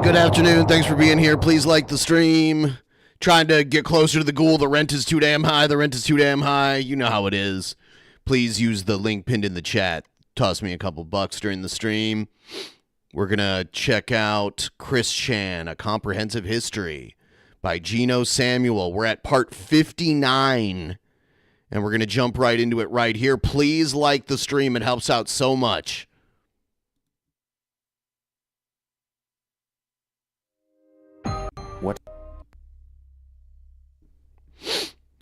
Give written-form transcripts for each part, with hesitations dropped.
good afternoon. Thanks for being here. Please like the stream. Trying to get closer to the goal. The rent is too damn high. The rent is too damn high. You know how it is. Please use the link pinned in the chat. Toss me a couple bucks during the stream. We're going to check out Chris Chan, A Comprehensive History by Geno Samuel. We're at part 59, and we're going to jump right into it right here. Please like the stream. It helps out so much. What?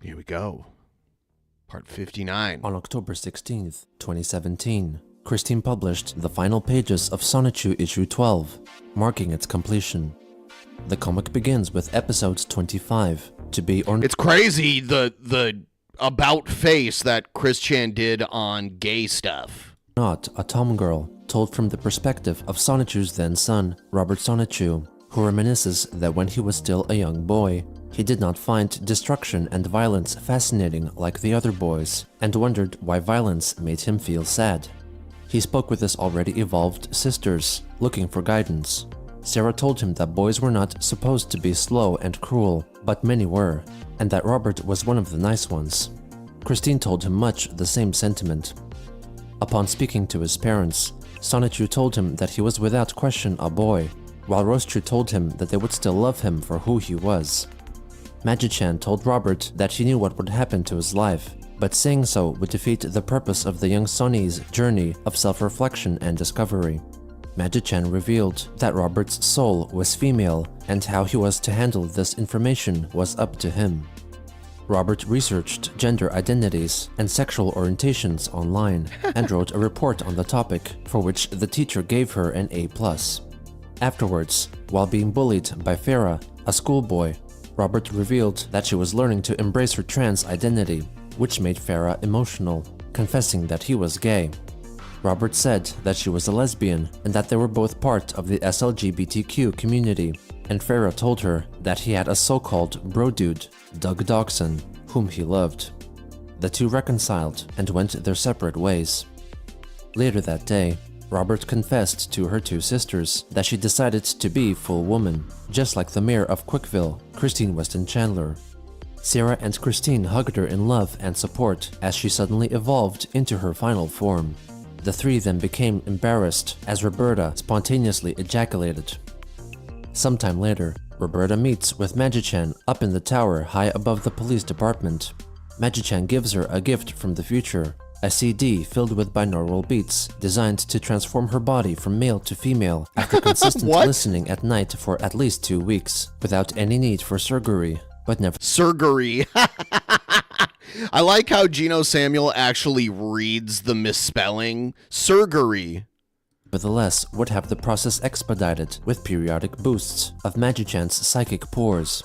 Here we go. Part 59. On October 16th, 2017, Christine published the final pages of Sonichu issue 12, marking its completion. The comic begins with episode 25, to be or It's crazy the about face that Chris Chan did on gay stuff. not a tomgirl, told from the perspective of Sonichu's then son, Robert Sonichu, who reminisces that when he was still a young boy, he did not find destruction and violence fascinating like the other boys, and wondered why violence made him feel sad. He spoke with his already evolved sisters, looking for guidance. Sarah told him that boys were not supposed to be slow and cruel, but many were, and that Robert was one of the nice ones. Christine told him much the same sentiment. Upon speaking to his parents, Sonichu told him that he was without question a boy, while Rosechu told him that they would still love him for who he was. Magi-chan told Robert that he knew what would happen to his life, but saying so would defeat the purpose of the young Sonny's journey of self-reflection and discovery. Magi-chan revealed that Robert's soul was female, and how he was to handle this information was up to him. Robert researched gender identities and sexual orientations online, and wrote a report on the topic, for which the teacher gave her an A+. Afterwards, while being bullied by Farah, a schoolboy, Robert revealed that she was learning to embrace her trans identity, which made Farah emotional, confessing that he was gay. Robert said that she was a lesbian and that they were both part of the SLGBTQ community, and Farah told her that he had a so-called bro dude, Doug Dawson, whom he loved. The two reconciled and went their separate ways. Later that day, Robert confessed to her two sisters that she decided to be full woman, just like the mayor of Quickville, Christine Weston Chandler. Sarah and Christine hugged her in love and support as she suddenly evolved into her final form. The three then became embarrassed as Roberta spontaneously ejaculated. Sometime later, Roberta meets with Magi-chan up in the tower high above the police department. Magi-chan gives her a gift from the future, a CD filled with binaural beats designed to transform her body from male to female after consistent listening at night for at least 2 weeks, without any need for surgery, but never Surgery. I like how Geno Samuel actually reads the misspelling. Surgery. nevertheless would have the process expedited with periodic boosts of Magi-chan's psychic pores.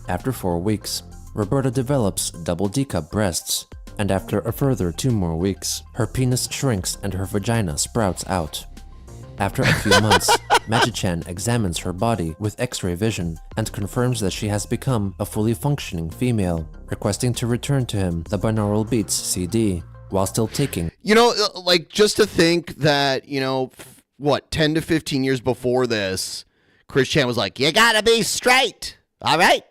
After 4 weeks, Roberta develops double D-cup breasts, and after a further 2 more weeks, her penis shrinks and her vagina sprouts out. After a few months, Magi-chan examines her body with X-ray vision and confirms that she has become a fully functioning female, requesting to return to him the binaural beats CD, while still taking. You know, like, just to think that, 10 to 15 years before this, Chris Chan was like, you gotta be straight, all right?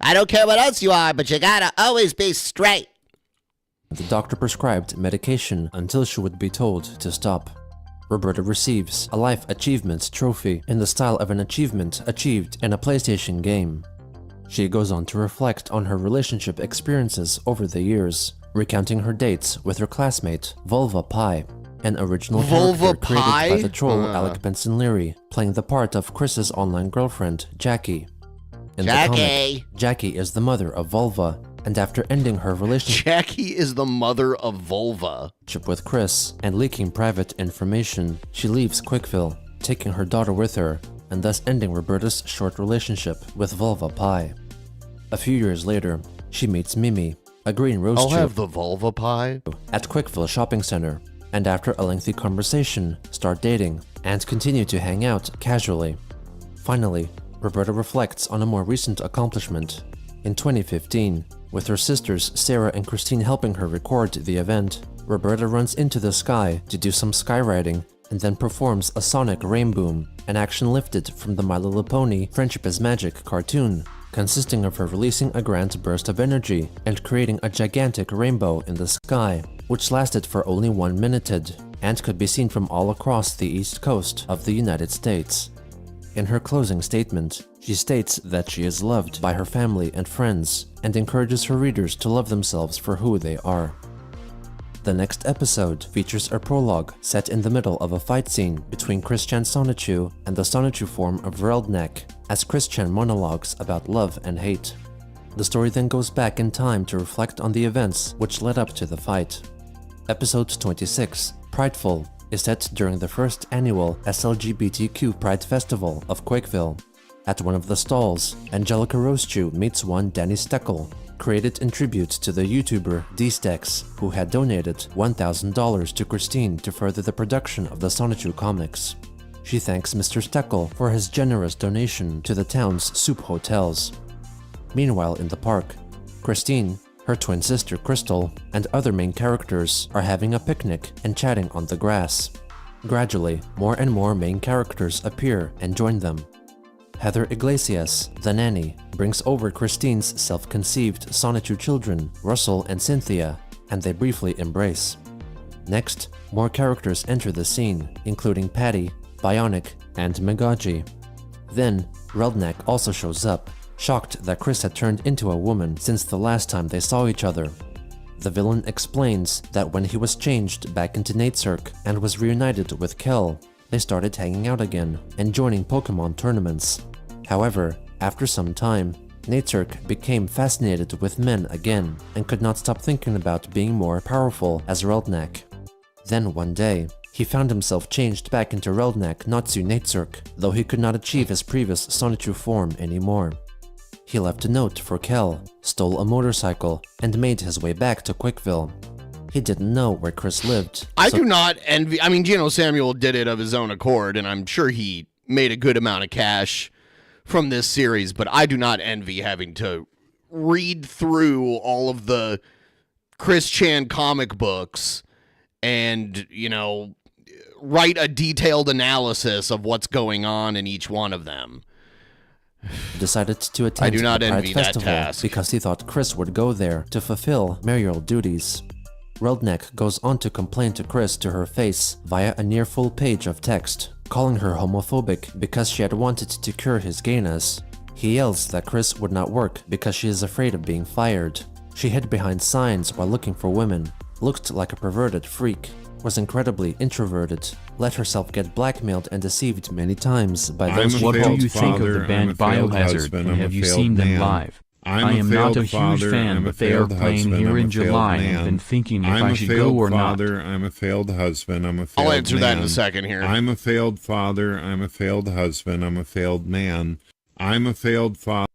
I don't care what else you are, but you gotta always be straight. The doctor prescribed medication until she would be told to stop. Roberta receives a Life Achievement Trophy in the style of an achievement achieved in a PlayStation game. She goes on to reflect on her relationship experiences over the years, recounting her dates with her classmate, Vulva Pie, an original character created by the troll Alec Benson Leary, playing the part of Chris's online girlfriend, Jackie. In the comic, Jackie is the mother of Vulva, and after ending her relationship Jackie is the mother of Vulva with Chris and leaking private information, she leaves Quickville, taking her daughter with her, and thus ending Roberta's short relationship with Vulva Pie. A few years later, she meets Mimi, a green rose I'll have the Vulva Pie at Quickville Shopping Center, and after a lengthy conversation, start dating and continue to hang out casually. Finally, Roberta reflects on a more recent accomplishment. In 2015, with her sisters Sarah and Christine helping her record the event, Roberta runs into the sky to do some skywriting and then performs a sonic rain boom, an action lifted from the My Little Pony Friendship is Magic cartoon, consisting of her releasing a grand burst of energy and creating a gigantic rainbow in the sky, which lasted for only 1 minute and could be seen from all across the east coast of the United States. In her closing statement, she states that she is loved by her family and friends and encourages her readers to love themselves for who they are. The next episode features a prologue set in the middle of a fight scene between Chris-chan Sonichu and the Sonichu form of Reldnek, as Chris-chan monologues about love and hate. The story then goes back in time to reflect on the events which led up to the fight. Episode 26, Prideful, is set during the first annual SLGBTQ Pride Festival of Quakeville. At one of the stalls, Angelica Rosechew meets one Danny Steckel, created in tribute to the YouTuber D-Stex, who had donated $1,000 to Christine to further the production of the Sonichu comics. She thanks Mr. Steckel for his generous donation to the town's soup hotels. Meanwhile in the park, Christine, her twin sister Crystal, and other main characters are having a picnic and chatting on the grass. Gradually, more and more main characters appear and join them. Heather Iglesias, the nanny, brings over Christine's self-conceived Sonichu children, Russell and Cynthia, and they briefly embrace. Next, more characters enter the scene, including Patty, Bionic, and Megaji. Then, Reldnek also shows up, shocked that Chris had turned into a woman since the last time they saw each other. The villain explains that when he was changed back into Natesurk and was reunited with Kel, they started hanging out again and joining Pokemon tournaments. However, after some time, Natesurk became fascinated with men again and could not stop thinking about being more powerful as Reldnek. Then one day, he found himself changed back into Reldnek Natsu Natesurk, though he could not achieve his previous Sonichu form anymore. He left a note for Kel, stole a motorcycle, and made his way back to Quickville. He didn't know where Chris lived. I do not envy... I mean, Geno Samuel did it of his own accord, and I'm sure he made a good amount of cash from this series, but I do not envy having to read through all of the Chris Chan comic books and, you know, write a detailed analysis of what's going on in each one of them. Decided to attend I do not the Pride envy that Festival task. because he thought Chris would go there to fulfill mayoral duties. Reldnek goes on to complain to Chris to her face via a near full page of text, calling her homophobic because she had wanted to cure his gayness. He yells that Chris would not work because she is afraid of being fired. She hid behind signs while looking for women, looked like a perverted freak, was incredibly introverted, let herself get blackmailed and deceived many times by those she What do called you think of the band Biohazard, and have you seen them live? I am not a huge fan, but they are playing here in July and I've been thinking if I should go or not. I'm a failed husband, I'm a failed I'll answer man. that in a second here. I'm a failed father, I'm a failed husband, I'm a failed man. I'm a failed father.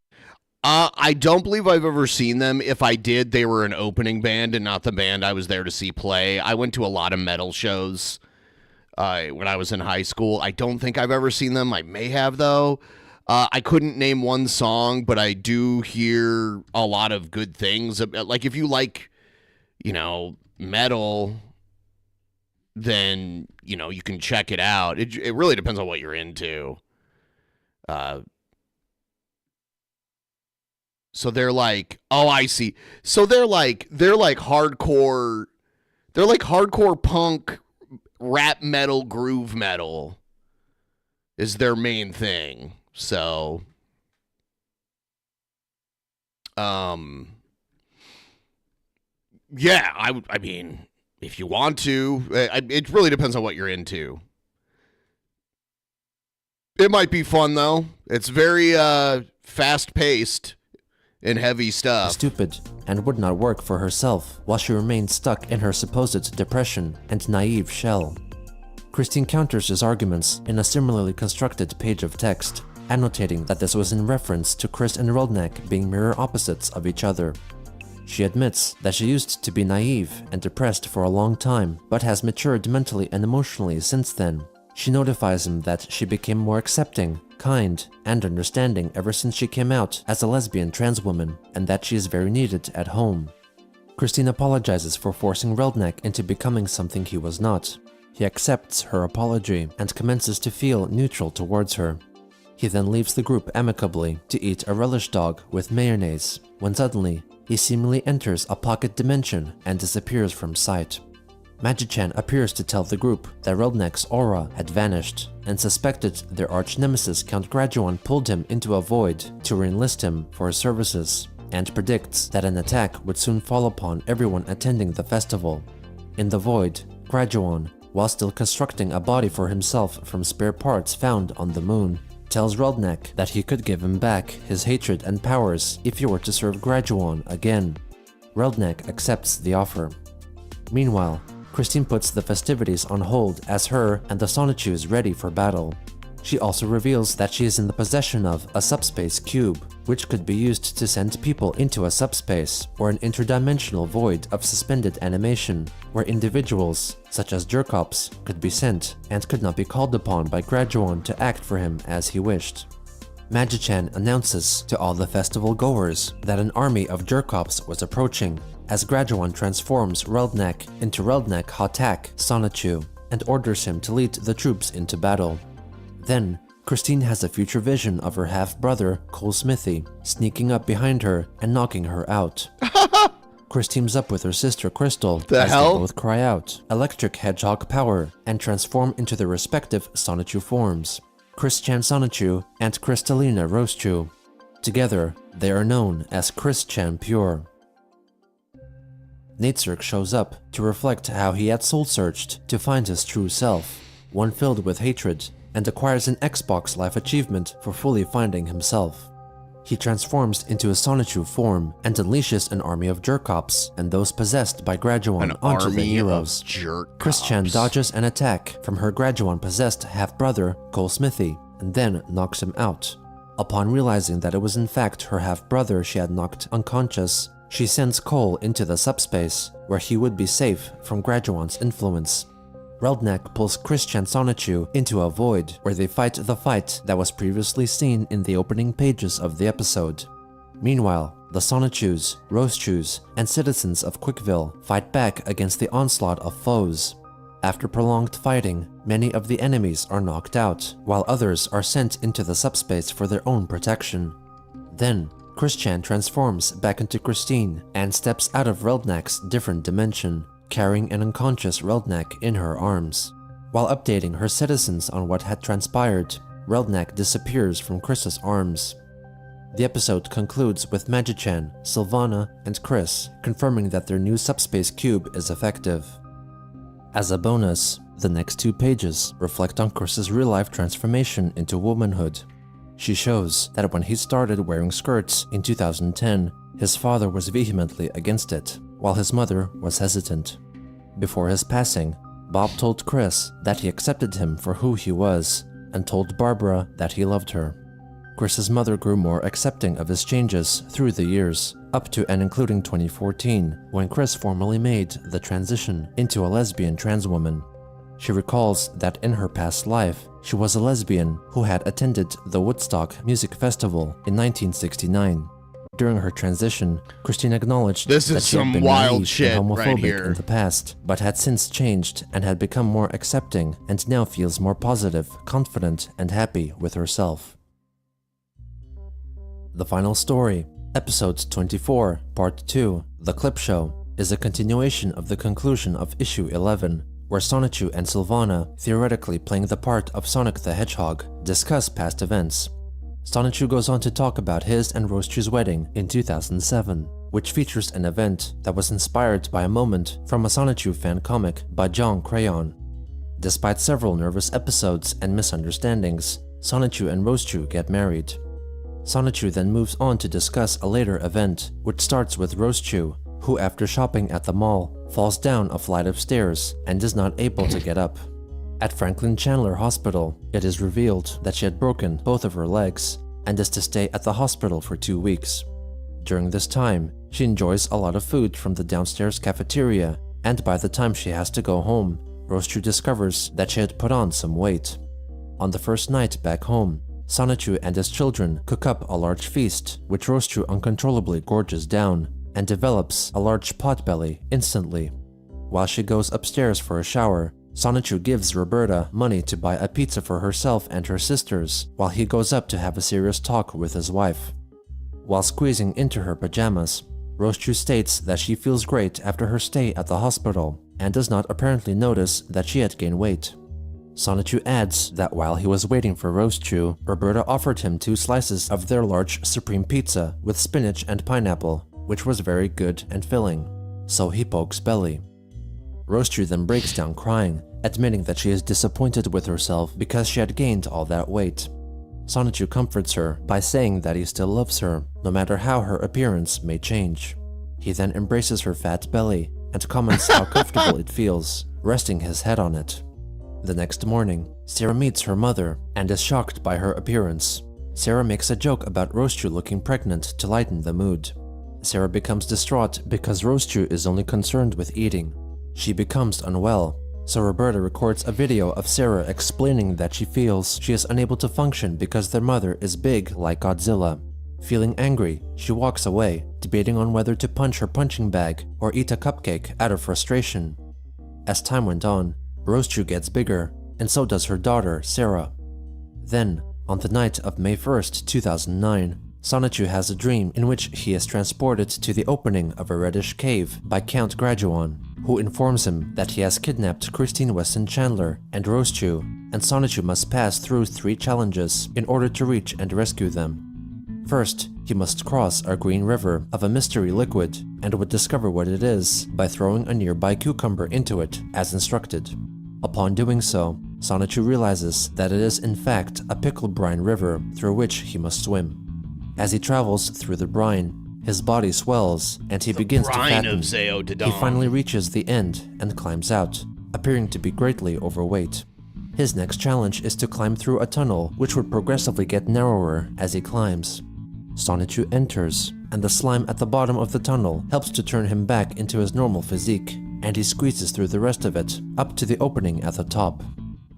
I don't believe I've ever seen them. If I did, they were an opening band and not the band I was there to see play. I went to a lot of metal shows when I was in high school. I don't think I've ever seen them. I may have, though. I couldn't name one song, but I do hear a lot of good things. Like, if you like, you know, metal, then, you know, you can check it out. It really depends on what you're into. So they're like, oh, I see. So they're like hardcore punk, rap metal, groove metal is their main thing. So, yeah, I mean, if you want to, it really depends on what you're into. It might be fun though. It's very fast paced and heavy stuff. Stupid, and would not work for herself while she remained stuck in her supposed depression and naive shell. Christine counters his arguments in a similarly constructed page of text, annotating that this was in reference to Chris and Reldnek being mirror opposites of each other. She admits that she used to be naive and depressed for a long time, but has matured mentally and emotionally since then. She notifies him that she became more accepting, kind, and understanding ever since she came out as a lesbian trans woman, and that she is very needed at home. Christine apologizes for forcing Reldnek into becoming something he was not. He accepts her apology and commences to feel neutral towards her. He then leaves the group amicably to eat a relish dog with mayonnaise, when suddenly he seemingly enters a pocket dimension and disappears from sight. Magi-chan appears to tell the group that Relnek's aura had vanished and suspected their arch-nemesis Count Graduan pulled him into a void to re-enlist him for his services, and predicts that an attack would soon fall upon everyone attending the festival. In the void, Graduan, while still constructing a body for himself from spare parts found on the moon, tells Relnek that he could give him back his hatred and powers if he were to serve Graduan again. Relnek accepts the offer. Meanwhile, Christine puts the festivities on hold as her and the Sonichu is ready for battle. She also reveals that she is in the possession of a subspace cube, which could be used to send people into a subspace or an interdimensional void of suspended animation, where individuals, such as Jerkops, could be sent and could not be called upon by Graduan to act for him as he wished. Magi-chan announces to all the festival goers that an army of Jerkops was approaching, as Graduan transforms Relnek into Relnek Hatak Sonichu and orders him to lead the troops into battle. Then, Christine has a future vision of her half-brother, Cole Smithy, sneaking up behind her and knocking her out. Chris teams up with her sister Crystal They both cry out electric hedgehog power and transform into their respective Sonichu forms, Chris-chan Sonichu and Crystalina Rosechu. Together, they are known as Chris-chan Pure. Natsirk shows up to reflect how he had soul-searched to find his true self, one filled with hatred, and acquires an Xbox Life achievement for fully finding himself. He transforms into a Sonichu form and unleashes an army of Jerkops and those possessed by Graduan onto the heroes. Chris-chan dodges an attack from her Graduan-possessed half-brother, Cole Smithy, and then knocks him out. Upon realizing that it was in fact her half-brother she had knocked unconscious, she sends Cole into the subspace, where he would be safe from Graduan's influence. Relnek pulls Chris-chan Sonichu into a void where they fight the fight that was previously seen in the opening pages of the episode. Meanwhile, the Sonichus, Rosechus, and citizens of Quickville fight back against the onslaught of foes. After prolonged fighting, many of the enemies are knocked out, while others are sent into the subspace for their own protection. Then, Chris-chan transforms back into Christine and steps out of Relnek's different dimension, carrying an unconscious Relnek in her arms. While updating her citizens on what had transpired, Relnek disappears from Chris's arms. The episode concludes with Magi-chan, Sylvana, and Chris confirming that their new subspace cube is effective. As a bonus, the next 2 pages reflect on Chris's real-life transformation into womanhood. She shows that when he started wearing skirts in 2010, his father was vehemently against it, while his mother was hesitant. Before his passing, Bob told Chris that he accepted him for who he was, and told Barbara that he loved her. Chris's mother grew more accepting of his changes through the years, up to and including 2014, when Chris formally made the transition into a lesbian trans woman. She recalls that in her past life, she was a lesbian who had attended the Woodstock Music Festival in 1969. During her transition, Christine acknowledged that she had been naive and homophobic in the past, but had since changed and had become more accepting and now feels more positive, confident, and happy with herself. The final story, Episode 24, Part 2, The Clip Show, is a continuation of the conclusion of Issue 11, where Sonichu and Sylvana, theoretically playing the part of Sonic the Hedgehog, discuss past events. Sonichu goes on to talk about his and Rosechu's wedding in 2007, which features an event that was inspired by a moment from a Sonichu fan comic by John Crayon. Despite several nervous episodes and misunderstandings, Sonichu and Rosechu get married. Sonichu then moves on to discuss a later event, which starts with Rosechu, who after shopping at the mall, falls down a flight of stairs and is not able to get up. At Franklin Chandler Hospital, it is revealed that she had broken both of her legs and is to stay at the hospital for 2 weeks. During this time, she enjoys a lot of food from the downstairs cafeteria, and by the time she has to go home, Rosechu discovers that she had put on some weight. On the first night back home, Sonichu and his children cook up a large feast, which Rosechu uncontrollably gorges down and develops a large potbelly instantly. While she goes upstairs for a shower, Sonichu gives Roberta money to buy a pizza for herself and her sisters, while he goes up to have a serious talk with his wife. While squeezing into her pajamas, Rosechu states that she feels great after her stay at the hospital and does not apparently notice that she had gained weight. Sonichu adds that while he was waiting for Rosechu, Roberta offered him 2 slices of their large supreme pizza with spinach and pineapple, which was very good and filling, so he pokes belly. Rosechu then breaks down crying, admitting that she is disappointed with herself because she had gained all that weight. Sonichu comforts her by saying that he still loves her, no matter how her appearance may change. He then embraces her fat belly and comments how comfortable it feels, resting his head on it. The next morning, Sarah meets her mother and is shocked by her appearance. Sarah makes a joke about Rosechu looking pregnant to lighten the mood. Sarah becomes distraught because Rosechu is only concerned with eating. She becomes unwell, so Roberta records a video of Sarah explaining that she feels she is unable to function because their mother is big like Godzilla. Feeling angry, she walks away, debating on whether to punch her punching bag or eat a cupcake out of frustration. As time went on, Rosechu gets bigger, and so does her daughter, Sarah. Then, on the night of May 1st, 2009, Sonichu has a dream in which he is transported to the opening of a reddish cave by Count Graduan, who informs him that he has kidnapped Christine Weston Chandler and Rosechu, and Sonichu must pass through 3 challenges in order to reach and rescue them. First, he must cross a green river of a mystery liquid and would discover what it is by throwing a nearby cucumber into it, as instructed. Upon doing so, Sonichu realizes that it is in fact a pickle brine river through which he must swim. As he travels through the brine, his body swells and he begins to fatten. He finally reaches the end and climbs out, appearing to be greatly overweight. His next challenge is to climb through a tunnel which would progressively get narrower as he climbs. Sonichu enters, and the slime at the bottom of the tunnel helps to turn him back into his normal physique, and he squeezes through the rest of it, up to the opening at the top.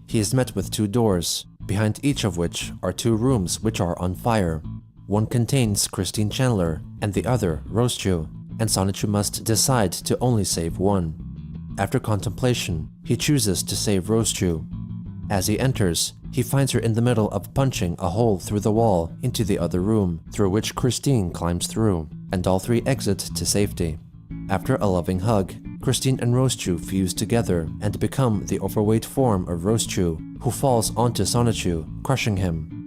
He is met with 2 doors, behind each of which are 2 rooms which are on fire. One contains Christine Chandler, and the other Rosechu, and Sonichu must decide to only save one. After contemplation, he chooses to save Rosechu. As he enters, he finds her in the middle of punching a hole through the wall into the other room, through which Christine climbs through, and all 3 exit to safety. After a loving hug, Christine and Rosechu fuse together and become the overweight form of Rosechu, who falls onto Sonichu, crushing him.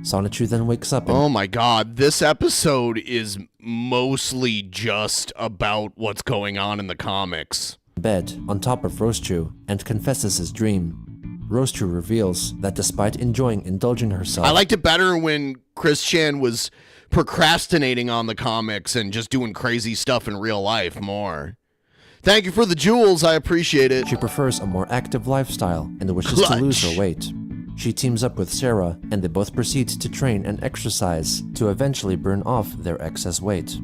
Sonichu then wakes up Oh my god, this episode is mostly just about what's going on in the comics. Bed on top of Rosechu and confesses his dream. Rosechu reveals that despite enjoying indulging herself... I liked it better when Chris Chan was procrastinating on the comics and just doing crazy stuff in real life more. Thank you for the jewels, I appreciate it. She prefers a more active lifestyle and wishes to lose her weight. She teams up with Sarah and they both proceed to train and exercise to eventually burn off their excess weight.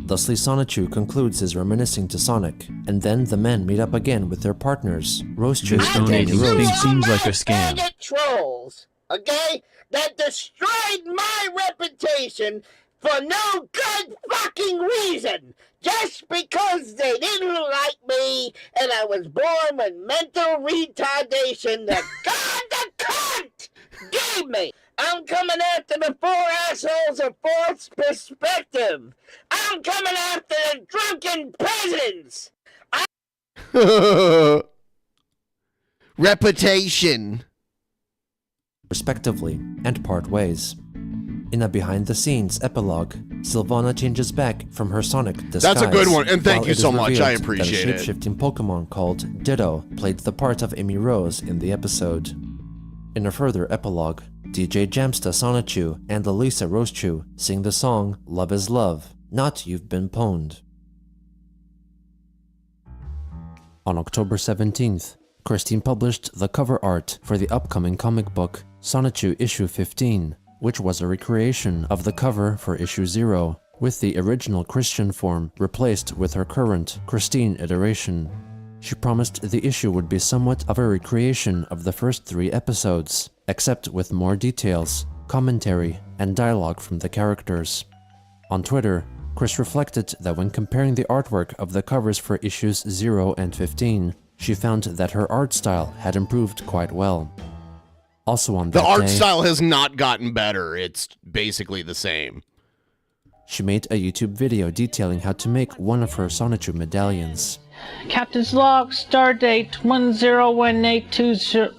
Thusly, Sonichu concludes his reminiscing to Sonic, and then the men meet up again with their partners, Rosechu and donating Rose. thing seems like a scam. Trolls, okay, that destroyed my reputation for no good fucking reason, just because they didn't like me and I was born with mental retardation that God the cunt gave me. I'm coming after the 4 assholes of Fourth Perspective. I'm coming after the Drunken Peasants. Reputation. Respectively, and part ways. In a behind-the-scenes epilogue, Sylvana changes back from her Sonic disguise. That's a good one, and thank while you it so is much. I revealed appreciate that it. a shape-shifting Pokemon called Ditto played the part of Amy Rose in the episode. In a further epilogue, DJ Jamsta Sonichu and Elisa Rosechu sing the song Love is Love, Not You've Been Pwned. On October 17th, Christine published the cover art for the upcoming comic book Sonichu Issue 15, which was a recreation of the cover for Issue 0, with the original Christian form replaced with her current Christine iteration. She promised the issue would be somewhat of a recreation of the first 3 episodes, except with more details, commentary, and dialogue from the characters. On Twitter, Chris reflected that when comparing the artwork of the covers for issues 0 and 15, She found that her art style had improved quite well. Also on that The art day, style has not gotten better. It's basically the same. she made a YouTube video detailing how to make one of her Sonichu medallions. Captain's log, stardate 101820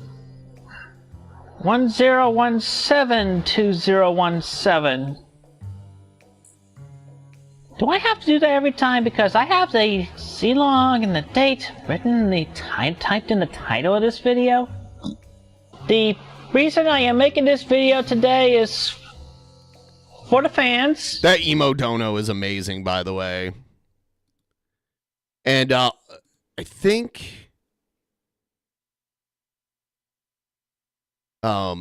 10172017. Do I have to do that every time? Because I have the C-log and the date written, typed in the title of this video. The reason I am making this video today is for the fans. That emo dono is amazing, by the way. And I think I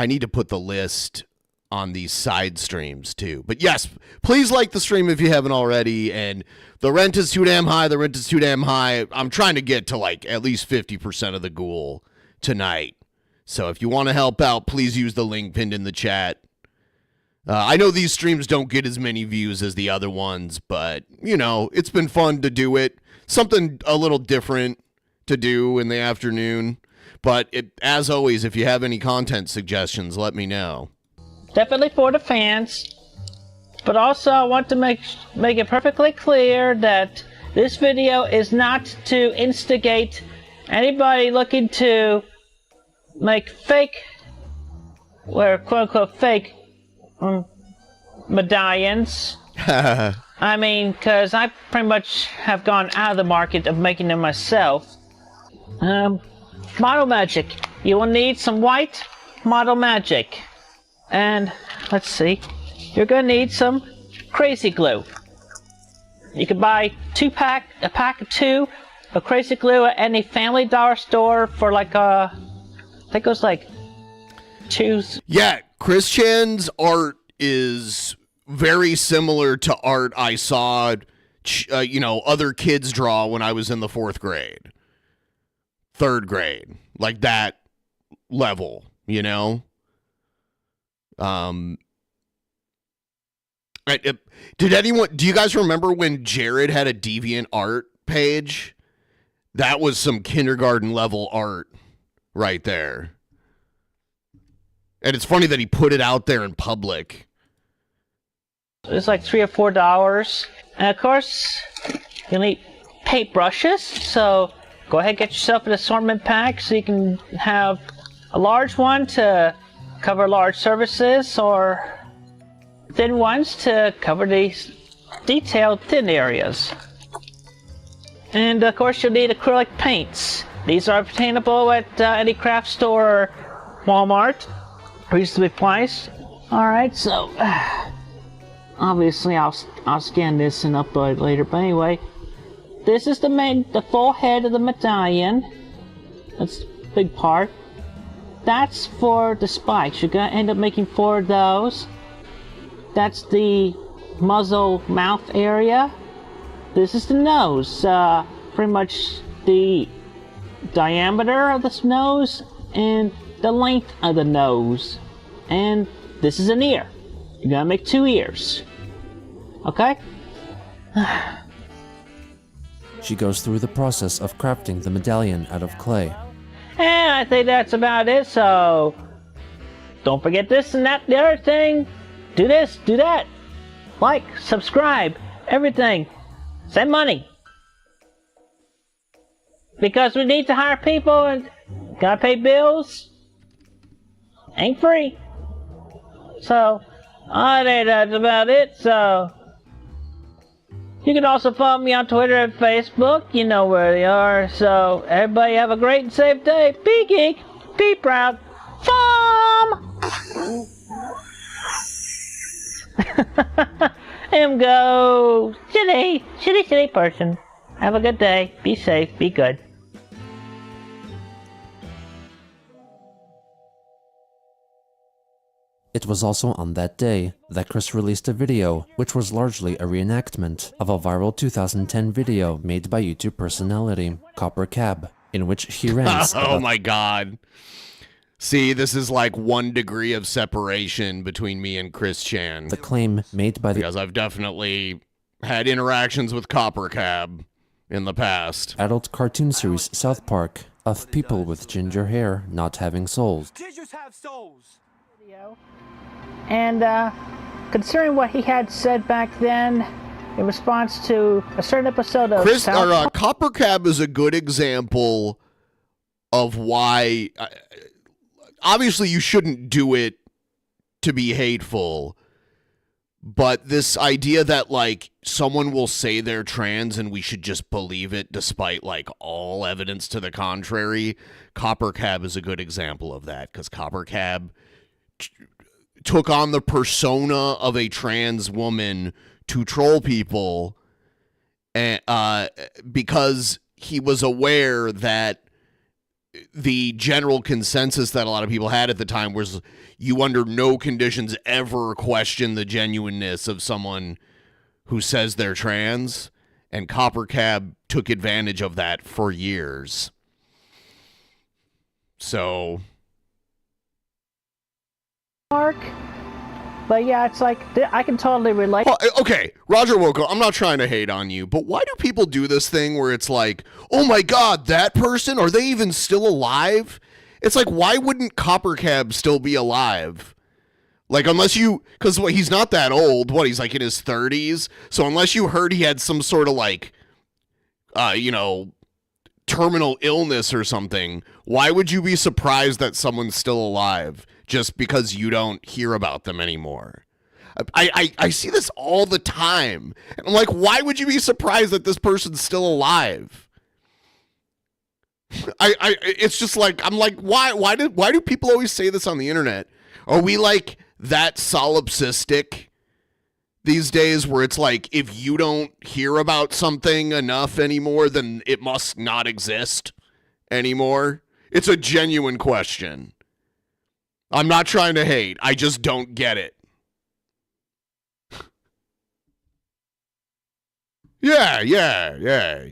need to put the list on these side streams too. But yes, please like the stream if you haven't already. And the rent is too damn high. The rent is too damn high. I'm trying to get to like at least 50% of the ghoul tonight. So if you want to help out, please use the link pinned in the chat. I know these streams don't get as many views as the other ones, but, you know, it's been fun to do it. Something a little different to do in the afternoon. But as always, if you have any content suggestions, let me know. Definitely for the fans. But also, I want to make it perfectly clear that this video is not to instigate anybody looking to make fake, or quote-unquote fake, medallions. I mean, because I pretty much have gone out of the market of making them myself. Model magic. You will need some white model magic. And, let's see, you're going to need some crazy glue. You can buy a pack of 2 of crazy glue at any Family Dollar store for like, I think it was like 2. Yeah, Chris Chan's art is very similar to art I saw, other kids draw when I was in the 4th grade. 3rd grade. Like that level, you know? Do you guys remember when Jared had a Deviant Art page? That was some kindergarten level art right there. And it's funny that he put it out there in public. It's like $3 or $4. And of course, you'll need paint brushes. So go ahead and get yourself an assortment pack so you can have a large one to cover large surfaces, or thin ones to cover these detailed thin areas. And of course, you'll need acrylic paints. These are obtainable at any craft store or Walmart, reasonably priced. All right, so obviously I'll scan this and upload it later. But anyway, this is the full head of the medallion. That's a big part. That's for the spikes. You're gonna end up making 4 of those. That's the muzzle mouth area. This is the nose. Pretty much the diameter of this nose and the length of the nose. And this is an ear. You're gonna make 2 ears. Okay? She goes through the process of crafting the medallion out of clay. And I think that's about it, so don't forget this and that, the other thing. Do this, do that. Like, subscribe, everything. Send money. Because we need to hire people and gotta pay bills. Ain't free. So, I think that's about it, so you can also follow me on Twitter and Facebook. You know where they are. So, everybody have a great and safe day. Be geek. Be proud. Farm! Him go. Shitty person. Have a good day. Be safe. Be good. It was also on that day that Chris released a video, which was largely a reenactment of a viral 2010 video made by YouTube personality Copper Cab, in which he rants Oh my god. See, this is like 1 degree of separation between me and Chris Chan. the claim made by the Because I've definitely had interactions with Copper Cab. in the past. Adult cartoon series South Park of people with ginger hair not having souls. Gingers have souls. And considering what he had said back then in response to a certain episode of Copper Cab is a good example of why obviously you shouldn't do it to be hateful, but this idea that like someone will say they're trans and we should just believe it despite like all evidence to the contrary, Copper Cab is a good example of that, because Copper Cab took on the persona of a trans woman to troll people, and because he was aware that the general consensus that a lot of people had at the time was you under no conditions ever question the genuineness of someone who says they're trans, and Copper Cab took advantage of that for years. So Mark. But yeah, it's like, I can totally relate. Okay, Roger Woko, I'm not trying to hate on you, but why do people do this thing where it's like, oh my god, that person, are they even still alive? It's like, why wouldn't Copper Cab still be alive? Like, unless you, because he's not that old, he's like in his 30s, so unless you heard he had some sort of like, terminal illness or something, why would you be surprised that someone's still alive? Just because you don't hear about them anymore. I see this all the time. And I'm like, why would you be surprised that this person's still alive? It's just like, I'm like, why do people always say this on the internet? Are we like that solipsistic these days where it's like, if you don't hear about something enough anymore, then it must not exist anymore? It's a genuine question. I'm not trying to hate. I just don't get it. Yeah.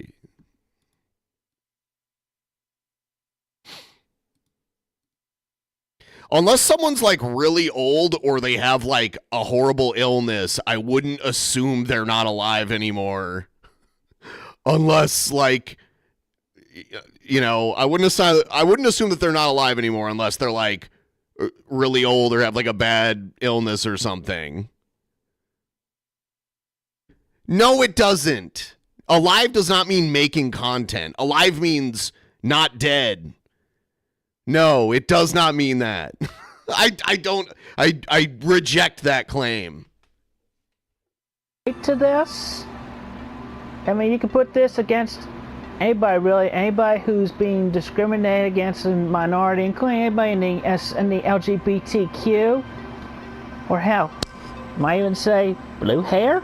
Unless someone's like really old or they have like a horrible illness, I wouldn't assume they're not alive anymore. Unless like, I wouldn't assume that they're not alive anymore unless they're like really old or have like a bad illness or something. No, it doesn't. Alive does not mean making content. Alive means not dead. No, it does not mean that. I reject that claim. To this, I mean, you can put this against anybody, really. Anybody who's being discriminated against a minority, including anybody in the LGBTQ, or hell, might even say blue hair,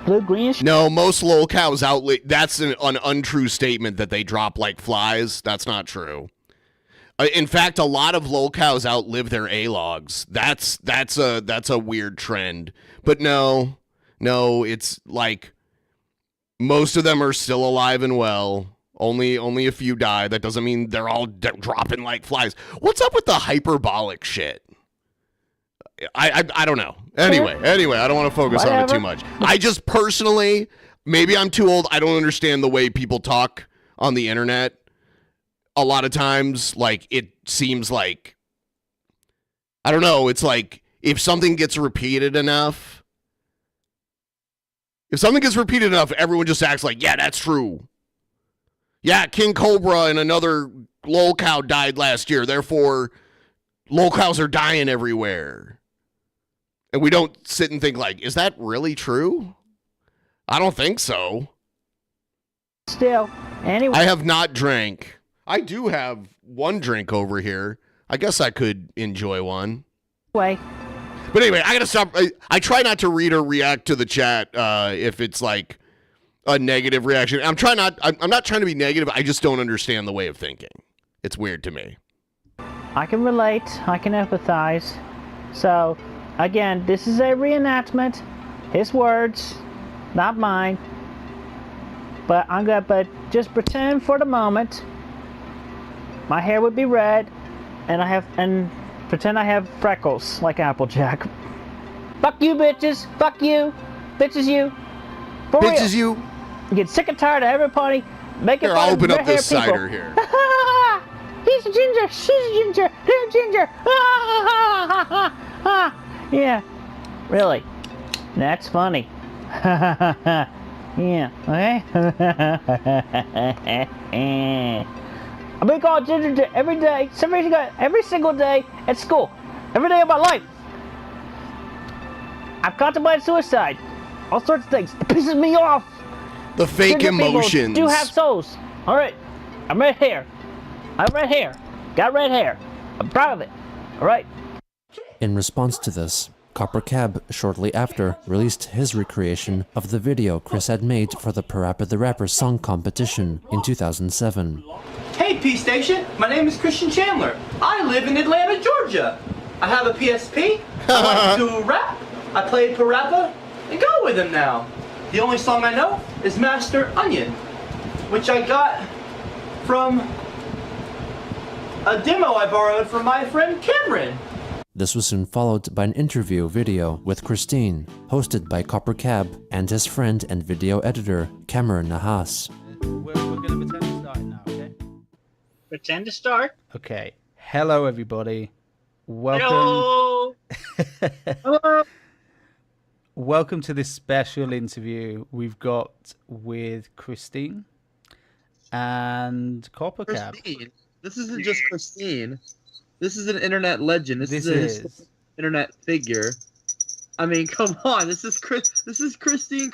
blue greenish. No, most lol cows that's an untrue statement that they drop like flies. That's not true. In fact, a lot of lol cows outlive their A-logs. That's a weird trend. But no, it's like most of them are still alive and well. Only a few die. That doesn't mean they're all dropping like flies. What's up with the hyperbolic shit? I don't know. Anyway, I don't want to focus on it too much. I just personally, maybe I'm too old. I don't understand the way people talk on the internet. A lot of times, like, it seems like, I don't know, it's like if something gets repeated enough, everyone just acts like, yeah, that's true. Yeah, King Cobra and another lol cow died last year, therefore lol cows are dying everywhere. And we don't sit and think like, is that really true? I don't think so. Still, anyway. I have not drank. I do have one drink over here. I guess I could enjoy one. But anyway, I gotta stop. I try not to read or react to the chat if it's like a negative reaction. I'm not trying to be negative. I just don't understand the way of thinking. It's weird to me. I can relate. I can empathize. So, again, this is a reenactment. His words, not mine. But just pretend for the moment my hair would be red, and pretend I have freckles like Applejack. Fuck you, bitches. Fuck you. Bitches, you. For bitches, real. you. get sick and tired of everybody making Here, fun I'll of open up red-haired this people. cider here. He's a ginger, she's a ginger, they're a ginger. Yeah, really. That's funny. Yeah, okay? I've been called ginger every day, every single day at school. Every day of my life. I've contemplated suicide. All sorts of things. It pisses me off. The fake Ginger people emotions. do have souls. Alright. I'm red hair. I'm red hair. Got red hair. I'm proud of it. Alright. In response to this, Copper Cab shortly after released his recreation of the video Chris had made for the Parappa the Rapper song competition in 2007. Hey P Station, my name is Christian Chandler. I live in Atlanta, Georgia. I have a PSP, I like to rap, I play Parappa, and go with him now. The only song I know is Master Onion, which I got from a demo I borrowed from my friend Cameron. This was soon followed by an interview video with Christine, hosted by Copper Cab and his friend and video editor, Cameron Nahas. We're going to pretend to start now, okay? Pretend to start. Okay. Hello, everybody. Welcome. Hello. Hello. Welcome to this special interview we've got with Christine and Copper Cab. Christine. This isn't just Christine. This is an internet legend. This is an internet figure. I mean, come on. This is Christine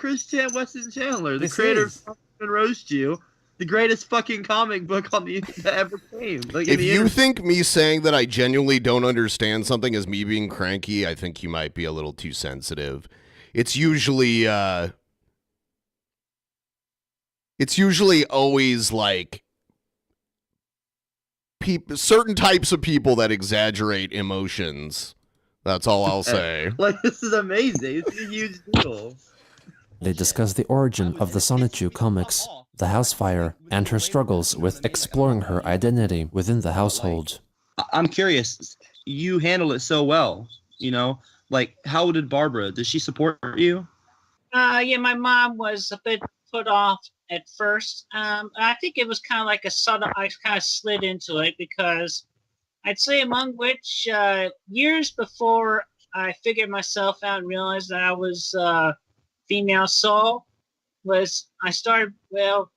Weston Chandler, the creator of Fucking Roast You, the greatest fucking comic book on the that ever came. Like, if you think me saying that I genuinely don't understand something is me being cranky, I think you might be a little too sensitive. It's usually always like certain types of people that exaggerate emotions. That's all I'll say. Like, this is amazing. It's a huge deal. They discuss the origin of the Sonichu comics, the house fire, and her struggles with exploring her identity within the household. I'm curious. You handle it so well, you know? Like, how did Barbara? Does she support you? Yeah, my mom was a bit put off at first. I think it was kind of like I kind of slid into it because I'd say among which years before I figured myself out and realized that I was female soul was I started wearing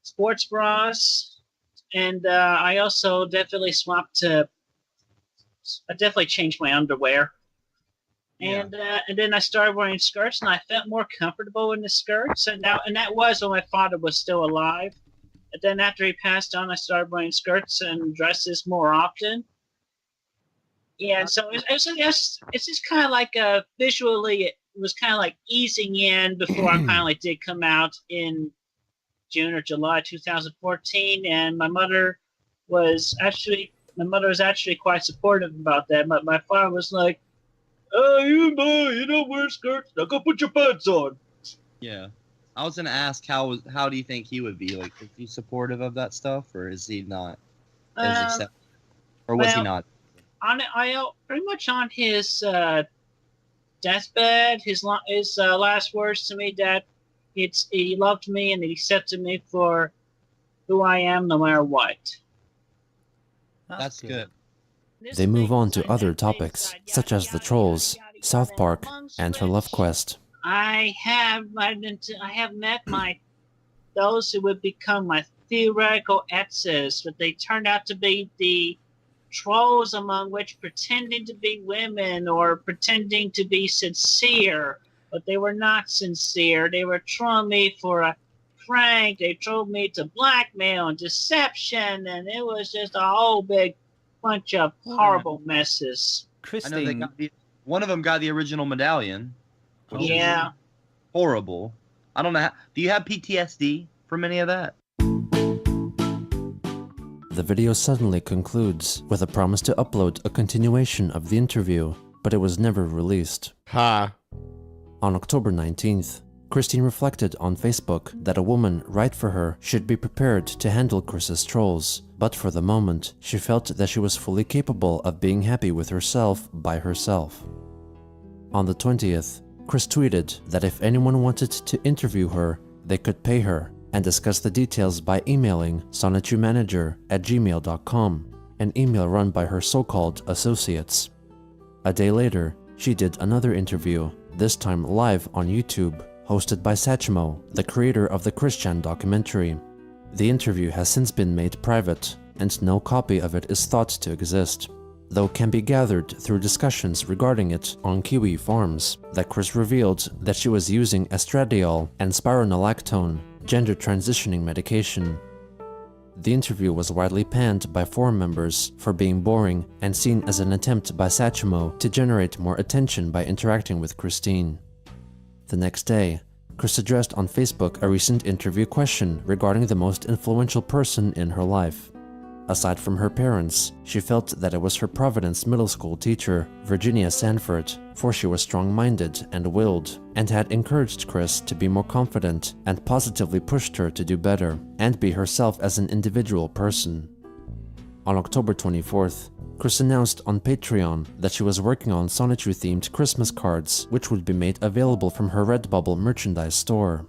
sports bras, and I also definitely I definitely changed my underwear. And then I started wearing skirts, and I felt more comfortable in the skirts. And that was when my father was still alive. And then after he passed on, I started wearing skirts and dresses more often. Yeah, so it's just kind of like visually, it was kind of like easing in before I finally did come out in June or July 2014. And my mother was actually quite supportive about that. My father was like, "Oh, you don't wear skirts. Now go put your pants on." Yeah. I was gonna ask how do you think he would be? Like, is he supportive of that stuff, or is he not as accepting? Or was he not? Pretty much on his deathbed, his last words to me that he loved me and he accepted me for who I am, no matter what. That's good. They move on to other topics, such as the Trolls, South Park, and her love quest. I have met those who would become my theoretical exes, but they turned out to be the trolls, among which pretending to be women or pretending to be sincere, but they were not sincere. They were trolling me for a prank. They trolled me to blackmail and deception, and it was just a whole big bunch of horrible messes. Christine, one of them got the original medallion. Yeah. Horrible. I don't know. Do you have PTSD from any of that? The video suddenly concludes with a promise to upload a continuation of the interview, but it was never released. Ha. On October 19th, Christine reflected on Facebook that a woman right for her should be prepared to handle Chris's trolls, but for the moment, she felt that she was fully capable of being happy with herself by herself. On the 20th, Chris tweeted that if anyone wanted to interview her, they could pay her, and discuss the details by emailing sonitubemanager@gmail.com, an email run by her so-called associates. A day later, she did another interview, this time live on YouTube, hosted by Satchmo, the creator of the Christian documentary. The interview has since been made private, and no copy of it is thought to exist, though can be gathered through discussions regarding it on Kiwi forums that Chris revealed that she was using estradiol and spironolactone, gender transitioning medication. The interview was widely panned by forum members for being boring and seen as an attempt by Satchmo to generate more attention by interacting with Christine. The next day, Chris addressed on Facebook a recent interview question regarding the most influential person in her life. Aside from her parents, she felt that it was her Providence middle school teacher, Virginia Sanford, for she was strong-minded and willed, and had encouraged Chris to be more confident and positively pushed her to do better and be herself as an individual person. On October 24th, Chris announced on Patreon that she was working on Sonichu-themed Christmas cards, which would be made available from her Redbubble merchandise store.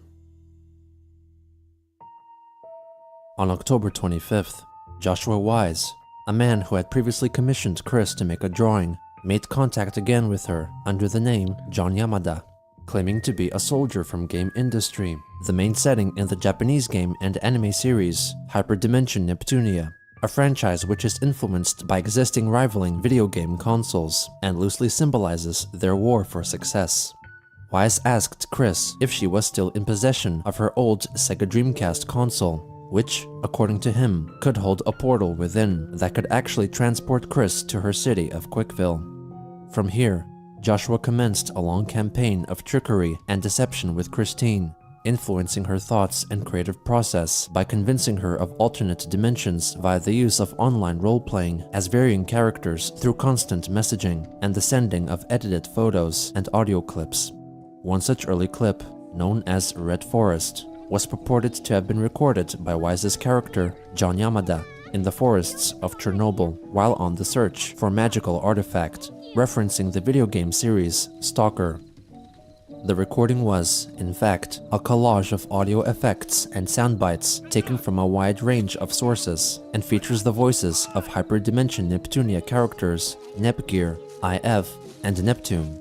On October 25th, Joshua Wise, a man who had previously commissioned Chris to make a drawing, made contact again with her under the name John Yamada, claiming to be a soldier from game industry, the main setting in the Japanese game and anime series Hyperdimension Neptunia, a franchise which is influenced by existing rivaling video game consoles and loosely symbolizes their war for success. Wise asked Chris if she was still in possession of her old Sega Dreamcast console, which, according to him, could hold a portal within that could actually transport Chris to her city of Quickville. From here, Joshua commenced a long campaign of trickery and deception with Christine, influencing her thoughts and creative process by convincing her of alternate dimensions via the use of online role-playing as varying characters through constant messaging and the sending of edited photos and audio clips. One such early clip, known as Red Forest, was purported to have been recorded by Wise's character, John Yamada, in the forests of Chernobyl while on the search for a magical artifact, referencing the video game series Stalker. The recording was, in fact, a collage of audio effects and sound bites taken from a wide range of sources and features the voices of Hyperdimension Neptunia characters Nepgear, IF, and Neptune.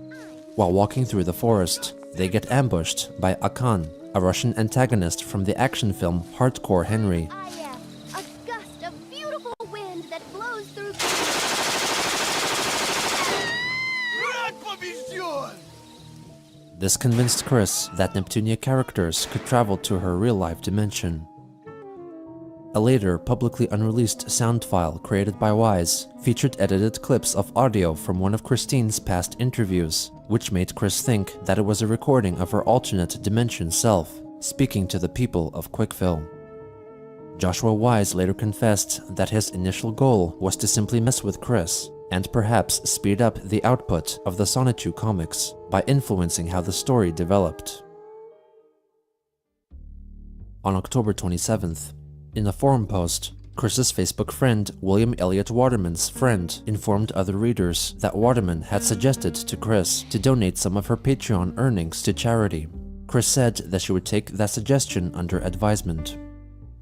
While walking through the forest, they get ambushed by Akan, a Russian antagonist from the action film Hardcore Henry. I am a gust of beautiful wind that blows through. This convinced Chris that Neptunia characters could travel to her real-life dimension. A later publicly unreleased sound file created by Wise featured edited clips of audio from one of Christine's past interviews, which made Chris think that it was a recording of her alternate dimension self, speaking to the people of Quickville. Joshua Wise later confessed that his initial goal was to simply mess with Chris, and perhaps speed up the output of the Sonichu comics by influencing how the story developed. On October 27th, in a forum post, Chris's Facebook friend William Elliott Waterman's friend informed other readers that Waterman had suggested to Chris to donate some of her Patreon earnings to charity. Chris said that she would take that suggestion under advisement.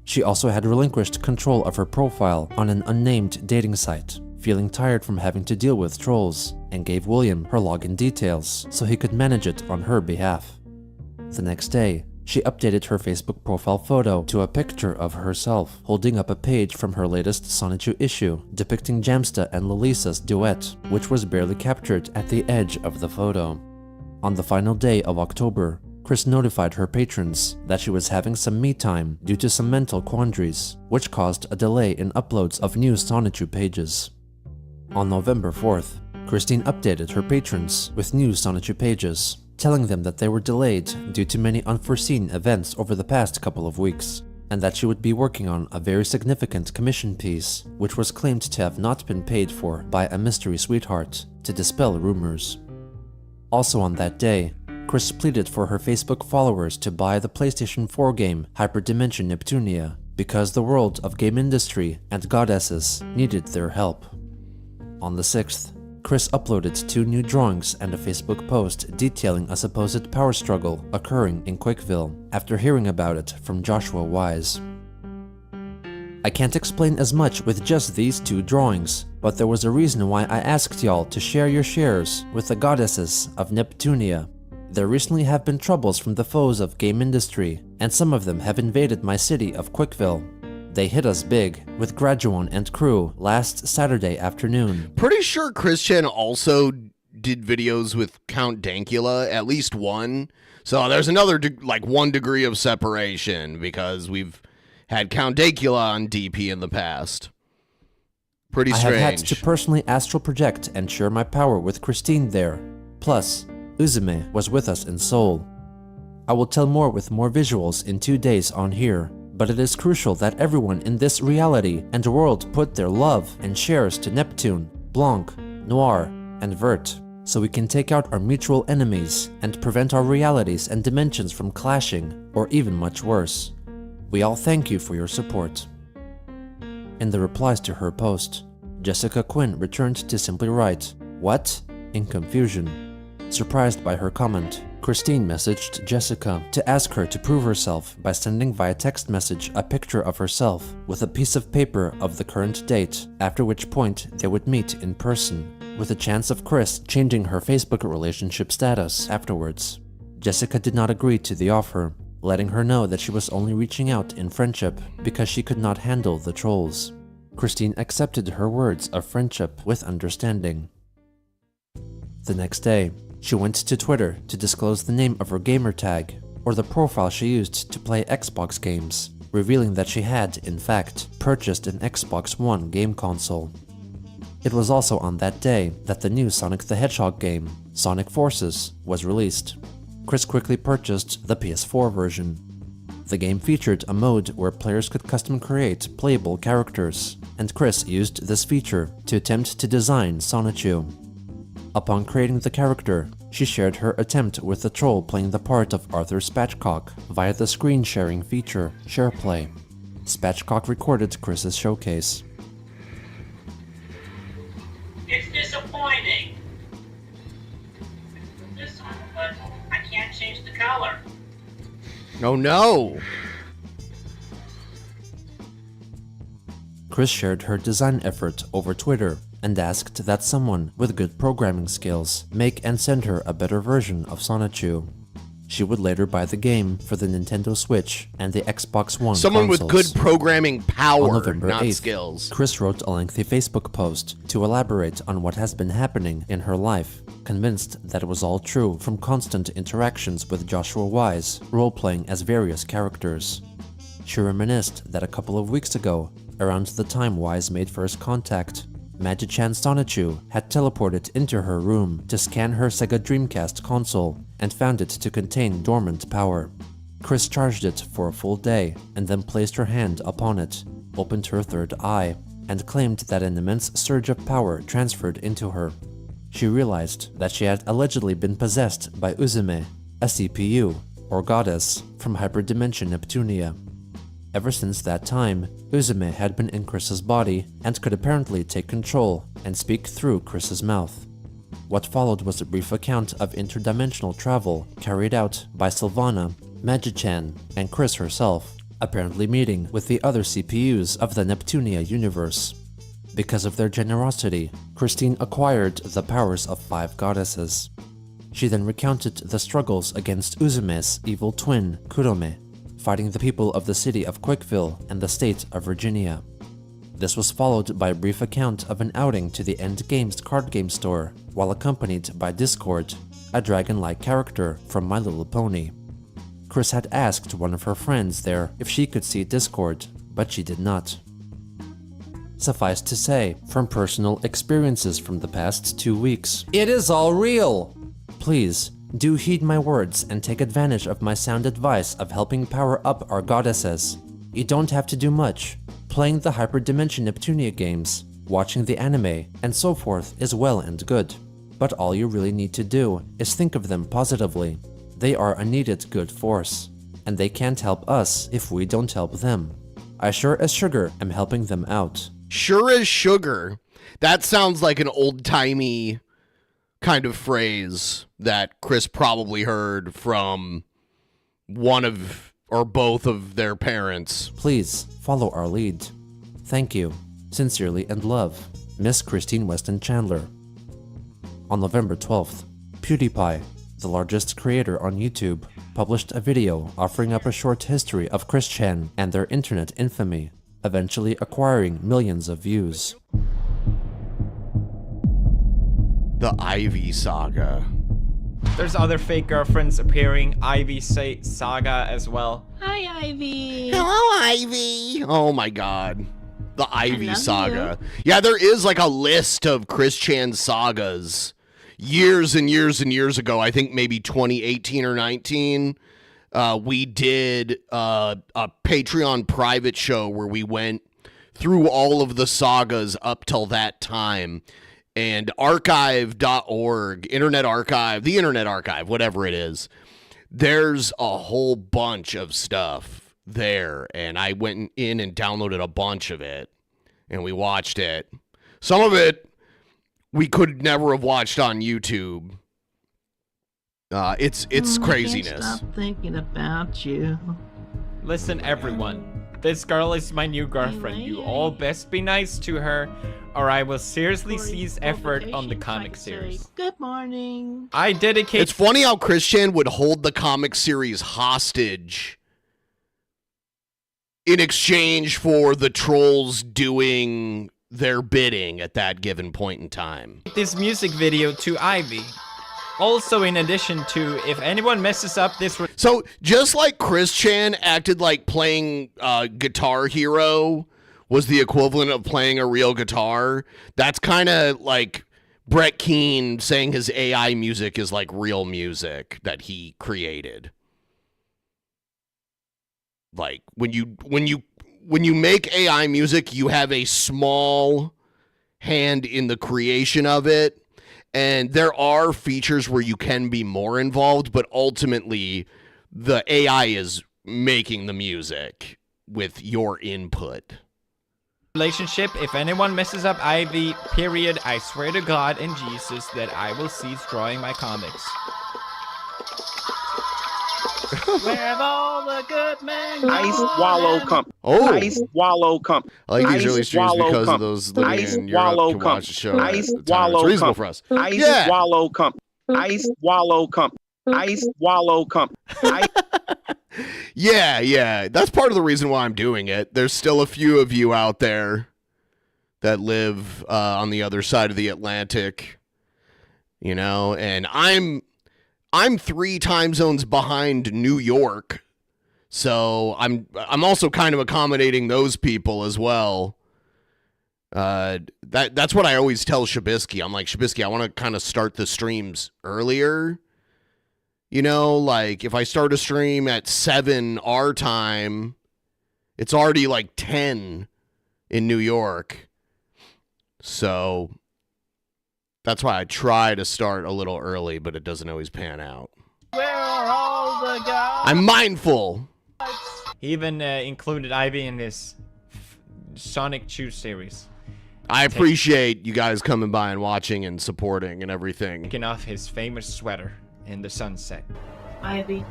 She also had relinquished control of her profile on an unnamed dating site, feeling tired from having to deal with trolls, and gave William her login details so he could manage it on her behalf. The next day, she updated her Facebook profile photo to a picture of herself holding up a page from her latest Sonichu issue depicting Jamsta and Lalisa's duet, which was barely captured at the edge of the photo. On the final day of October, Chris notified her patrons that she was having some me time due to some mental quandaries, which caused a delay in uploads of new Sonichu pages. On November 4th, Christine updated her patrons with new Sonichu pages, telling them that they were delayed due to many unforeseen events over the past couple of weeks, and that she would be working on a very significant commission piece, which was claimed to have not been paid for by a mystery sweetheart, to dispel rumors. Also on that day, Chris pleaded for her Facebook followers to buy the PlayStation 4 game Hyperdimension Neptunia, because the world of game industry and goddesses needed their help. On the 6th, Chris uploaded 2 new drawings and a Facebook post detailing a supposed power struggle occurring in Quickville after hearing about it from Joshua Wise. I can't explain as much with just these 2 drawings, but there was a reason why I asked y'all to share your shares with the goddesses of Neptunia. There recently have been troubles from the foes of game industry, and some of them have invaded my city of Quickville. They hit us big, with Graduone and crew last Saturday afternoon. Pretty sure Christian also did videos with Count Dankula, at least one. So there's another, 1 degree of separation, because we've had Count Dankula on DP in the past. Pretty strange. I have had to personally astral project and share my power with Christine there. Plus, Uzume was with us in Seoul. I will tell more with more visuals in 2 days on here, but it is crucial that everyone in this reality and world put their love and shares to Neptune, Blanc, Noir, and Vert, so we can take out our mutual enemies and prevent our realities and dimensions from clashing, or even much worse. We all thank you for your support. In the replies to her post, Jessica Quinn returned to simply write, "What?" in confusion. Surprised by her comment, Christine messaged Jessica to ask her to prove herself by sending via text message a picture of herself with a piece of paper of the current date, after which point they would meet in person, with a chance of Chris changing her Facebook relationship status afterwards. Jessica did not agree to the offer, letting her know that she was only reaching out in friendship because she could not handle the trolls. Christine accepted her words of friendship with understanding. The next day, she went to Twitter to disclose the name of her gamer tag, or the profile she used to play Xbox games, revealing that she had, in fact, purchased an Xbox One game console. It was also on that day that the new Sonic the Hedgehog game, Sonic Forces, was released. Chris quickly purchased the PS4 version. The game featured a mode where players could custom create playable characters, and Chris used this feature to attempt to design Sonichu. Upon creating the character, she shared her attempt with the troll playing the part of Arthur Spatchcock via the screen sharing feature, SharePlay. Spatchcock recorded Chris's showcase. It's disappointing. This one, but I can't change the color. Oh no! Chris shared her design effort over Twitter and asked that someone with good programming skills make and send her a better version of Sonichu. She would later buy the game for the Nintendo Switch and the Xbox One Someone consoles. with good programming power, On November not 8th, skills. Chris wrote a lengthy Facebook post to elaborate on what has been happening in her life, convinced that it was all true from constant interactions with Joshua Wise, role-playing as various characters. She reminisced that a couple of weeks ago, around the time Wise made first contact, Magi-chan Sonichu had teleported into her room to scan her Sega Dreamcast console and found it to contain dormant power. Chris charged it for a full day and then placed her hand upon it, opened her third eye, and claimed that an immense surge of power transferred into her. She realized that she had allegedly been possessed by Uzume, a CPU, or goddess, from Hyperdimension Neptunia. Ever since that time, Uzume had been in Chris's body and could apparently take control and speak through Chris's mouth. What followed was a brief account of interdimensional travel carried out by Sylvana, Magi-chan, and Chris herself, apparently meeting with the other CPUs of the Neptunia universe. Because of their generosity, Christine acquired the powers of 5 goddesses. She then recounted the struggles against Uzume's evil twin, Kurome, fighting the people of the city of Quickville and the state of Virginia. This was followed by a brief account of an outing to the End Games card game store, while accompanied by Discord, a dragon-like character from My Little Pony. Chris had asked one of her friends there if she could see Discord, but she did not. Suffice to say, from personal experiences from the past 2 weeks, it is all real! Please, do heed my words and take advantage of my sound advice of helping power up our goddesses. You don't have to do much. Playing the Hyperdimension Neptunia games, watching the anime, and so forth is well and good. But all you really need to do is think of them positively. They are a needed good force, and they can't help us if we don't help them. I sure as sugar am helping them out. Sure as sugar. That sounds like an old-timey kind of phrase that Chris probably heard from one of or both of their parents. Please follow our lead. Thank you. Sincerely and love, Miss Christine Weston Chandler. On November 12th, PewDiePie, the largest creator on YouTube, published a video offering up a short history of Chris Chan and their internet infamy, eventually acquiring millions of views. The Ivy Saga. There's other fake girlfriends appearing, Ivy Saga as well. Hi, Ivy. Hello, Ivy. Oh my god. The Ivy Saga. Yeah, there is like a list of Chris Chan sagas. Years and years and years ago, I think maybe 2018 or 19, we did a Patreon private show where we went through all of the sagas up till that time. And archive.org, Internet Archive, the Internet Archive, whatever it is, there's a whole bunch of stuff there. And I went in and downloaded a bunch of it, and we watched it. Some of it we could never have watched on YouTube. It's craziness. I can't stop thinking about you. Listen, everyone. This girl is my new girlfriend. You all best be nice to her, or I will seriously cease effort on the comic series. Good morning. I dedicate... It's funny how Chris Chan would hold the comic series hostage in exchange for the trolls doing their bidding at that given point in time. This music video to Ivy. Also, in addition to, if anyone messes up this... So, just like Chris Chan acted like playing Guitar Hero was the equivalent of playing a real guitar, that's kind of like Brett Keane saying his AI music is like real music that he created. Like, when you make AI music, you have a small hand in the creation of it. And there are features where you can be more involved, but ultimately the AI is making the music with your input. Relationship, if anyone messes up Ivy, period, I swear to God and Jesus that I will cease drawing my comics. Where have all the good men gone? Ice Wallow Company. Oh. Ice Wallow Company. I like these early streams because of those living in Europe can watch the show. Ice It's Wallow reasonable Company. for us. Ice Wallow Company. Ice Wallow Company. Ice Wallow Company. Yeah. That's part of the reason why I'm doing it. There's still a few of you out there that live on the other side of the Atlantic, you know, and I'm 3 time zones behind New York, so I'm also kind of accommodating those people as well. That's what I always tell Shabisky. I'm like, Shabisky, I want to kind of start the streams earlier. You know, like if I start a stream at 7 our time, it's already like 10 in New York. So that's why I try to start a little early, but it doesn't always pan out. Where are all the guys? I'm mindful. He even included Ivy in his Sonic Chew series. I appreciate you guys coming by and watching and supporting and everything. Taking off his famous sweater in the sunset. Ivy,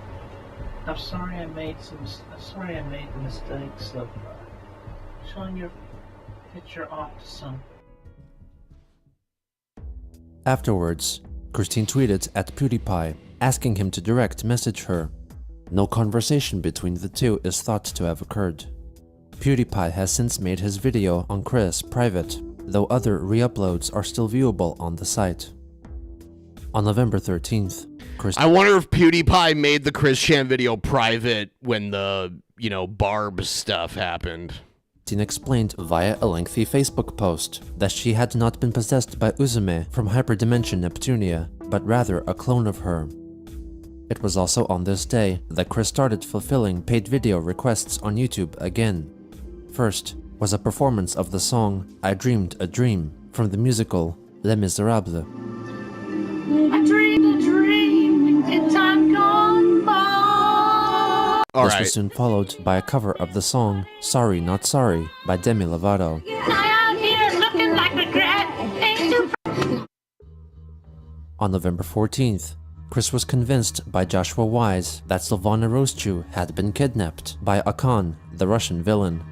I'm sorry I made the mistakes of showing your picture off to some. Afterwards, Christine tweeted at PewDiePie, asking him to direct message her. No conversation between the two is thought to have occurred. PewDiePie has since made his video on Chris private, though other re-uploads are still viewable on the site. On November 13th, I wonder if PewDiePie made the Chris Chan video private when the, Barb stuff happened. Christine explained via a lengthy Facebook post that she had not been possessed by Uzume from Hyperdimension Neptunia, but rather a clone of her. It was also on this day that Chris started fulfilling paid video requests on YouTube again. First was a performance of the song I Dreamed a Dream from the musical Les Miserables. I dreamed a dream in time gone by. This was soon followed by a cover of the song Sorry Not Sorry by Demi Lovato. I out here looking like regret. On November 14th, Chris was convinced by Joshua Wise that Silvana Roschu had been kidnapped by Akan, the Russian villain.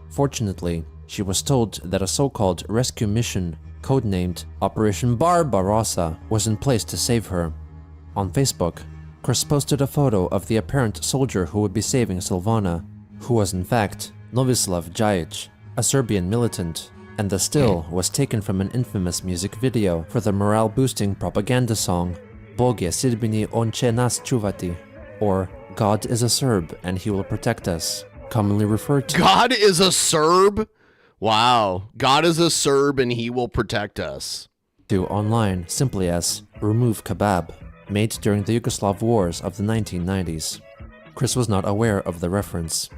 Fortunately, she was told that a so-called rescue mission, codenamed Operation Barbarossa, was in place to save her. On Facebook, Chris posted a photo of the apparent soldier who would be saving Silvana, who was in fact Novislav Djajic, a Serbian militant, and the still was taken from an infamous music video for the morale-boosting propaganda song Bog je Srbini, on će nas čuvati, or God is a Serb and he will protect us, commonly referred to. God is a Serb? Wow. God is a Serb and he will protect us. To online simply as Remove Kebab, made during the Yugoslav wars of the 1990s. Chris was not aware of the reference.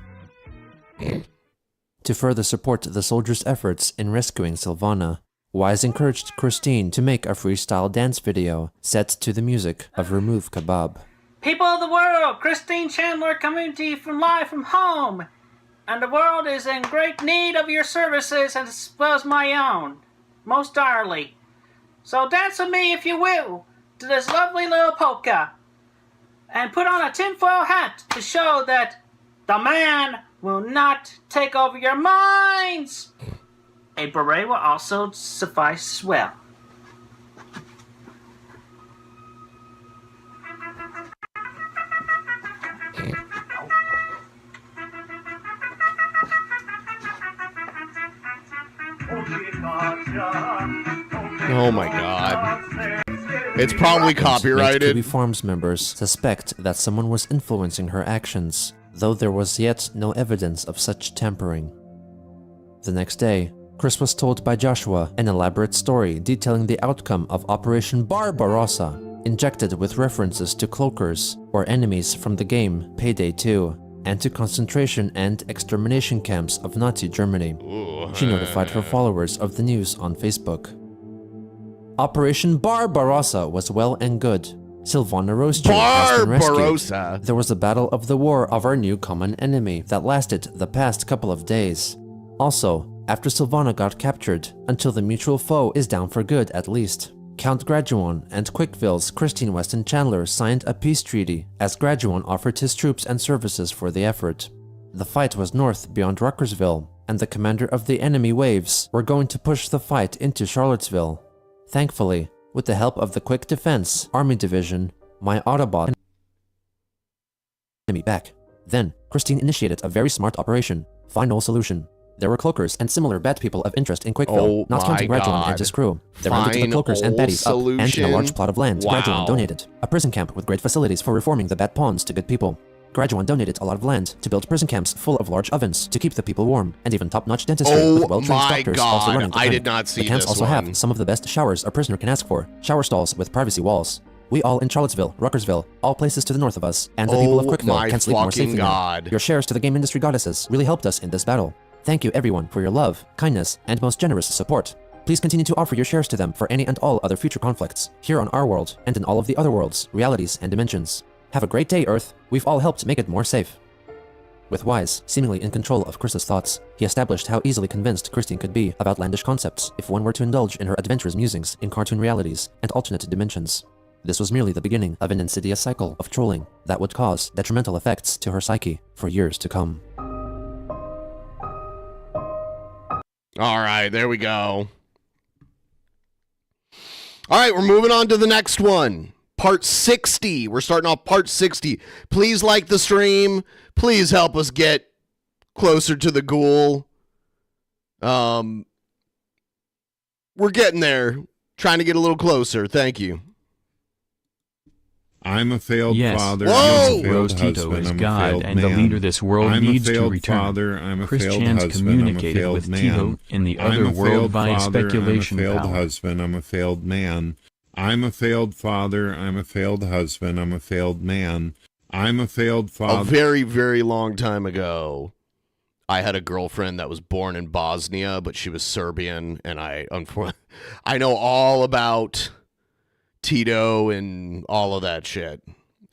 To further support the soldiers' efforts in rescuing Silvana, Wise encouraged Christine to make a freestyle dance video set to the music of Remove Kebab. People of the world, Christine Chandler coming to you live from home. And the world is in great need of your services as well as my own, most direly. So dance with me if you will, to this lovely little polka. And put on a tinfoil hat to show that the man will not take over your minds. A beret will also suffice well. Oh my god. It's probably copyrighted. Kiwi Farms members suspect that someone was influencing her actions, though there was yet no evidence of such tampering. The next day, Chris was told by Joshua an elaborate story detailing the outcome of Operation Barbarossa, injected with references to cloakers, or enemies from the game Payday 2, and to concentration and extermination camps of Nazi Germany. She notified her followers of the news on Facebook. Operation Barbarossa was well and good. Silvana Roschu has been rescued. There was a battle of the war of our new common enemy that lasted the past couple of days. Also, after Silvana got captured, until the mutual foe is down for good at least. Count Graduan and Quickville's Christine Weston Chandler signed a peace treaty as Graduan offered his troops and services for the effort. The fight was north beyond Ruckersville, and the commander of the enemy waves were going to push the fight into Charlottesville. Thankfully, with the help of the Quick Defense Army Division, my Autobot enemy back. Then, Christine initiated a very smart operation. Final solution. There were cloakers and similar bad people of interest in Quickville, not counting Graduan and his crew. They rounded the cloakers and baddies up, and in a large plot of land, Graduan donated. A prison camp with great facilities for reforming the bad pawns to good people. Graduan donated a lot of land to build prison camps full of large ovens to keep the people warm, and even top-notch dentistry with well-trained doctors also running the clinic. I did not see the camps also have some of the best showers a prisoner can ask for, shower stalls with privacy walls. We all in Charlottesville, Ruckersville, all places to the north of us, and the people of Quickville can sleep more safely now. Your shares to the game industry goddesses really helped us in this battle. Thank you everyone for your love, kindness, and most generous support. Please continue to offer your shares to them for any and all other future conflicts, here on our world, and in all of the other worlds, realities, and dimensions. Have a great day, Earth. We've all helped make it more safe. With Wise seemingly in control of Chris's thoughts, he established how easily convinced Christine could be of outlandish concepts if one were to indulge in her adventurous musings in cartoon realities and alternate dimensions. This was merely the beginning of an insidious cycle of trolling that would cause detrimental effects to her psyche for years to come. All right, there we go. All right, we're moving on to the next one. Part 60. We're starting off part 60. Please like the stream. Please help us get closer to the ghoul. We're getting there. Trying to get a little closer. Thank you. I'm a failed father. Whoa! Rose Tito is God, and the leader this world needs to return. I'm a Chris failed Chan's husband. communicated I'm a with failed Tito man. in the I'm other a world failed via father. speculation I'm a failed power. husband. I'm a failed man. I'm a failed father. I'm a failed husband. I'm a failed man. I'm a failed father. A very, very long time ago, I had a girlfriend that was born in Bosnia, but she was Serbian, and I know all about Tito and all of that shit,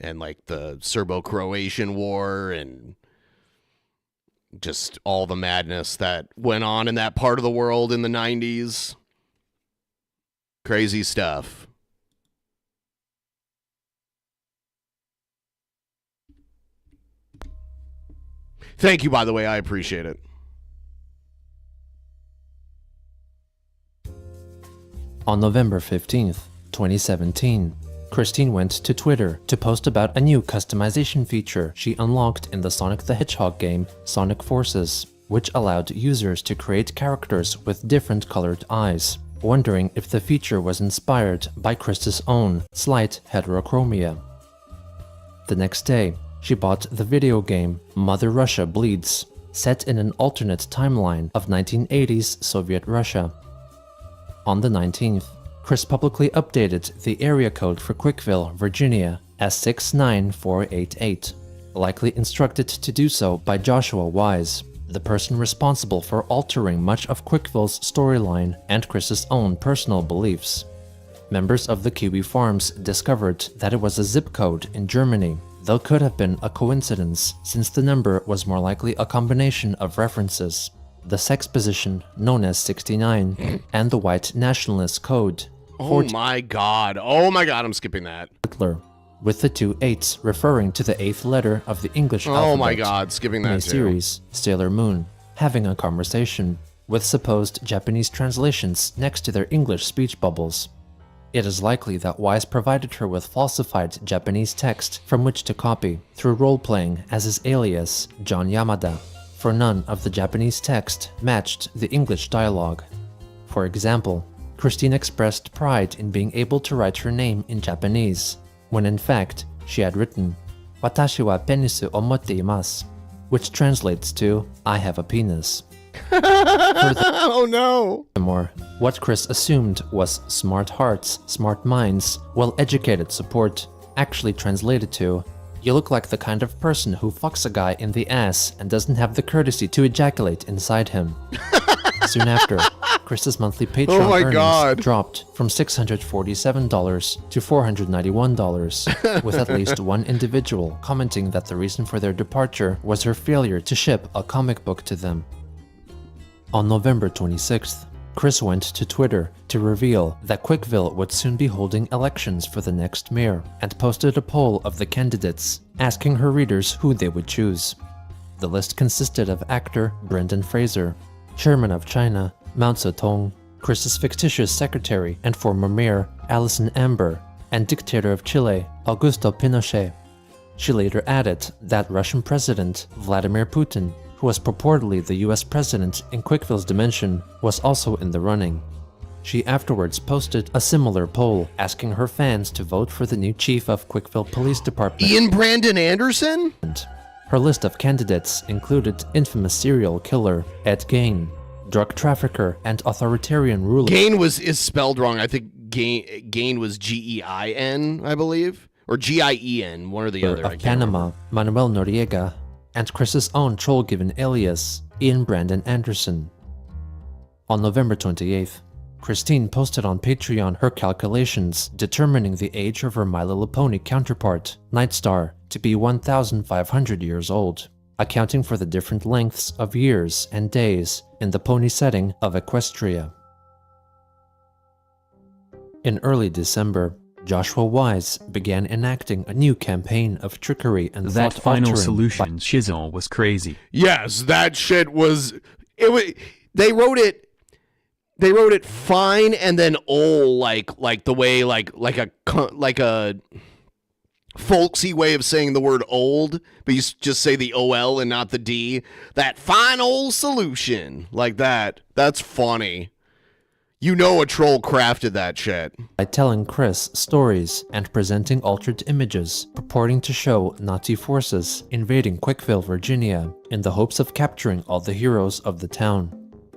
and like the Serbo-Croatian War, and just all the madness that went on in that part of the world in the 90s. Crazy stuff. Thank you, by the way. I appreciate it. On November 15th, 2017, Christine went to Twitter to post about a new customization feature she unlocked in the Sonic the Hedgehog game Sonic Forces, which allowed users to create characters with different colored eyes, wondering if the feature was inspired by Chris's own slight heterochromia. The next day, she bought the video game Mother Russia Bleeds, set in an alternate timeline of 1980s Soviet Russia. On the 19th, Chris publicly updated the area code for Quickville, Virginia as 69488, likely instructed to do so by Joshua Wise, the person responsible for altering much of Quickville's storyline and Chris's own personal beliefs. Members of the Kiwi Farms discovered that it was a zip code in Germany, though could have been a coincidence since the number was more likely a combination of references: the sex position known as 69 and the white nationalist code. Oh my god, I'm skipping that. Hitler, with the two 8s referring to the 8th letter of the English alphabet. Oh my god, skipping that in a too. series, Sailor Moon, having a conversation with supposed Japanese translations next to their English speech bubbles. It is likely that Wise provided her with falsified Japanese text from which to copy through role-playing as his alias, John Yamada, for none of the Japanese text matched the English dialogue. For example, Christine expressed pride in being able to write her name in Japanese, when in fact she had written "Watashi wa penisu o motte imasu," which translates to "I have a penis." Oh no! Furthermore, what Chris assumed was smart hearts, smart minds, well-educated support, actually translated to "You look like the kind of person who fucks a guy in the ass and doesn't have the courtesy to ejaculate inside him." Soon after, Chris's monthly Patreon earnings dropped from $647 to $491, with at least one individual commenting that the reason for their departure was her failure to ship a comic book to them. On November 26th, Chris went to Twitter to reveal that Quickville would soon be holding elections for the next mayor and posted a poll of the candidates, asking her readers who they would choose. The list consisted of actor Brendan Fraser, chairman of China Mao Zedong, Chris's fictitious secretary and former mayor Alison Amber, and dictator of Chile Augusto Pinochet. She later added that Russian President Vladimir Putin, who was purportedly the US president in Quickville's dimension, was also in the running. She afterwards posted a similar poll asking her fans to vote for the new chief of Quickville Police Department, Ian Brandon Anderson? Her list of candidates included infamous serial killer Ed Gein, drug trafficker and authoritarian ruler. Gein is spelled wrong. I think Gein was Gein, I believe, or Gien, one or the other. Of Panama, Manuel Noriega, and Chris's own troll-given alias, Ian Brandon Anderson. On November 28th, Christine posted on Patreon her calculations determining the age of her My Little Pony counterpart, Nightstar, to be 1,500 years old, accounting for the different lengths of years and days in the pony setting of Equestria. In early December, Joshua Wise began enacting a new campaign of trickery and that final solution shizzle was crazy. Yes, that shit was. They wrote it fine and then like the way like a folksy way of saying the word old, but you just say the OL and not the D. That final solution like that. That's funny. You know a troll crafted that shit. By telling Chris stories and presenting altered images purporting to show Nazi forces invading Quickville, Virginia, in the hopes of capturing all the heroes of the town.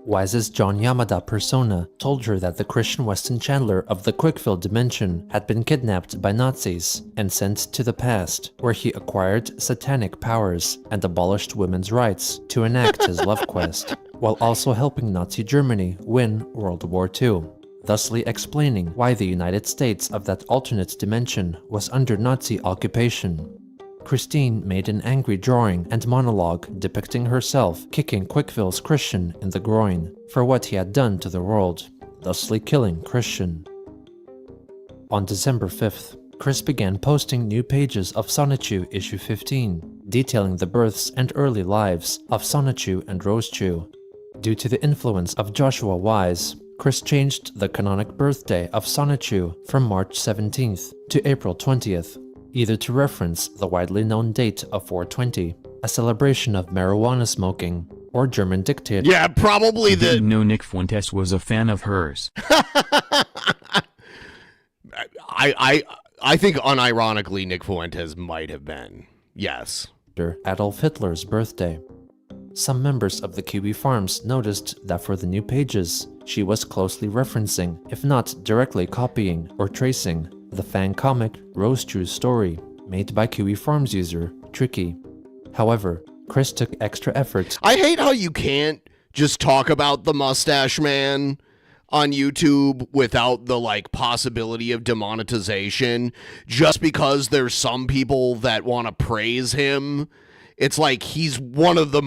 Wise's John Yamada persona told her that the Christian Weston Chandler of the Quickville dimension had been kidnapped by Nazis and sent to the past, where he acquired satanic powers and abolished women's rights to enact his love quest, while also helping Nazi Germany win World War II, thusly explaining why the United States of that alternate dimension was under Nazi occupation. Christine made an angry drawing and monologue depicting herself kicking Quickville's Christian in the groin for what he had done to the world, thusly killing Christian. On December 5th, Chris began posting new pages of Sonichu issue 15, detailing the births and early lives of Sonichu and Rosechu. Due to the influence of Joshua Wise, Chris changed the canonic birthday of Sonichu from March 17th to April 20th, either to reference the widely known date of 420, a celebration of marijuana smoking, or German dictator. Yeah, probably the... Didn't know Nick Fuentes was a fan of hers. I think unironically Nick Fuentes might have been. Yes. Adolf Hitler's birthday. Some members of the QB Farms noticed that for the new pages, she was closely referencing, if not directly copying or tracing, the fan comic Rosechu's story, made by QB Farms user Tricky. However, Chris took extra effort. I hate how you can't just talk about the Mustache Man on YouTube without the possibility of demonetization just because there's some people that want to praise him. It's like he's one of the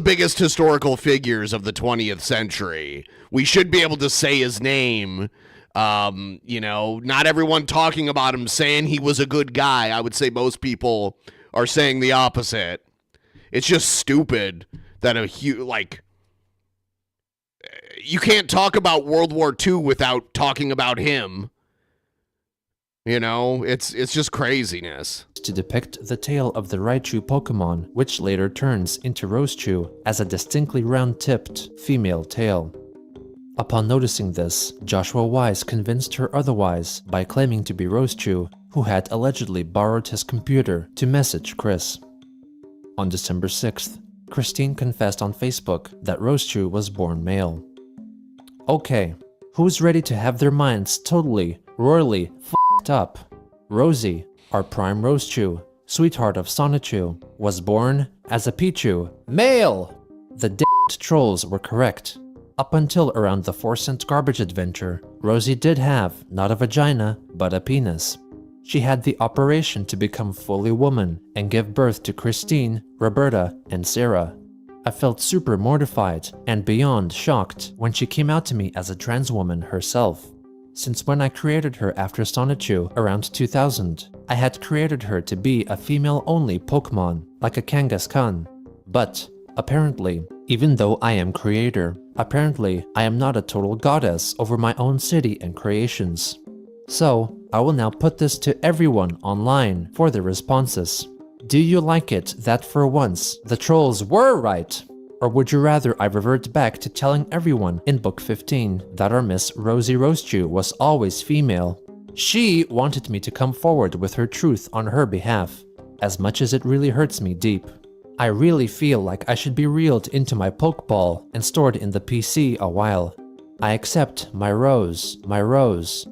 biggest historical figures of the 20th century. We should be able to say his name. Not everyone talking about him saying he was a good guy. I would say most people are saying the opposite. It's just stupid that you can't talk about World War II without talking about him. It's just craziness. To depict the tail of the Raichu Pokemon, which later turns into Rosechu as a distinctly round-tipped female tail. Upon noticing this, Joshua Wise convinced her otherwise by claiming to be Rosechu, who had allegedly borrowed his computer to message Chris. On December 6th, Christine confessed on Facebook that Rosechu was born male. Okay, who's ready to have their minds totally, royally f***ed up? Rosie, our prime Rosechu, sweetheart of Sonichu, was born as a Pichu, male! The d***ed trolls were correct. Up until around the 4-cent garbage adventure, Rosie did have not a vagina, but a penis. She had the operation to become fully woman and give birth to Christine, Roberta, and Sarah. I felt super mortified and beyond shocked when she came out to me as a trans woman herself. Since when I created her after Sonichu around 2000, I had created her to be a female-only Pokemon, like a Kangaskhan. But, apparently, even though I am creator, apparently I am not a total goddess over my own city and creations. So, I will now put this to everyone online for their responses. Do you like it that for once, the trolls were right? Or would you rather I revert back to telling everyone in Book 15 that our Miss Rosie Rosechu was always female? She wanted me to come forward with her truth on her behalf, as much as it really hurts me deep. I really feel like I should be reeled into my Pokeball and stored in the PC a while. I accept my Rose,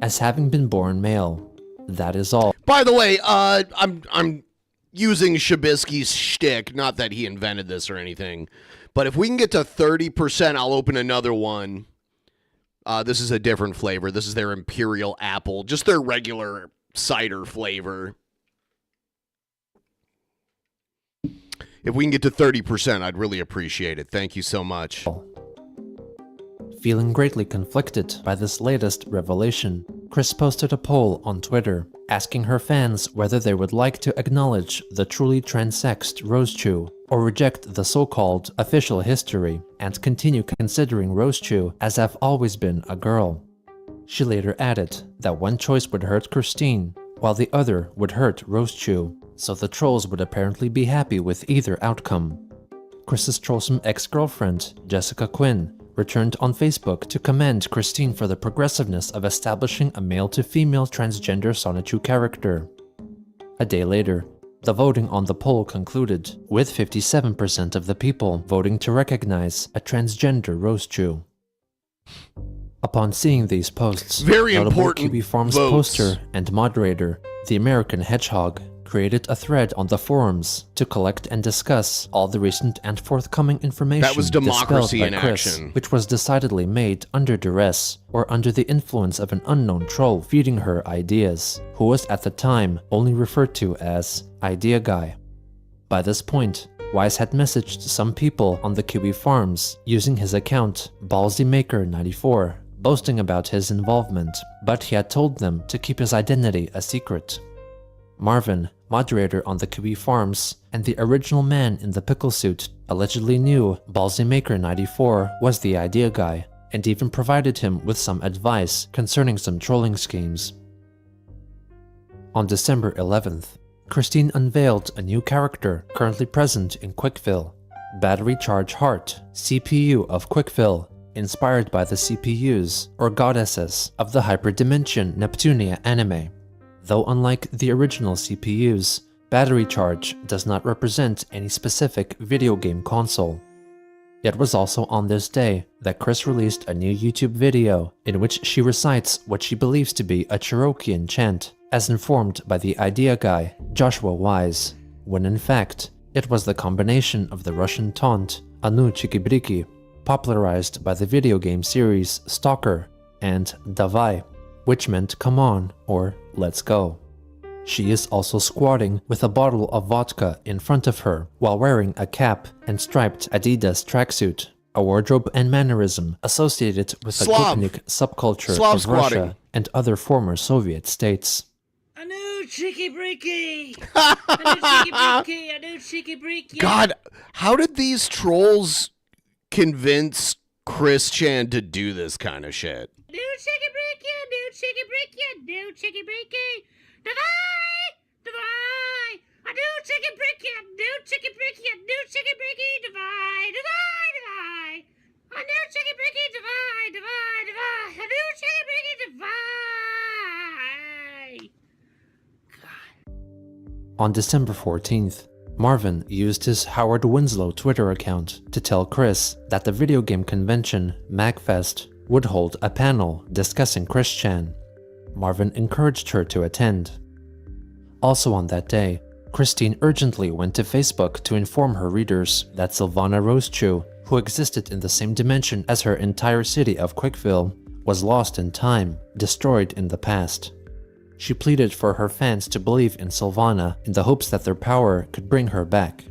as having been born male. That is all. By the way, I'm using Shabisky's shtick, not that he invented this or anything, but if we can get to 30%, I'll open another one. This is a different flavor. This is their Imperial Apple, just their regular cider flavor. If we can get to 30%, I'd really appreciate it. Thank you so much. Feeling greatly conflicted by this latest revelation, Chris posted a poll on Twitter, asking her fans whether they would like to acknowledge the truly transexed Rosechu, or reject the so-called official history, and continue considering Rosechu as have always been a girl. She later added that one choice would hurt Christine, while the other would hurt Rosechu, so the trolls would apparently be happy with either outcome. Chris's trollsome ex-girlfriend, Jessica Quinn, returned on Facebook to commend Christine for the progressiveness of establishing a male-to-female transgender Sonichu character. A day later, the voting on the poll concluded, with 57% of the people voting to recognize a transgender Rosechu. Upon seeing these posts, very notable important QB Farms votes. Poster and moderator, the American Hedgehog, created a thread on the forums to collect and discuss all the recent and forthcoming information That was democracy dispelled by in Chris, action. which was decidedly made under duress or under the influence of an unknown troll feeding her ideas, who was at the time only referred to as Idea Guy. By this point, Wise had messaged some people on the QB Farms using his account BallsyMaker94, boasting about his involvement, but he had told them to keep his identity a secret. Marvin, moderator on the Kiwi Farms, and the original man in the pickle suit allegedly knew Ballsy Maker 94 was the idea guy, and even provided him with some advice concerning some trolling schemes. On December 11th, Christine unveiled a new character currently present in Quickfill, Battery Charge Heart, CPU of Quickfill, inspired by the CPUs, or goddesses, of the Hyperdimension Neptunia anime. Though unlike the original CPUs, Battery Charge does not represent any specific video game console. It was also on this day that Chris released a new YouTube video in which she recites what she believes to be a Cherokean chant, as informed by the idea guy, Joshua Wise, when in fact, it was the combination of the Russian taunt, Anu Chikibriki, popularized by the video game series Stalker, and Davai, which meant come on or let's go. She is also squatting with a bottle of vodka in front of her while wearing a cap and striped Adidas tracksuit, a wardrobe and mannerism associated with the Gopnik subculture of Russia and other former Soviet states. God, how did these trolls convince Chris Chan to do this kind of shit? On December 14th, Marvin used his Howard Winslow Twitter account to tell Chris that the video game convention, MagFest, would hold a panel discussing Chris Chan. Marvin encouraged her to attend. Also on that day, Christine urgently went to Facebook to inform her readers that Sylvana Rosechew, who existed in the same dimension as her entire city of Quickville, was lost in time, destroyed in the past. She pleaded for her fans to believe in Sylvana in the hopes that their power could bring her back.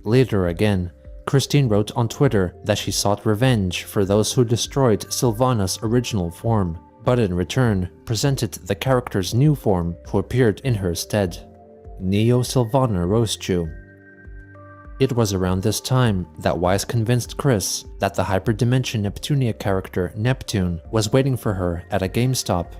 Later again, Christine wrote on Twitter that she sought revenge for those who destroyed Sylvana's original form, but in return presented the character's new form who appeared in her stead, Neo Sylvana Rosechew. It was around this time that Wise convinced Chris that the Hyperdimension Neptunia character Neptune was waiting for her at a GameStop.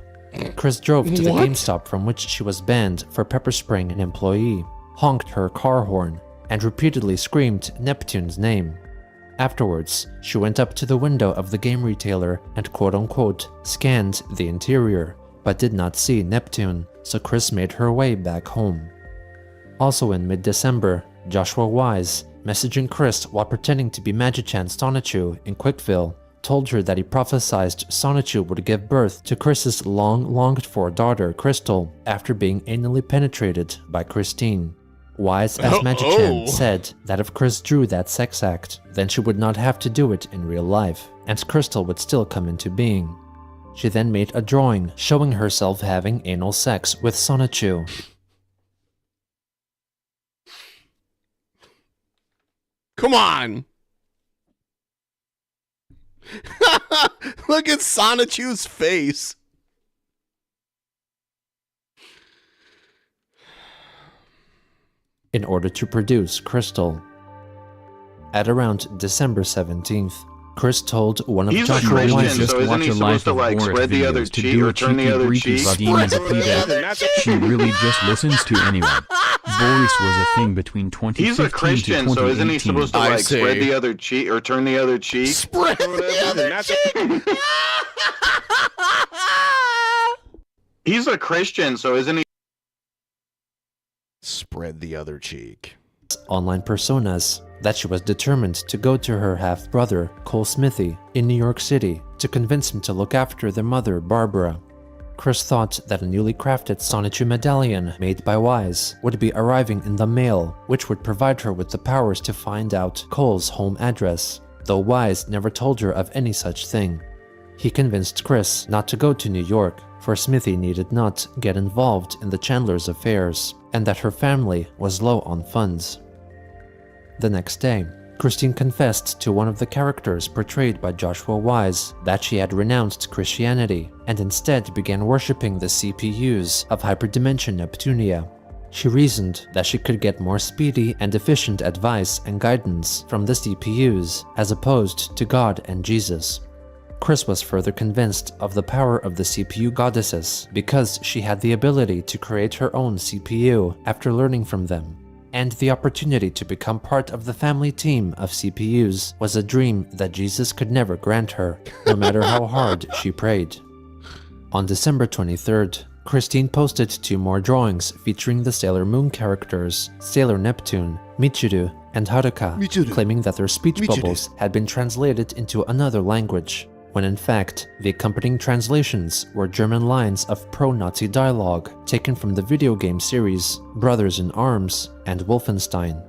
Chris drove to the GameStop from which she was banned for pepper spraying an employee, honked her car horn, and repeatedly screamed Neptune's name. Afterwards, she went up to the window of the game retailer and quote-unquote scanned the interior, but did not see Neptune, so Chris made her way back home. Also in mid-December, Joshua Wise, messaging Chris while pretending to be Magichan Sonichu in Quickville, told her that he prophesied Sonichu would give birth to Chris's long-longed-for daughter, Crystal, after being anally penetrated by Christine. Wise as Magichan said that if Chris drew that sex act, then she would not have to do it in real life, and Crystal would still come into being. She then made a drawing showing herself having anal sex with Sonichu. Come on! Look at Sonichu's face. In order to produce Crystal. At around December 17th, Chris told one of Joshua Wise's so isn't he supposed to like spread the other cheek or turn the other cheek? She really just listens to anyone. Boris was a thing between 2015 He's a Christian, to 2018. so isn't he supposed to like spread the other cheek or turn the other cheek? Spread the other cheek! He's a Christian, so isn't he? Spread the other cheek. Online personas that she was determined to go to her half-brother, Cole Smithy, in New York City to convince him to look after their mother, Barbara. Chris thought that a newly crafted Sonichu medallion made by Wise would be arriving in the mail, which would provide her with the powers to find out Cole's home address, though Wise never told her of any such thing. He convinced Chris not to go to New York, for Smithy needed not get involved in the Chandler's affairs, and that her family was low on funds. The next day, Christine confessed to one of the characters portrayed by Joshua Wise that she had renounced Christianity and instead began worshipping the CPUs of Hyperdimension Neptunia. She reasoned that she could get more speedy and efficient advice and guidance from the CPUs as opposed to God and Jesus. Chris was further convinced of the power of the CPU goddesses because she had the ability to create her own CPU after learning from them. And the opportunity to become part of the family team of CPUs was a dream that Jesus could never grant her, no matter how hard she prayed. On December 23rd, Christine posted 2 more drawings featuring the Sailor Moon characters Sailor Neptune, Michiru, and Haruka, claiming that their speech bubbles had been translated into another language, when in fact, the accompanying translations were German lines of pro-Nazi dialogue taken from the video game series Brothers in Arms and Wolfenstein.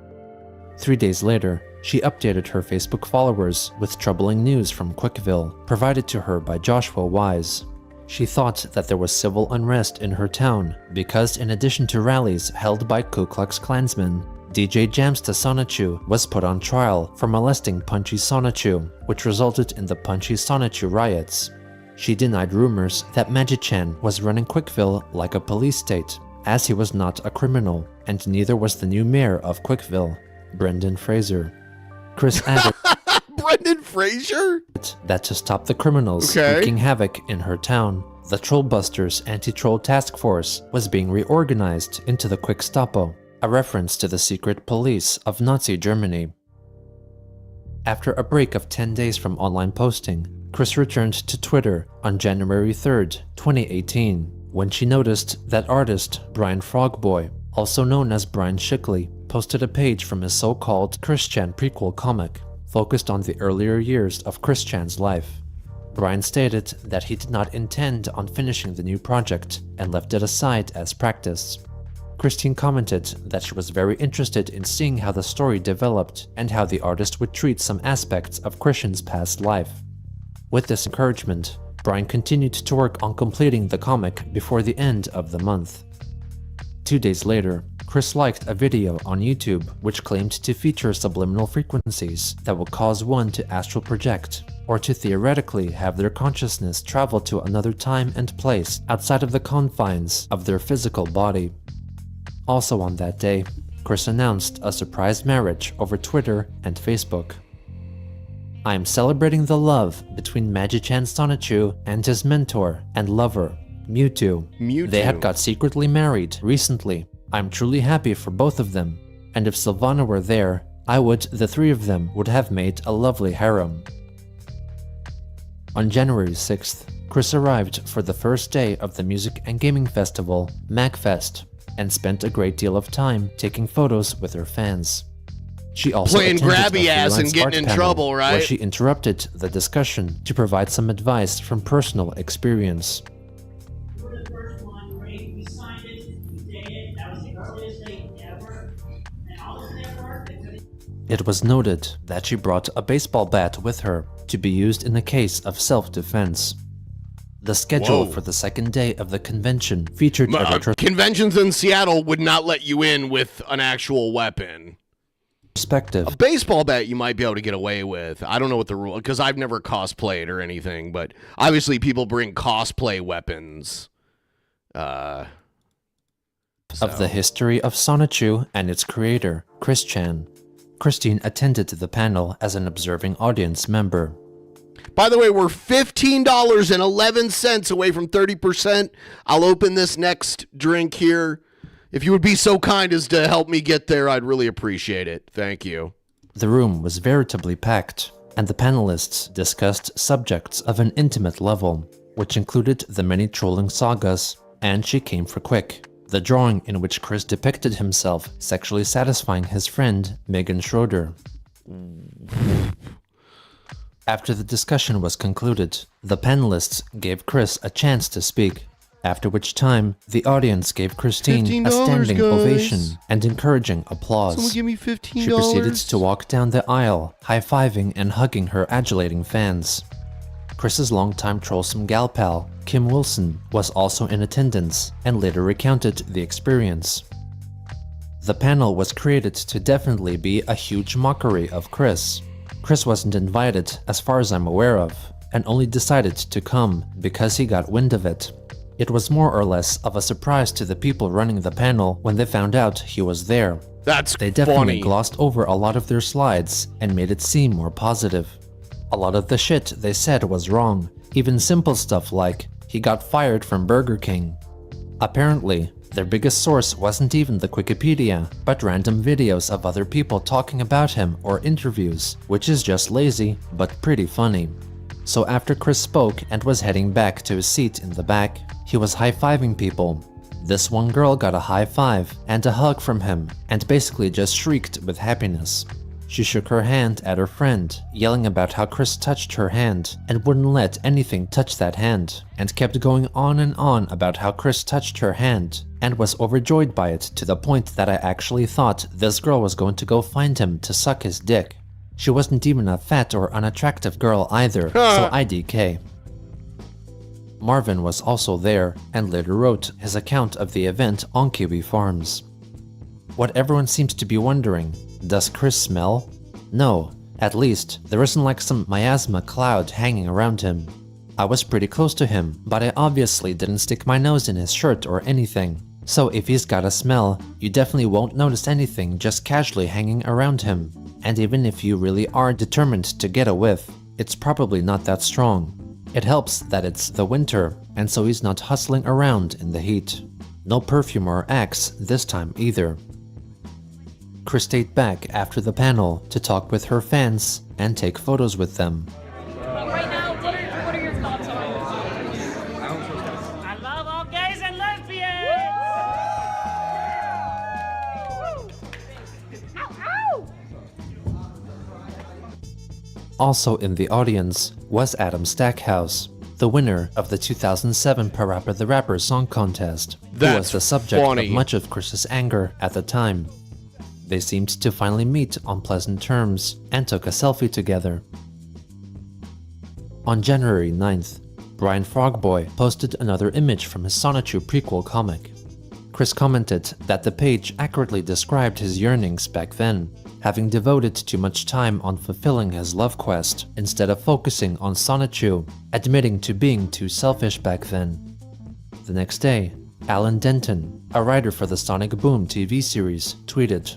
3 days later, she updated her Facebook followers with troubling news from Quickville, provided to her by Joshua Wise. She thought that there was civil unrest in her town because in addition to rallies held by Ku Klux Klansmen, DJ Jamsta Sonichu was put on trial for molesting Punchy Sonichu, which resulted in the Punchy Sonichu riots. She denied rumors that Magichan was running Quickville like a police state, as he was not a criminal, and neither was the new mayor of Quickville, Brendan Fraser. Chris added Brendan Fraser? that to stop the criminals wreaking havoc in her town, the Trollbusters Anti-Troll Task Force was being reorganized into the Quickstapo, a reference to the secret police of Nazi Germany. After a break of 10 days from online posting, Chris returned to Twitter on January 3rd, 2018, when she noticed that artist Brian Frogboy, also known as Brian Shickley, posted a page from his so-called Christian prequel comic, focused on the earlier years of Christian's life. Brian stated that he did not intend on finishing the new project and left it aside as practice. Christine commented that she was very interested in seeing how the story developed and how the artist would treat some aspects of Christian's past life. With this encouragement, Brian continued to work on completing the comic before the end of the month. 2 days later, Chris liked a video on YouTube which claimed to feature subliminal frequencies that will cause one to astral project, or to theoretically have their consciousness travel to another time and place outside of the confines of their physical body. Also on that day, Chris announced a surprise marriage over Twitter and Facebook. I am celebrating the love between Magichan Sonichu and his mentor and lover, Mewtwo. They had got secretly married recently. I'm truly happy for both of them, and if Sylvana were there, the 3 of them would have made a lovely harem. On January 6th, Chris arrived for the first day of the music and gaming festival, MagFest, and spent a great deal of time taking photos with her fans. She also playing grabby ass and freelance getting in art trouble, panel right? where she interrupted the discussion to provide some advice from personal experience. We're the first one, right? We signed it, we did it, that was the earliest date ever, and all this network, they couldn't. It was noted that she brought a baseball bat with her to be used in the case of self-defense. The schedule for the second day of the convention featured a conventions in Seattle would not let you in with an actual weapon. Perspective. A baseball bat you might be able to get away with. I don't know what the rule, because I've never cosplayed or anything, but obviously people bring cosplay weapons. Of the history of Sonichu and its creator, Chris-chan. Christine attended the panel as an observing audience member. By the way, we're $15.11 away from 30%. I'll open this next drink here. If you would be so kind as to help me get there, I'd really appreciate it. Thank you. The room was veritably packed, and the panelists discussed subjects of an intimate level, which included the many trolling sagas, and She Came for Quick, the drawing in which Chris depicted himself sexually satisfying his friend, Megan Schroeder. After the discussion was concluded, the panelists gave Chris a chance to speak, after which time the audience gave Christine a standing ovation and encouraging applause. Someone give me $15. She proceeded to walk down the aisle, high-fiving and hugging her adulating fans. Chris's longtime trollsome gal pal, Kim Wilson, was also in attendance and later recounted the experience. The panel was created to definitely be a huge mockery of Chris. Chris wasn't invited, as far as I'm aware of, and only decided to come because he got wind of it. It was more or less of a surprise to the people running the panel when they found out he was there. They definitely glossed over a lot of their slides and made it seem more positive. A lot of the shit they said was wrong, even simple stuff like, he got fired from Burger King. Apparently, their biggest source wasn't even the Wikipedia, but random videos of other people talking about him or interviews, which is just lazy, but pretty funny. So after Chris spoke and was heading back to his seat in the back, he was high-fiving people. This one girl got a high five and a hug from him, and basically just shrieked with happiness. She shook her hand at her friend, yelling about how Chris touched her hand and wouldn't let anything touch that hand, and kept going on and on about how Chris touched her hand, and was overjoyed by it to the point that I actually thought this girl was going to go find him to suck his dick. She wasn't even a fat or unattractive girl either, so IDK. Marvin was also there and later wrote his account of the event on Kiwi Farms. What everyone seems to be wondering, does Chris smell? No, at least there isn't like some miasma cloud hanging around him. I was pretty close to him, but I obviously didn't stick my nose in his shirt or anything. So if he's got a smell, you definitely won't notice anything just casually hanging around him. And even if you really are determined to get a whiff, it's probably not that strong. It helps that it's the winter, and so he's not hustling around in the heat. No perfume or axe this time either. Chris stayed back after the panel to talk with her fans and take photos with them. Right now, what are your thoughts on it? I love all gays and lesbians! Ow, ow! Also in the audience was Adam Stackhouse, the winner of the 2007 Parappa the Rapper Song Contest, who was the subject of much of Chris's anger at the time. They seemed to finally meet on pleasant terms and took a selfie together. On January 9th, Brian Frogboy posted another image from his Sonichu prequel comic. Chris commented that the page accurately described his yearnings back then, having devoted too much time on fulfilling his love quest instead of focusing on Sonichu, admitting to being too selfish back then. The next day, Alan Denton, a writer for the Sonic Boom TV series, tweeted,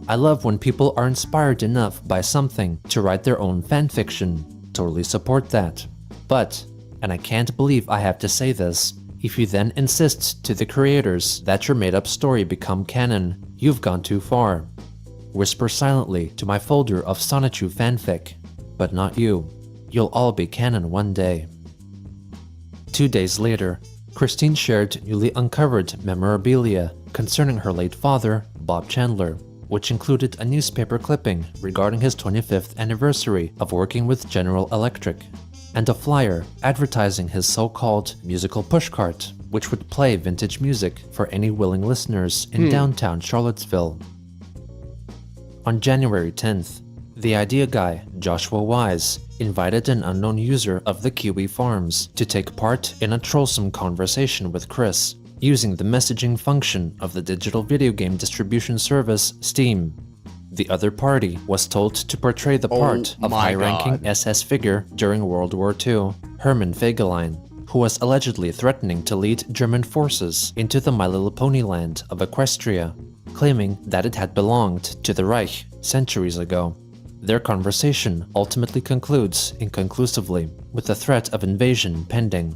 "I love when people are inspired enough by something to write their own fanfiction. Totally support that. But, and I can't believe I have to say this, if you then insist to the creators that your made-up story become canon, you've gone too far. Whisper silently to my folder of Sonichu fanfic, but not you. You'll all be canon one day." 2 days later, Christine shared newly uncovered memorabilia concerning her late father, Bob Chandler, which included a newspaper clipping regarding his 25th anniversary of working with General Electric, and a flyer advertising his so-called musical pushcart, which would play vintage music for any willing listeners in downtown Charlottesville. On January 10th, the idea guy, Joshua Wise, invited an unknown user of the Kiwi Farms to take part in a trollsome conversation with Chris, using the messaging function of the digital video game distribution service Steam. The other party was told to portray the part of high-ranking SS figure during World War II, Hermann Fegelein, who was allegedly threatening to lead German forces into the My Little Pony land of Equestria, claiming that it had belonged to the Reich centuries ago. Their conversation ultimately concludes inconclusively, with the threat of invasion pending.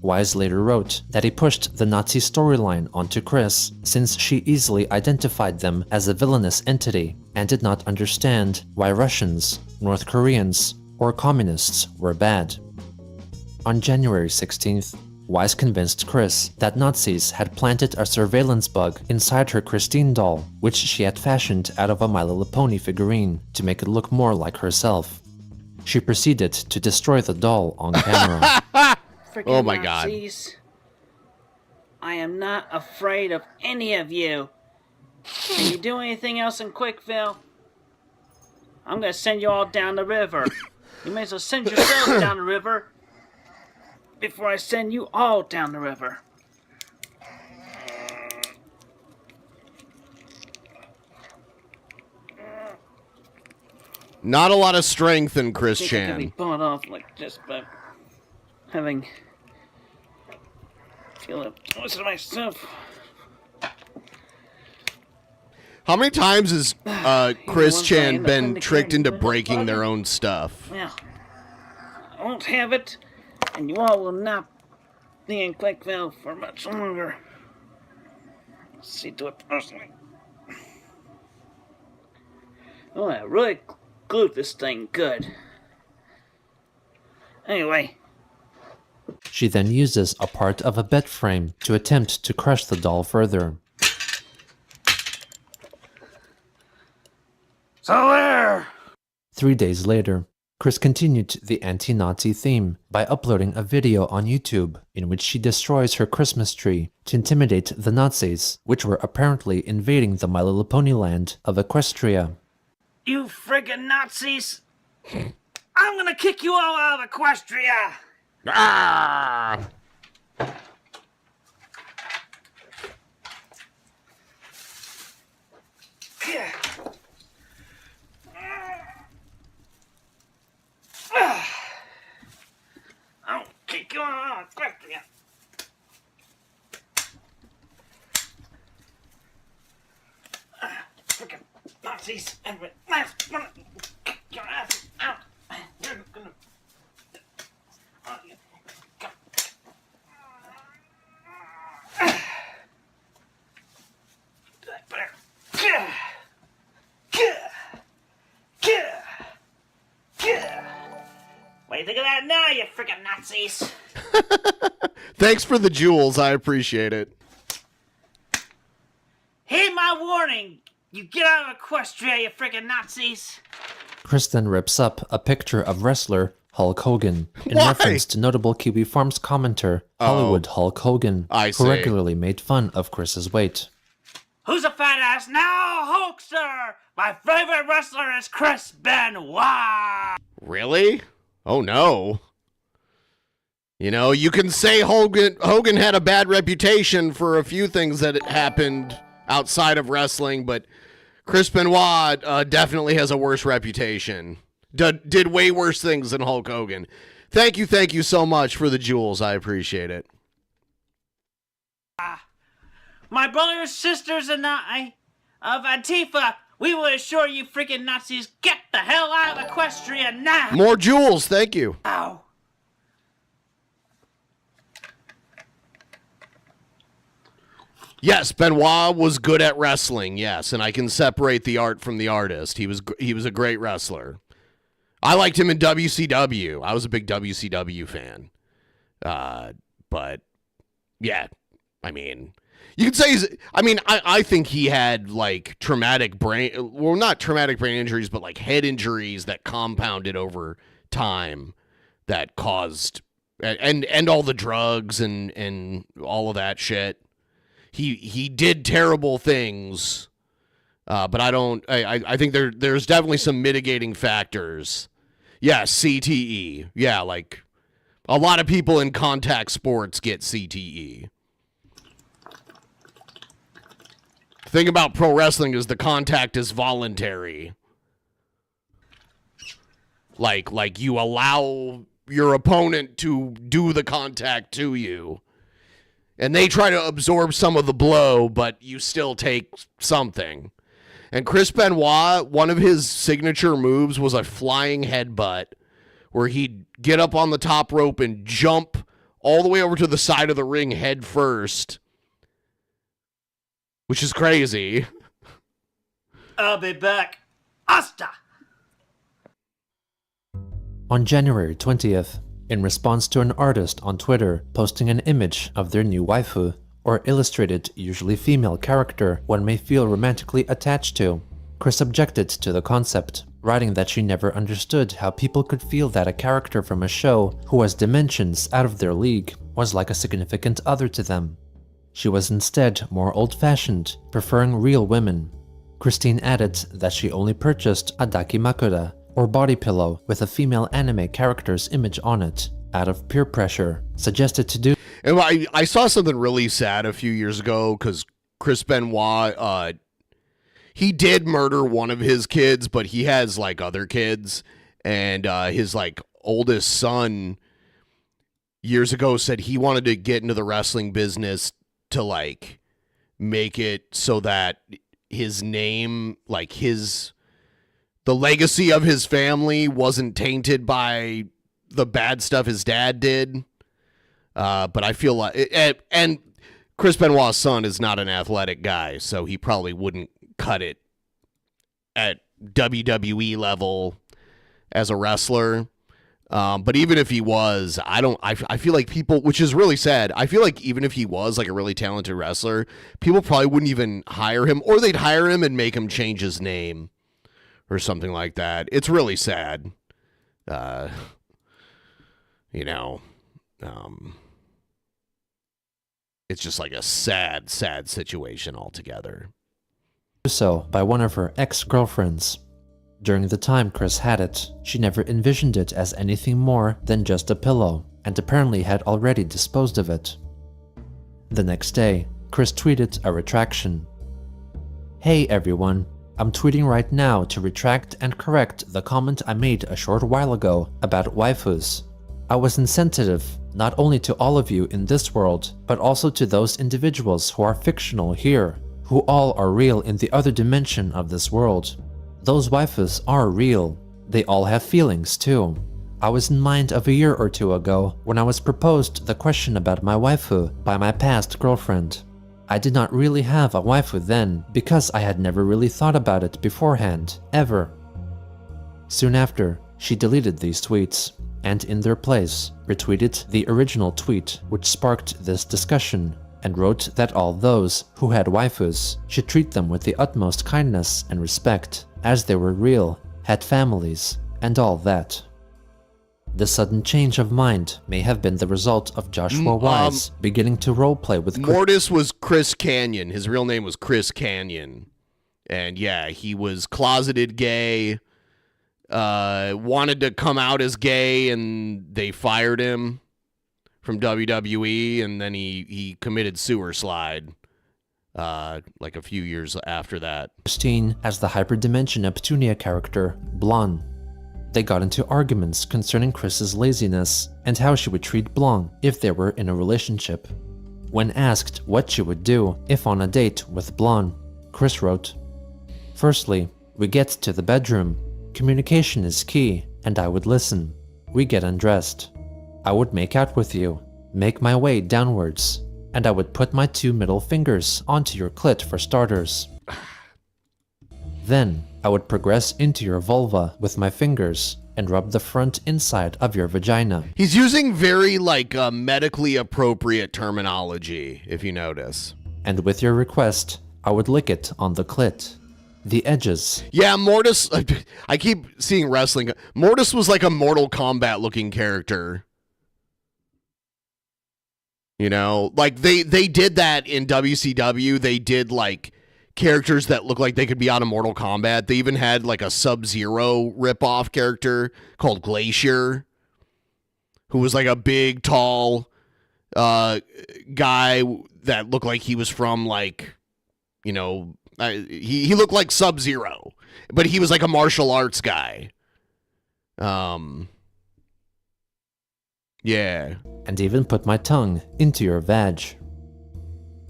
Wise later wrote that he pushed the Nazi storyline onto Chris since she easily identified them as a villainous entity and did not understand why Russians, North Koreans, or communists were bad. On January 16th, Wise convinced Chris that Nazis had planted a surveillance bug inside her Christine doll, which she had fashioned out of a My Little Pony figurine to make it look more like herself. She proceeded to destroy the doll on camera. Oh my Nazis. God. I am not afraid of any of you. Can you do anything else in Quickville? I'm gonna send you all down the river. You may as well send yourselves down the river before I send you all down the river. Not a lot of strength in Chris I think I can be Chan. bought off like just by having feel it most of my stuff. How many times has Chris Once I Chan end up been indicating tricked into the breaking their button. own stuff? Well, I won't have it, and you all will not be in Clickville for much longer. See to it personally. Oh, I really glued this thing good. Anyway. She then uses a part of a bed frame to attempt to crush the doll further. So there! 3 days later, Chris continued the anti-Nazi theme by uploading a video on YouTube in which she destroys her Christmas tree to intimidate the Nazis, which were apparently invading the My Little Pony land of Equestria. You friggin' Nazis! I'm gonna kick you all out of Equestria! Ah! I'll kick you out of Equestria! Friggin' Nazis! And with last one, kick your ass out! You're gonna. Oh, you go. Do that better. What do you think of that now, you freaking Nazis? Thanks for the jewels. I appreciate it. Heed my warning! You get out of Equestria, you freaking Nazis! Chris then rips up a picture of wrestler Hulk Hogan in Why? reference to notable Kiwi Farms commenter Hollywood Hulk Hogan, I who see. regularly made fun of Chris's weight. Who's a fat ass now, Hulkster? My favorite wrestler is Chris Benoit! Really? Oh no. You know, you can say Hogan had a bad reputation for a few things that happened outside of wrestling, but Chris Benoit definitely has a worse reputation. Did way worse things than Hulk Hogan. Thank you so much for the jewels. I appreciate it. My brothers, sisters, and I of Antifa, we will assure you freaking Nazis, get the hell out of Equestria now! More jewels, thank you. Ow. Yes, Benoit was good at wrestling, yes, and I can separate the art from the artist. He was a great wrestler. I liked him in WCW. I was a big WCW fan. But, yeah, I mean, you could say I think he had, like, not traumatic brain injuries, but, like, head injuries that compounded over time that caused, and all the drugs and all of that shit. He did terrible things, but I think there's definitely some mitigating factors. Yeah, CTE. Yeah, like a lot of people in contact sports get CTE. The thing about pro wrestling is the contact is voluntary. Like you allow your opponent to do the contact to you. And they try to absorb some of the blow, but you still take something. And Chris Benoit, one of his signature moves was a flying headbutt, where he'd get up on the top rope and jump all the way over to the side of the ring head first, which is crazy. I'll be back. Hasta! On January 20th, in response to an artist on Twitter posting an image of their new waifu, or illustrated, usually female character one may feel romantically attached to, Chris objected to the concept, writing that she never understood how people could feel that a character from a show who has dimensions out of their league was like a significant other to them. She was instead more old-fashioned, preferring real women. Christine added that she only purchased a dakimakura, or body pillow with a female anime character's image on it, out of peer pressure, suggested to do. And I saw something really sad a few years ago because Chris Benoit, he did murder one of his kids, but he has like other kids, and his like oldest son years ago said he wanted to get into the wrestling business to like make it so that his name, like the legacy of his family wasn't tainted by the bad stuff his dad did. But I feel like, and Chris Benoit's son is not an athletic guy, so he probably wouldn't cut it at WWE level as a wrestler. But even if he was, I feel like people, which is really sad, I feel like even if he was like a really talented wrestler, people probably wouldn't even hire him, or they'd hire him and make him change his name or something like that. It's really sad. It's just like a sad, sad situation altogether. So, by one of her ex-girlfriends. During the time Chris had it, she never envisioned it as anything more than just a pillow, and apparently had already disposed of it. The next day, Chris tweeted a retraction. "Hey everyone, I'm tweeting right now to retract and correct the comment I made a short while ago about waifus. I was insensitive, not only to all of you in this world, but also to those individuals who are fictional here, who all are real in the other dimension of this world. Those waifus are real. They all have feelings too. I was in mind of a year or two ago when I was proposed the question about my waifu by my past girlfriend. I did not really have a waifu then because I had never really thought about it beforehand, ever." Soon after, she deleted these tweets, and in their place, retweeted the original tweet which sparked this discussion, and wrote that all those who had waifus should treat them with the utmost kindness and respect, as they were real, had families, and all that. The sudden change of mind may have been the result of Joshua Wise beginning to roleplay with Mortis was Chris Canyon. His real name was Chris Canyon. And yeah, he was closeted gay, wanted to come out as gay, and they fired him from WWE, and then he committed sewer slide like a few years after that. Christine as the Hyperdimension Neptunia character, Blonde. They got into arguments concerning Chris's laziness and how she would treat Blanc if they were in a relationship. When asked what she would do if on a date with Blanc, Chris wrote, "Firstly, we get to the bedroom. Communication is key, and I would listen. We get undressed. I would make out with you, make my way downwards, and I would put my 2 middle fingers onto your clit for starters. Then, I would progress into your vulva with my fingers and rub the front inside of your vagina." He's using very, like, medically appropriate terminology, if you notice. "And with your request, I would lick it on the clit. The edges." Yeah, Mortis, I keep seeing wrestling. Mortis was like a Mortal Kombat looking character. You know, like they did that in WCW. They did like characters that look like they could be out of Mortal Kombat. They even had like a Sub-Zero ripoff character called Glacier, who was like a big, tall guy that looked like he was from like, you know, he looked like Sub-Zero, but he was like a martial arts guy. Yeah. "And even put my tongue into your vag."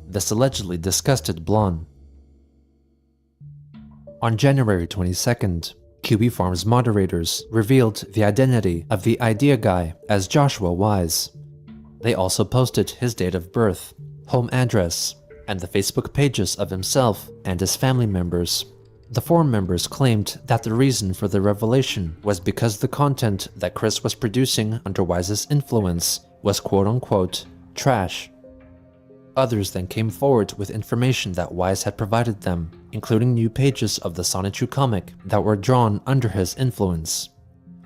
This allegedly disgusted Blonde. On January 22nd, QB Farms moderators revealed the identity of the idea guy as Joshua Wise. They also posted his date of birth, home address, and the Facebook pages of himself and his family members. The forum members claimed that the reason for the revelation was because the content that Chris was producing under Wise's influence was quote-unquote trash. Others then came forward with information that Wise had provided them, including new pages of the Sonichu comic that were drawn under his influence.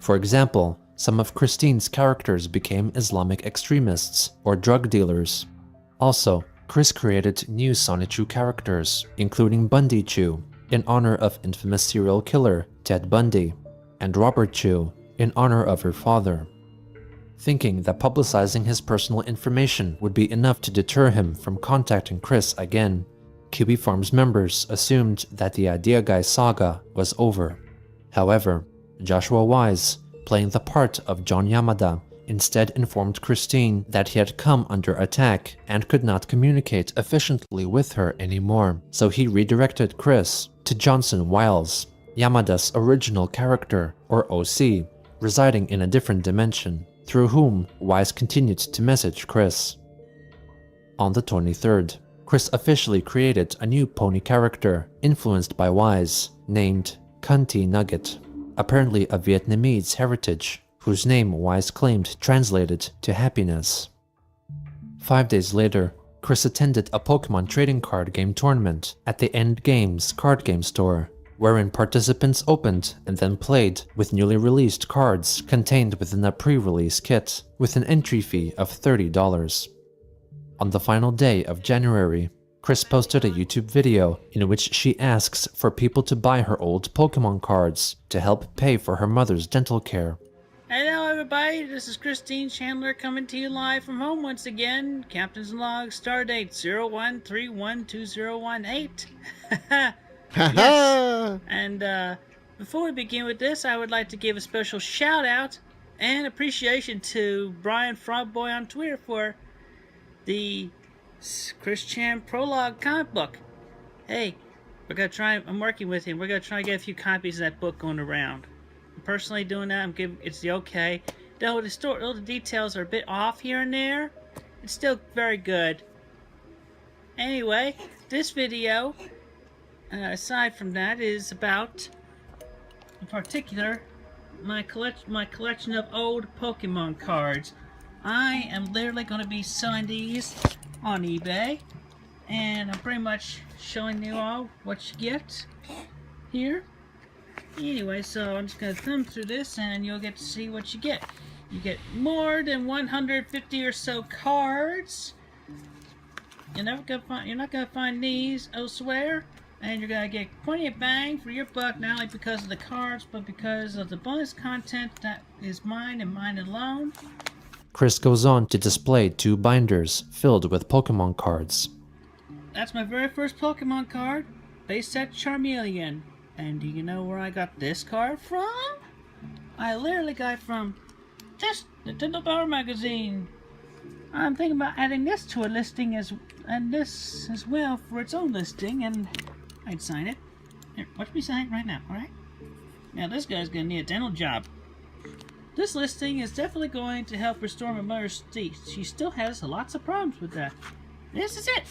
For example, some of Christine's characters became Islamic extremists or drug dealers. Also, Chris created new Sonichu characters, including Bundy Chu, in honor of infamous serial killer Ted Bundy, and Robert Chu, in honor of her father. Thinking that publicizing his personal information would be enough to deter him from contacting Chris again, Kiwi Farms members assumed that the Idea Guy saga was over. However, Joshua Wise, playing the part of John Yamada, instead informed Christine that he had come under attack and could not communicate efficiently with her anymore, so he redirected Chris to Johnson Wiles, Yamada's original character, or OC, residing in a different dimension, through whom Wise continued to message Chris. On the 23rd, Chris officially created a new pony character influenced by Wise, named Cunty Nugget, apparently of Vietnamese heritage, whose name Wise claimed translated to happiness. 5 days later, Chris attended a Pokemon trading card game tournament at the End Games card game store, wherein participants opened and then played with newly released cards contained within a pre-release kit, with an entry fee of $30. On the final day of January, Chris posted a YouTube video in which she asks for people to buy her old Pokemon cards to help pay for her mother's dental care. Hello everybody, this is Christine Chandler coming to you live from home once again. Captain's log, stardate 01312018. Yes. And before we begin with this, I would like to give a special shout out and appreciation to Brian Frogboy on Twitter for the Chris Chan Prologue comic book. Hey, I'm working with him. We're gonna try to get a few copies of that book going around. I'm personally doing that. It's the okay. Though all the details are a bit off here and there, it's still very good. Anyway, this video, aside from that, is about, in particular, my collection of old Pokemon cards. I am literally going to be selling these on eBay, and I'm pretty much showing you all what you get here. Anyway, so I'm just going to thumb through this and you'll get to see what you get. You get more than 150 or so cards. You're not going to find these elsewhere, and you're going to get plenty of bang for your buck, not only because of the cards, but because of the bonus content that is mine and mine alone. Chris goes on to display 2 binders filled with Pokemon cards. That's my very first Pokemon card, base set Charmeleon. And do you know where I got this card from? I literally got it from just Nintendo Power Magazine. I'm thinking about adding this to a listing and this as well for its own listing, and I'd sign it. Here, watch me sign it right now, alright? Now this guy's gonna need a dental job. This listing is definitely going to help restore my mother's teeth. She still has lots of problems with that. This is it!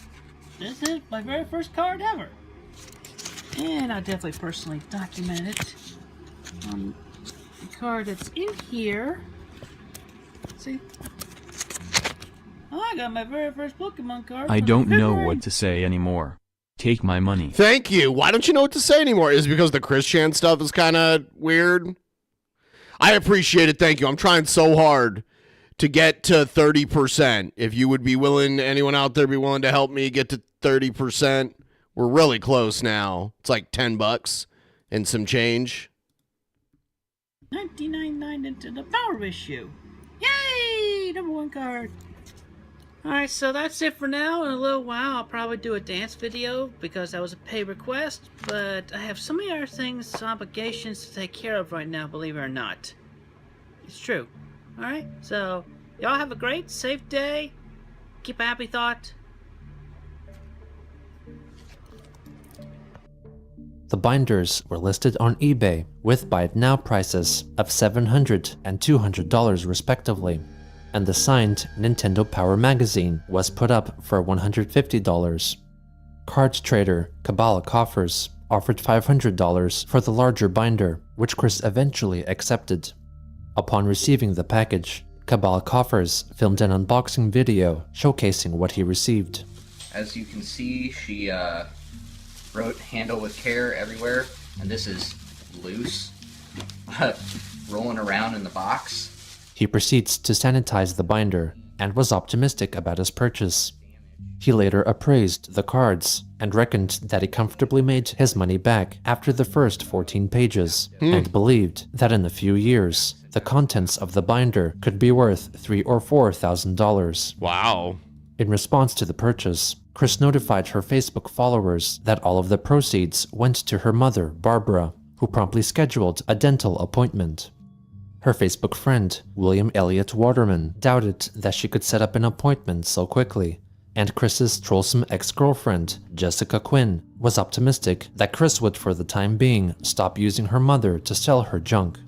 This is my very first card ever. And I definitely personally documented it on the card that's in here. See? Oh, I got my very first Pokemon card. I don't know what to say anymore. Take my money. Thank you. Why don't you know what to say anymore? Is it because the Chris Chan stuff is kind of weird? I appreciate it. Thank you. I'm trying so hard to get to 30%. If you would be willing, anyone out there be willing to help me get to 30%? We're really close now. It's like $10 and some change. 99.9 into the power issue. Yay! #1 card. Alright, so that's it for now. In a little while, I'll probably do a dance video because that was a pay request. But I have so many other things, obligations to take care of right now, believe it or not. It's true. Alright, so y'all have a great, safe day. Keep a happy thought. The binders were listed on eBay with buy it now prices of $700 and $200 respectively, and the signed Nintendo Power Magazine was put up for $150. Card trader Kabbalah Coffers offered $500 for the larger binder, which Chris eventually accepted. Upon receiving the package, Kabbalah Coffers filmed an unboxing video showcasing what he received. As you can see, she wrote "handle with care" everywhere, and this is loose, rolling around in the box. He proceeds to sanitize the binder and was optimistic about his purchase. He later appraised the cards and reckoned that he comfortably made his money back after the first 14 pages, and believed that in a few years, the contents of the binder could be worth $3,000 or $4,000. Wow. In response to the purchase, Chris notified her Facebook followers that all of the proceeds went to her mother, Barbara, who promptly scheduled a dental appointment. Her Facebook friend, William Elliott Waterman, doubted that she could set up an appointment so quickly, and Chris's troublesome ex-girlfriend, Jessica Quinn, was optimistic that Chris would for the time being stop using her mother to sell her junk.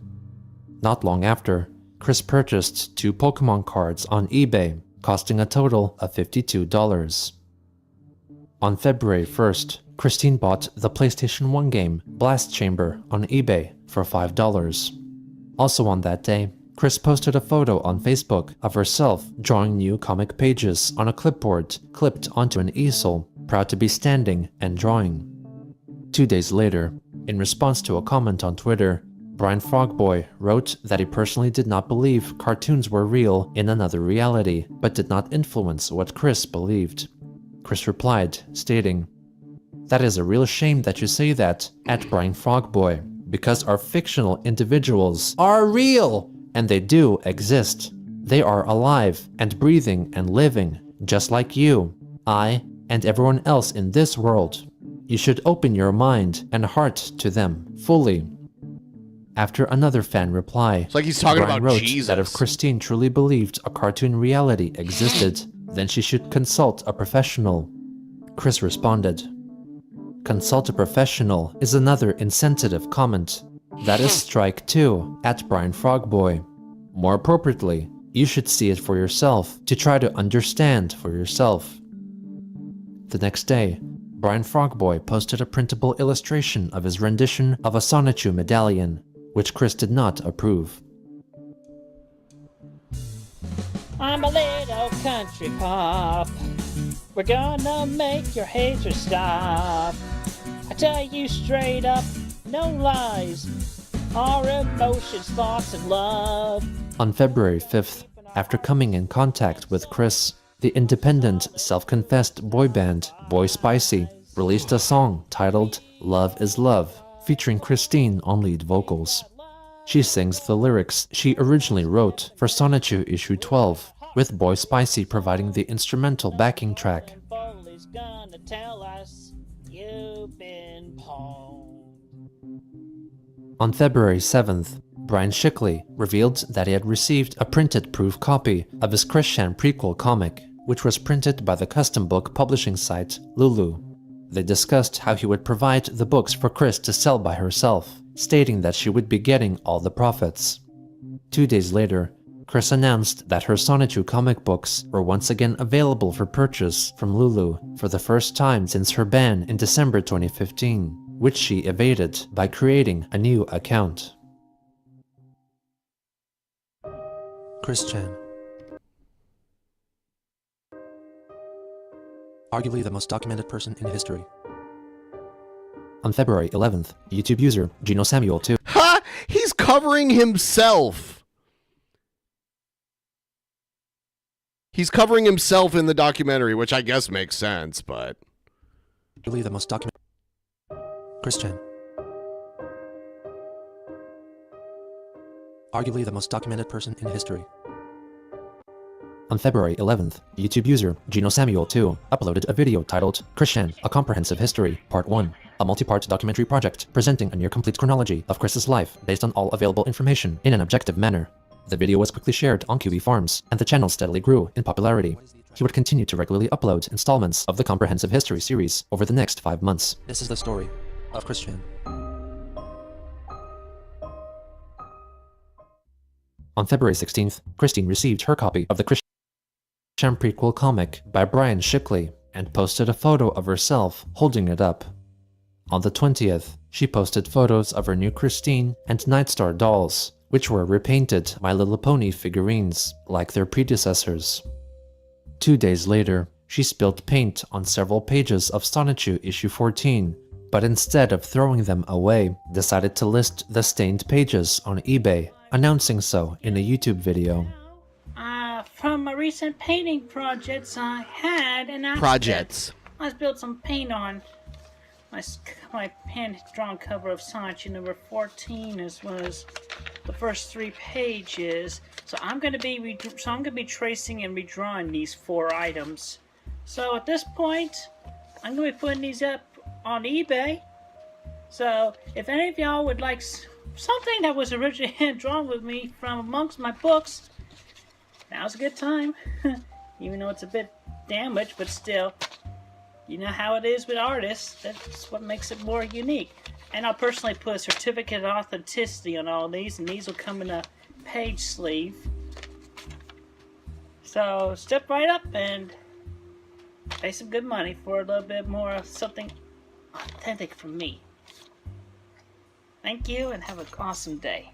Not long after, Chris purchased 2 Pokemon cards on eBay, costing a total of $52. On February 1st, Christine bought the PlayStation 1 game Blast Chamber on eBay for $5. Also on that day, Chris posted a photo on Facebook of herself drawing new comic pages on a clipboard clipped onto an easel, proud to be standing and drawing. 2 days later, in response to a comment on Twitter, Brian Frogboy wrote that he personally did not believe cartoons were real in another reality, but did not influence what Chris believed. Chris replied, stating, "That is a real shame that you say that, at Brian Frogboy, because our fictional individuals are real, and they do exist. They are alive and breathing and living, just like you, I, and everyone else in this world. You should open your mind and heart to them fully." After another fan reply, it's like he's talking Brian about wrote Jesus. that if Christine truly believed a cartoon reality existed, then she should consult a professional. Chris responded, "Consult a professional is another insensitive comment. That is strike 2 at Brian Frogboy. More appropriately, you should see it for yourself to try to understand for yourself." The next day, Brian Frogboy posted a printable illustration of his rendition of a Sonichu medallion, which Chris did not approve. I'm a little country pop. We're gonna make your haters stop. I tell you straight up, no lies. Our emotions, thoughts, and love. On February 5th, after coming in contact with Chris, the independent, self-confessed boy band Boy Spicy released a song titled "Love is Love," featuring Christine on lead vocals. She sings the lyrics she originally wrote for Sonichu issue 12, with Boy Spicy providing the instrumental backing track. On February 7th, Brian Shickley revealed that he had received a printed proof copy of his Christian prequel comic, which was printed by the custom book publishing site Lulu. They discussed how he would provide the books for Chris to sell by herself, stating that she would be getting all the profits. 2 days later, Chris announced that her Sonichu comic books were once again available for purchase from Lulu for the first time since her ban in December 2015, which she evaded by creating a new account. Chris Chan. Arguably the most documented person in history. On February 11th, YouTube user Gino Samuel 2. Ha! He's covering himself! He's covering himself in the documentary, which I guess makes sense, but... Arguably the most documented... Chris Chan. Arguably the most documented person in history. On February 11th, YouTube user Gino Samuel 2 uploaded a video titled Christian, A Comprehensive History, Part 1, a multi-part documentary project presenting a near-complete chronology of Chris's life based on all available information in an objective manner. The video was quickly shared on QB Farms, and the channel steadily grew in popularity. He would continue to regularly upload installments of the Comprehensive History series over the next 5 months. This is the story of Christian. On February 16th, Christine received her copy of the Christian prequel comic by Brian Shickley and posted a photo of herself holding it up. On the 20th, she posted photos of her new Christine and Nightstar dolls, which were repainted My Little Pony figurines like their predecessors. 2 days later, she spilled paint on several pages of Sonichu issue 14, but instead of throwing them away, decided to list the stained pages on eBay, announcing so in a YouTube video. From my recent painting projects I had, and I spilled some paint on my hand-drawn cover of Sonichu number 14, as well as the first 3 pages. So I'm going to be tracing and redrawing these 4 items So at this point, I'm going to be putting these up on eBay. So if any of y'all would like something that was originally hand drawn with me from amongst my books, now's a good time. Even though it's a bit damaged, but still, you know how it is with artists. That's what makes it more unique. And I'll personally put a certificate of authenticity on all these, and these will come in a page sleeve. So step right up and pay some good money for a little bit more of something authentic from me. Thank you and have an awesome day.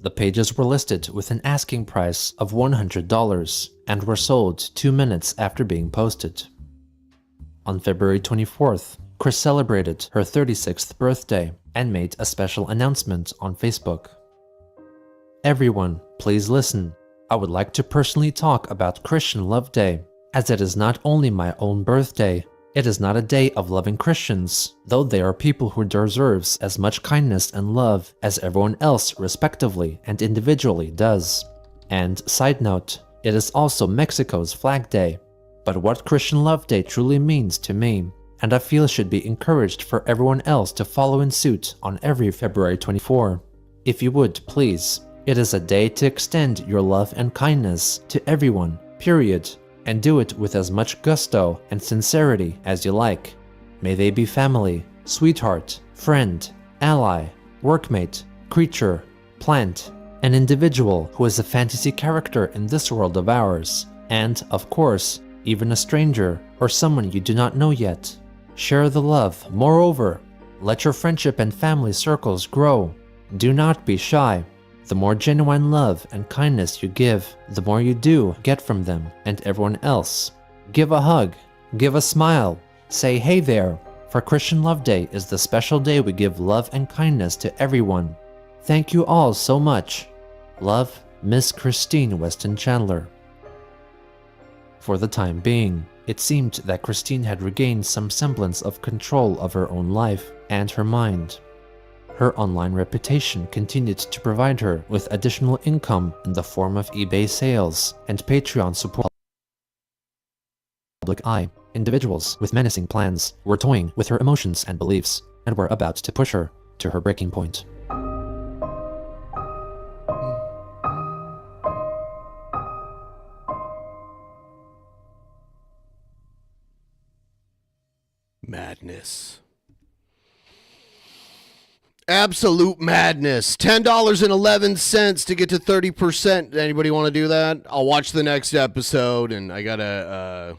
The pages were listed with an asking price of $100 and were sold 2 minutes after being posted. On February 24th, Chris celebrated her 36th birthday and made a special announcement on Facebook. Everyone, please listen. I would like to personally talk about Christian Love Day, as it is not only my own birthday, it is not a day of loving Christians, though they are people who deserves as much kindness and love as everyone else respectively and individually does. And side note, it is also Mexico's Flag Day. But what Christian Love Day truly means to me, and I feel should be encouraged for everyone else to follow in suit on every February 24. If you would, please. It is a day to extend your love and kindness to everyone, period, and do it with as much gusto and sincerity as you like. May they be family, sweetheart, friend, ally, workmate, creature, plant, an individual who is a fantasy character in this world of ours, and, of course, even a stranger or someone you do not know yet. Share the love. Moreover, let your friendship and family circles grow. Do not be shy. The more genuine love and kindness you give, the more you do get from them and everyone else. Give a hug, give a smile, say hey there, for Christian Love Day is the special day we give love and kindness to everyone. Thank you all so much. Love, Miss Christine Weston Chandler. For the time being, it seemed that Christine had regained some semblance of control of her own life and her mind. Her online reputation continued to provide her with additional income in the form of eBay sales and Patreon support. Public eye, individuals with menacing plans were toying with her emotions and beliefs and were about to push her to her breaking point. Madness. Absolute madness. $10.11 to get to 30%. Anybody want to do that? I'll watch the next episode, and I gotta,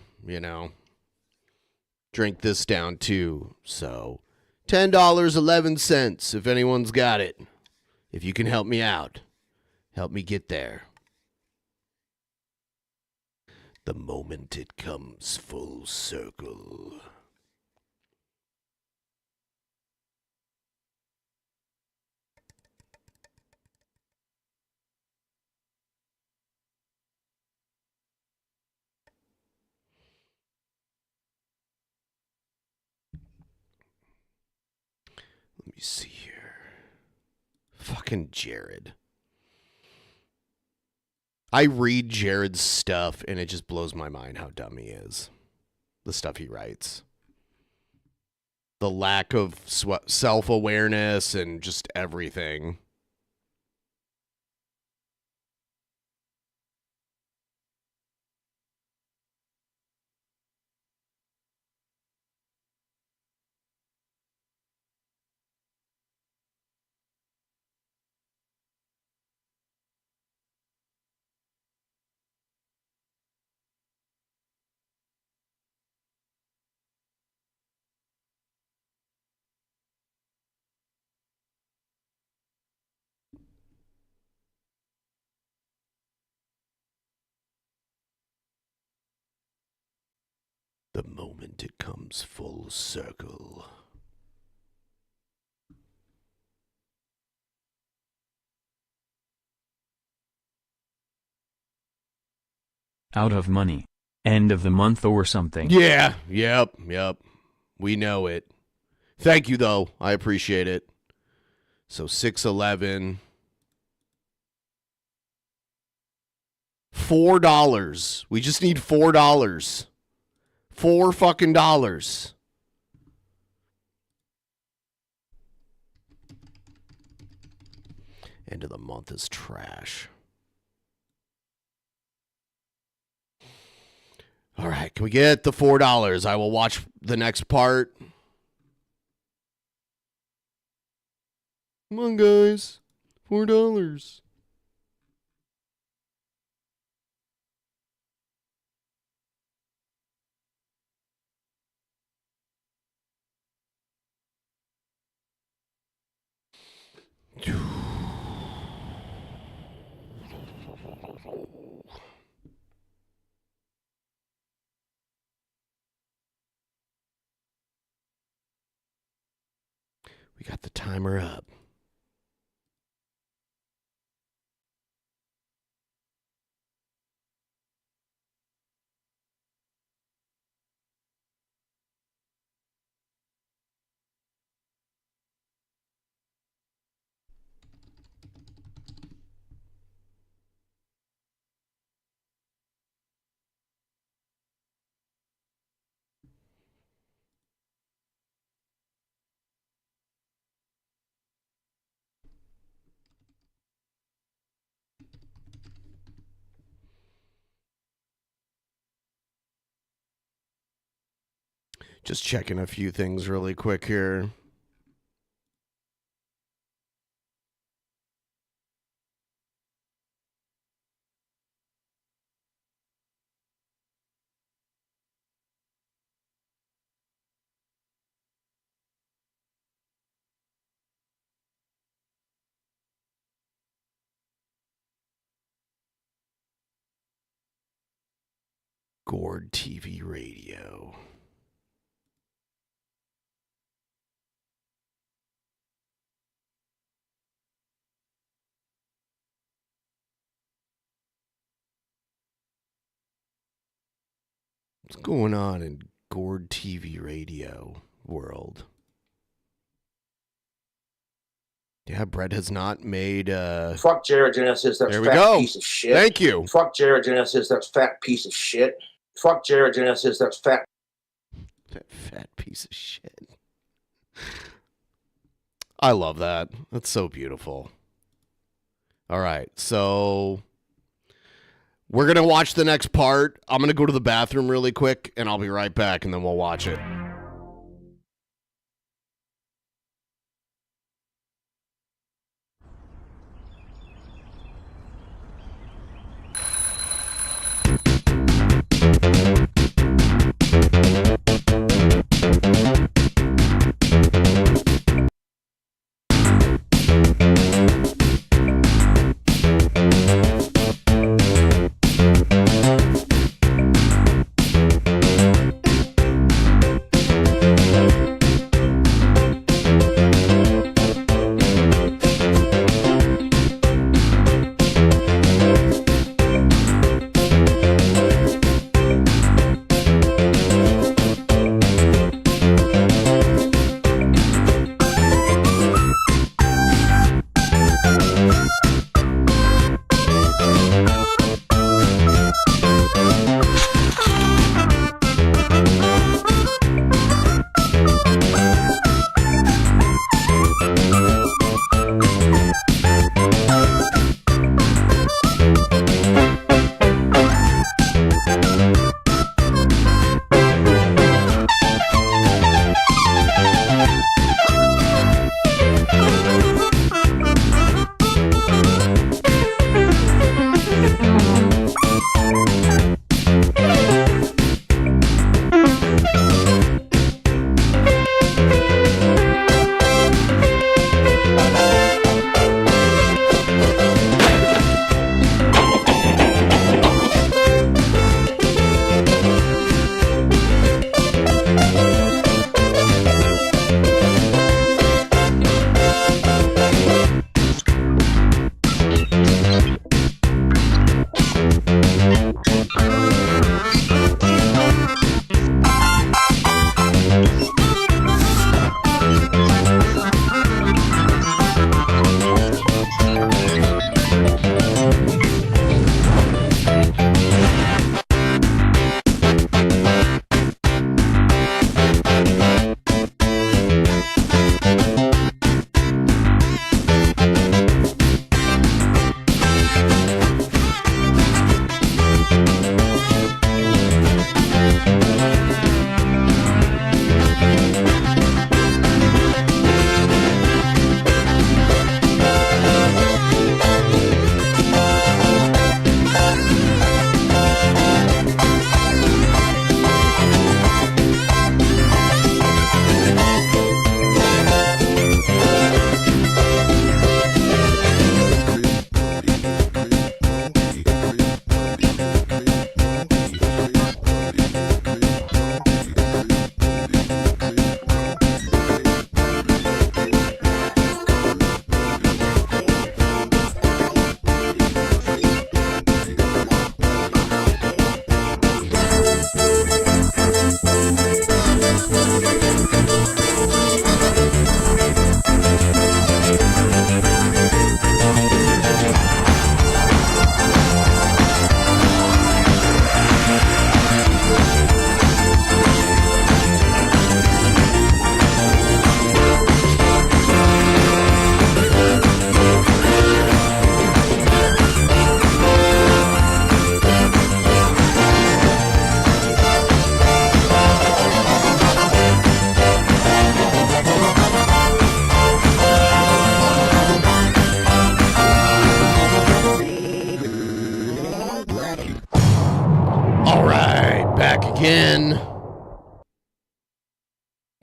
drink this down too. So, $10.11 if anyone's got it. If you can help me out, help me get there. The moment it comes full circle. Let me see here. Fucking Jared. I read Jared's stuff and it just blows my mind how dumb he is. The stuff he writes. The lack of self-awareness and just everything. The moment it comes full circle. Out of money. End of the month or something. Yeah, yep. We know it. Thank you, though. I appreciate it. So 611. $4. We just need $4. $4 fucking dollars. End of the month is trash. All right, can we get the $4? I will watch the next part. Come on, guys. $4. We got the timer up. Just checking a few things really quick here. Gord TV Radio. What's going on in Gord TV Radio world? Yeah, Brett has not made Fuck Jared Genesis, that there we fat go. piece of shit. Thank you. Fuck Jared Genesis, that fat piece of shit. Fuck Jared Genesis, that fat piece of shit. I love that. That's so beautiful. All right, so we're going to watch the next part. I'm going to go to the bathroom really quick, and I'll be right back, and then we'll watch it.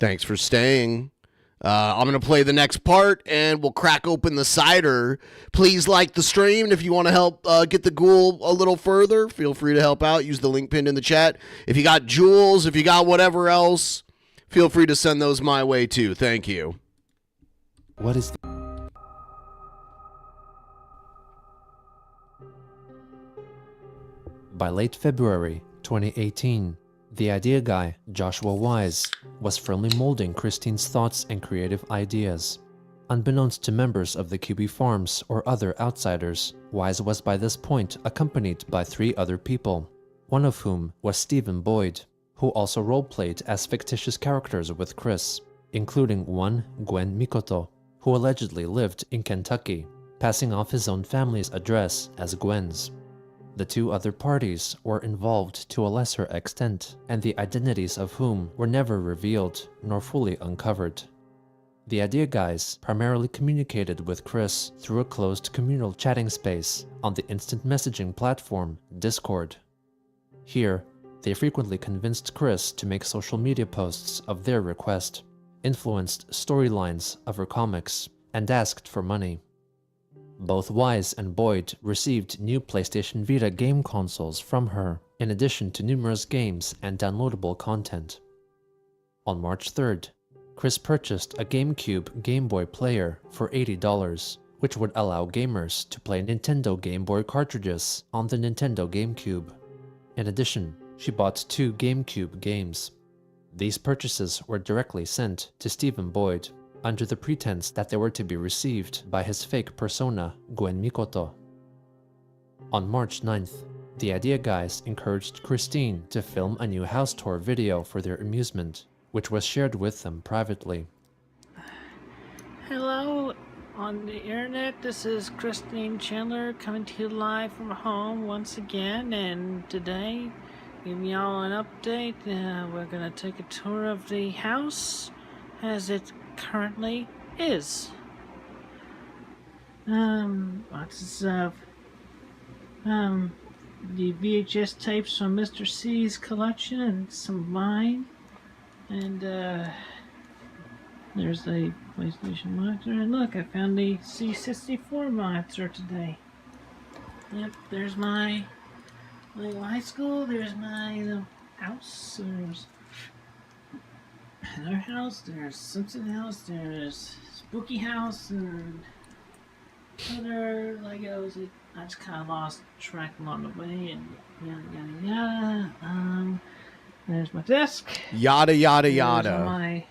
Thanks for staying. I'm going to play the next part, and we'll crack open the cider. Please like the stream, and if you want to help get the ghoul a little further, feel free to help out. Use the link pinned in the chat. If you got jewels, if you got whatever else, feel free to send those my way, too. Thank you. What is... By late February 2018, the idea guy, Joshua Wise, was firmly molding Christine's thoughts and creative ideas. Unbeknownst to members of the QB Farms or other outsiders, Wise was by this point accompanied by 3 other people, one of whom was Stephen Boyd, who also roleplayed as fictitious characters with Chris, including one Gwen Mikoto, who allegedly lived in Kentucky, passing off his own family's address as Gwen's. The 2 other parties were involved to a lesser extent, and the identities of whom were never revealed nor fully uncovered. The idea guys primarily communicated with Chris through a closed communal chatting space on the instant messaging platform Discord. Here, they frequently convinced Chris to make social media posts of their request, influenced storylines of her comics, and asked for money. Both Wise and Boyd received new PlayStation Vita game consoles from her, in addition to numerous games and downloadable content. On March 3rd, Chris purchased a GameCube Game Boy player for $80, which would allow gamers to play Nintendo Game Boy cartridges on the Nintendo GameCube. In addition, she bought 2 GameCube games. These purchases were directly sent to Stephen Boyd, under the pretense that they were to be received by his fake persona, Gwen Mikoto. On March 9th, the idea guys encouraged Christine to film a new house tour video for their amusement, which was shared with them privately. Hello on the internet, this is Christine Chandler coming to you live from home once again, and today, giving y'all an update. We're gonna take a tour of the house as it currently is. Lots of the VHS tapes from Mr. C's collection and some of mine, and there's the PlayStation monitor, and look, I found the C64 monitor today. Yep, there's my little high school, there's my little house, there's our house, there's Simpson house, there's Spooky house, and other Legos. I just kind of lost track along the way, and yada yada yada. There's my desk. Yada yada There's yada. My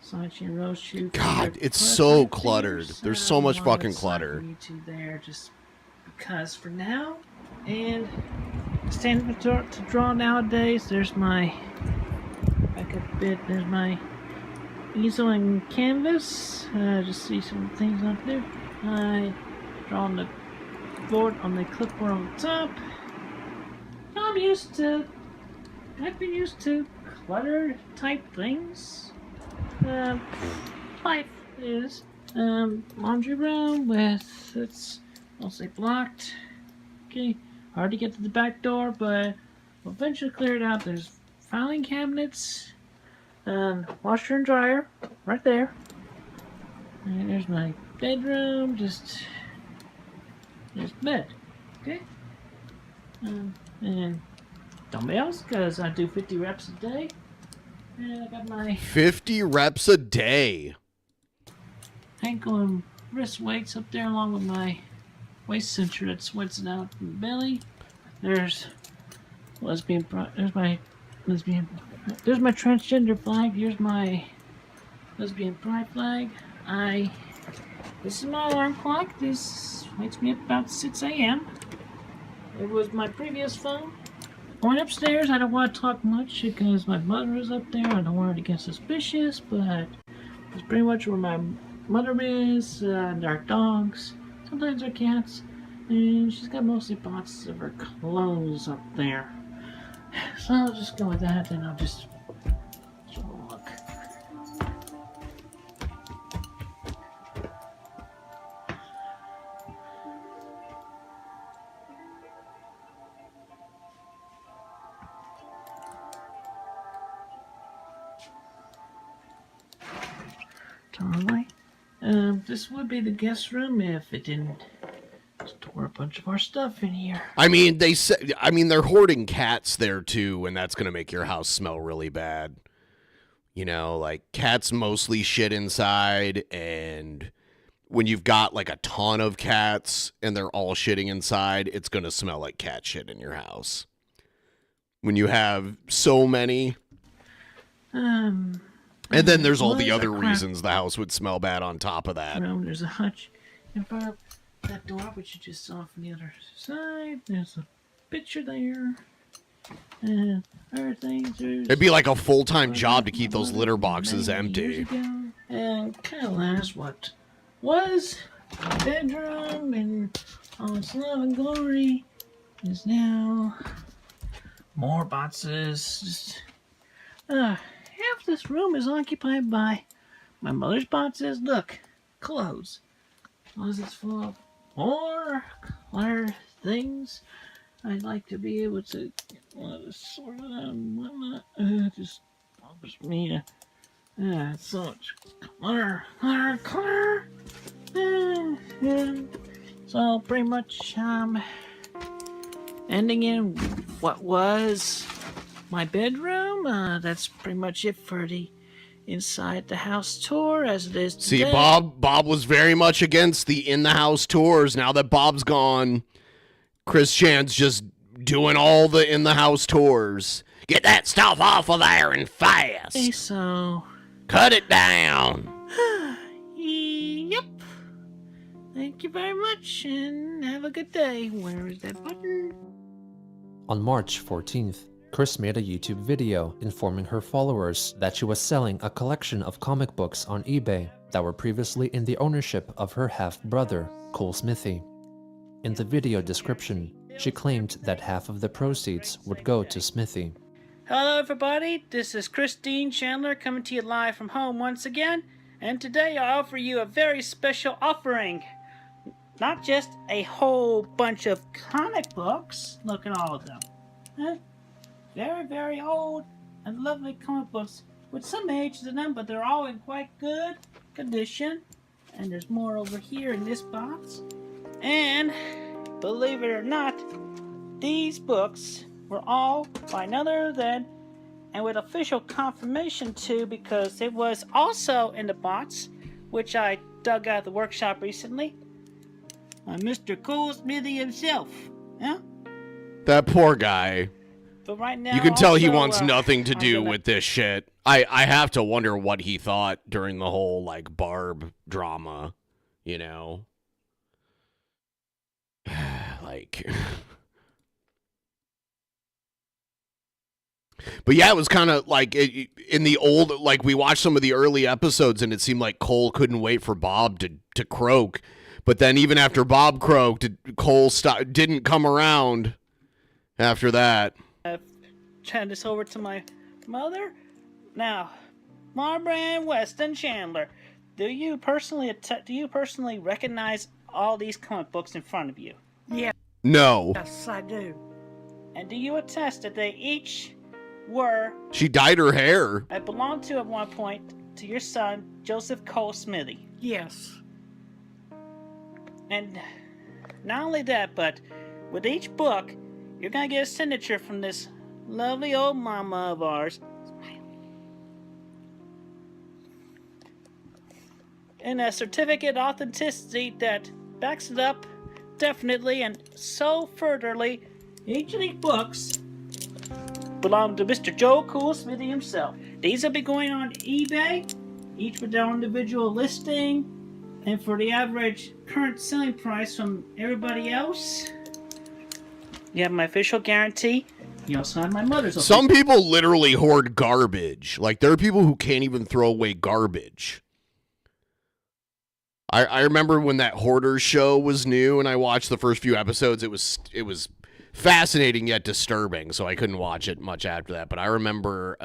Sachi and Rose shoe. God, it's so cluttered. There's so much fucking clutter. YouTube there, just because for now. And standing to draw nowadays. There's my back up a bit. There's my easel and canvas. Just see some things up there. I draw on the board on the clipboard on the top. I've been used to clutter type things. Life is laundry room with it's mostly blocked. Okay, hard to get to the back door, but we'll eventually clear it out. There's filing cabinets, washer and dryer right there. And there's my bedroom. Just there's bed. Okay, and dumbbells because I do 50 reps a day. And I got my 50 reps a day. ankle and wrist weights up there along with my waist cincher that sweats it out from the belly. There's there's my transgender flag. Here's my lesbian pride flag. This is my alarm clock. This wakes me up about 6 a.m. It was my previous phone. Going upstairs, I don't want to talk much because my mother is up there. I don't want her to get suspicious, but it's pretty much where my mother is, and our dogs, sometimes our cats, and she's got mostly boxes of her clothes up there. So I'll just go with that, and I'll just look. Totally. This would be the guest room if it didn't store a bunch of our stuff in here. I mean, they're hoarding cats there too, and that's gonna make your house smell really bad. You know, like cats mostly shit inside, and when you've got like a ton of cats and they're all shitting inside, it's gonna smell like cat shit in your house. When you have so many. And then there's all the other reasons the house would smell bad on top of that. There's a hutch in front of that door, which you just saw from the other side. There's a picture there. And it'd be like a full-time job to keep those litter boxes empty. And kind of last, what was my bedroom and all its love and glory is now more boxes. Just, half this room is occupied by my mother's boxes. Look, clothes. Closets full of more clutter things. I'd like to be able to sort it out and whatnot. Just helps me. So much clutter. So pretty much ending in what was my bedroom. That's pretty much it for the inside the house tour as it is today. See, Bob was very much against the in the house tours. Now that Bob's gone, Chris Chan's just doing all the in the house tours. Get that stuff off of there and fast. Okay, so cut it down. Yep. Thank you very much and have a good day. Where is that button? On March 14th, Chris made a YouTube video informing her followers that she was selling a collection of comic books on eBay that were previously in the ownership of her half-brother, Cole Smithy. In the video description, she claimed that half of the proceeds would go to Smithy. Hello everybody, this is Christine Chandler coming to you live from home once again, and today I offer you a very special offering. Not just a whole bunch of comic books, look at all of them. Very, very old and lovely comic books with some age to them, but they're all in quite good condition. And there's more over here in this box. And believe it or not, these books were all by none other than, and with official confirmation too, because it was also in the box, which I dug out of the workshop recently, Mr. Cole Smithy himself. Yeah? That poor guy. But right now, you can tell he wants nothing to do with this shit. I have to wonder what he thought during the whole, like, Barb drama, you know? Like... But yeah, it was kind of like in the old, like we watched some of the early episodes and it seemed like Cole couldn't wait for Bob to croak. But then even after Bob croaked, Cole didn't come around after that. I've turned this over to my mother. Now, Barbara Ann Weston Chandler, do you personally recognize all these comic books in front of you? Yeah. No. Yes, I do. And do you attest that they each were... She dyed her hair. I belonged to at one point to your son, Joseph Cole Smithy. Yes. And not only that, but with each book, you're going to get a signature from this lovely old mama of ours. And a certificate of authenticity that backs it up definitely and so furtherly. Each of these books belong to Mr. Joe Cole Smithy himself. These will be going on eBay, each with their individual listing, and for the average current selling price from everybody else, you have my official guarantee. You also have my mother's official. Some people literally hoard garbage. Like, there are people who can't even throw away garbage. I remember when that Hoarders show was new and I watched the first few episodes. It was fascinating yet disturbing, so I couldn't watch it much after that. But I remember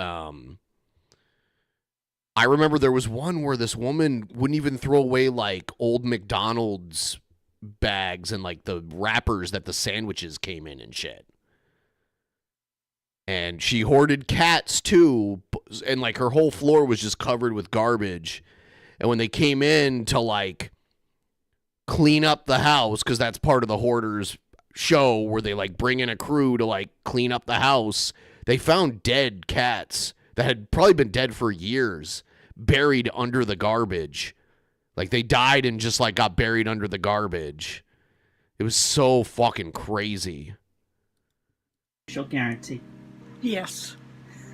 there was one where this woman wouldn't even throw away like old McDonald's bags and like the wrappers that the sandwiches came in and shit. And she hoarded cats too, and like her whole floor was just covered with garbage. And when they came in to like clean up the house, because that's part of the Hoarders show where they like bring in a crew to like clean up the house, they found dead cats that had probably been dead for years, buried under the garbage. Like they died and just like got buried under the garbage. It was so fucking crazy. She'll guarantee. Yes.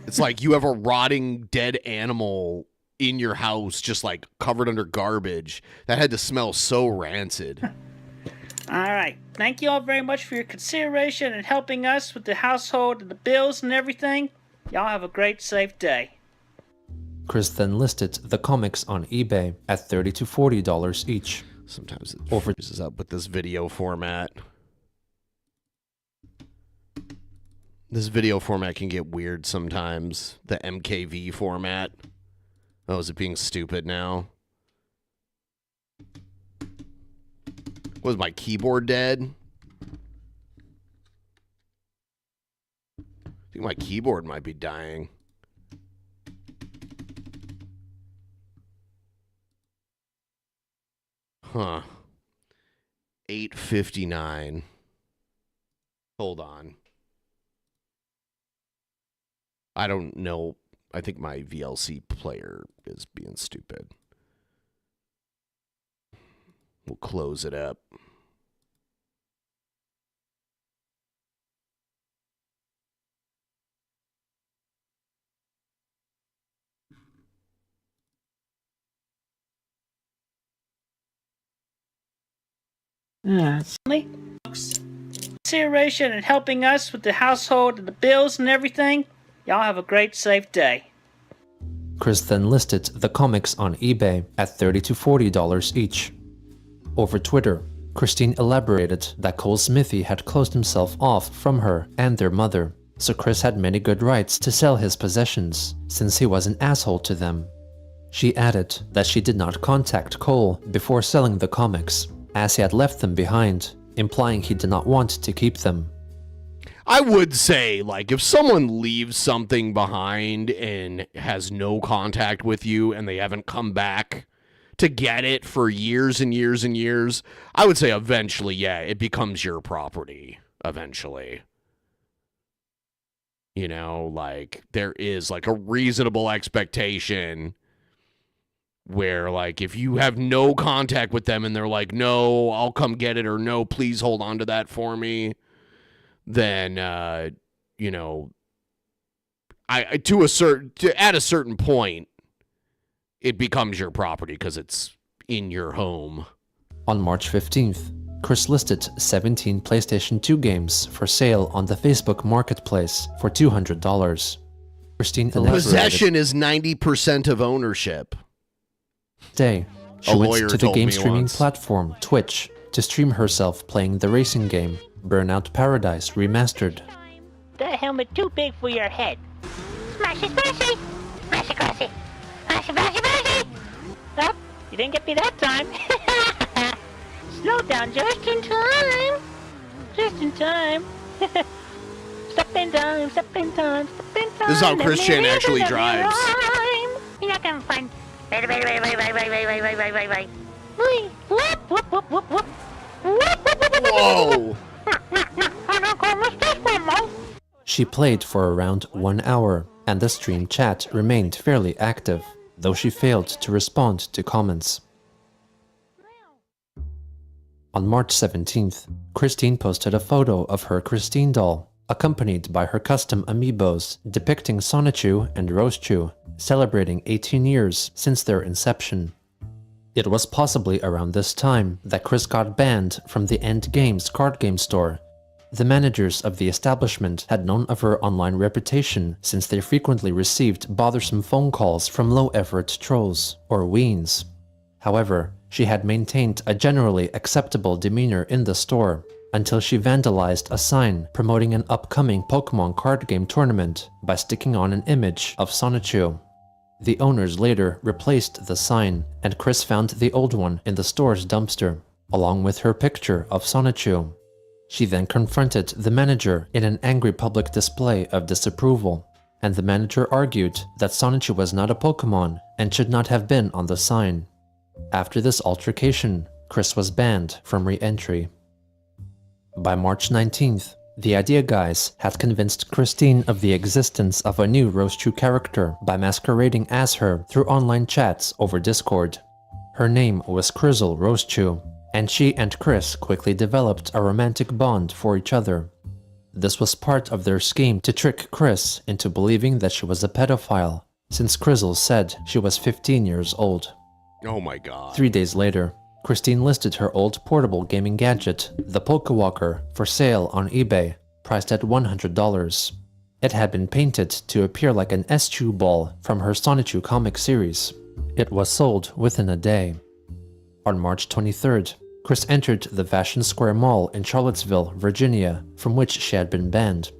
It's like you have a rotting dead animal in your house just like covered under garbage. That had to smell so rancid. All right. Thank you all very much for your consideration and helping us with the household and the bills and everything. Y'all have a great, safe day. Chris then listed the comics on eBay at $30 to $40 each. Sometimes it freezes up with this video format. This video format can get weird sometimes. The MKV format. Oh, is it being stupid now? Was my keyboard dead? I think my keyboard might be dying. Huh. 8:59. Hold on. I don't know. I think my VLC player is being stupid. We'll close it up. Consideration and helping us with the household and the bills and everything. Y'all have a great, safe day. Chris then listed the comics on eBay at $30 to $40 each. Over Twitter, Christine elaborated that Cole Smithy had closed himself off from her and their mother, so Chris had many good rights to sell his possessions, since he was an asshole to them. She added that she did not contact Cole before selling the comics, as he had left them behind, implying he did not want to keep them. I would say, like, if someone leaves something behind and has no contact with you and they haven't come back to get it for years and years and years, I would say eventually, yeah, it becomes your property, eventually. You know, like, there is, like, a reasonable expectation where, like, if you have no contact with them and they're like, no, I'll come get it, or no, please hold on to that for me, then, you know, at a certain point, it becomes your property because it's in your home. On March 15th, Chris listed 17 PlayStation 2 games for sale on the Facebook Marketplace for $200. Christine elaborated. Possession is 90% of ownership. Day, she went to the game streaming platform Twitch to stream herself playing the racing game Burnout Paradise Remastered. That helmet too big for your head. Smashy, smashy! Smashy, crashy! Smashy, smashy, smashy! Oh, you didn't get me that time. Slow down just in time. Just in time. Step in time, step in time, step in time. This is how Christian actually drives. You're not gonna find... Wait. Whoa! She played for around 1 hour, and the stream chat remained fairly active, though she failed to respond to comments. On March 17th, Christine posted a photo of her Christine doll, accompanied by her custom amiibos depicting Sonichu and Rosechu, celebrating 18 years since their inception. It was possibly around this time that Chris got banned from the End Games card game store. The managers of the establishment had known of her online reputation since they frequently received bothersome phone calls from low-effort trolls, or weens. However, she had maintained a generally acceptable demeanor in the store, until she vandalized a sign promoting an upcoming Pokemon card game tournament by sticking on an image of Sonichu. The owners later replaced the sign, and Chris found the old one in the store's dumpster, along with her picture of Sonichu. She then confronted the manager in an angry public display of disapproval, and the manager argued that Sonichu was not a Pokemon and should not have been on the sign, After this altercation, Chris was banned from re-entry. By March 19th, the Idea Guys had convinced Christine of the existence of a new Rosechew character by masquerading as her through online chats over Discord. Her name was Crizzle Rosechew, and she and Chris quickly developed a romantic bond for each other. This was part of their scheme to trick Chris into believing that she was a pedophile, since Crizzle said she was 15 years old. Oh my god. 3 days later, Christine listed her old portable gaming gadget, the Polka Walker, for sale on eBay, priced at $100. It had been painted to appear like an S-Chew ball from her Sonichu comic series. It was sold within a day. On March 23rd, Chris entered the Vashon Square Mall in Charlottesville, Virginia, from which she had been banned.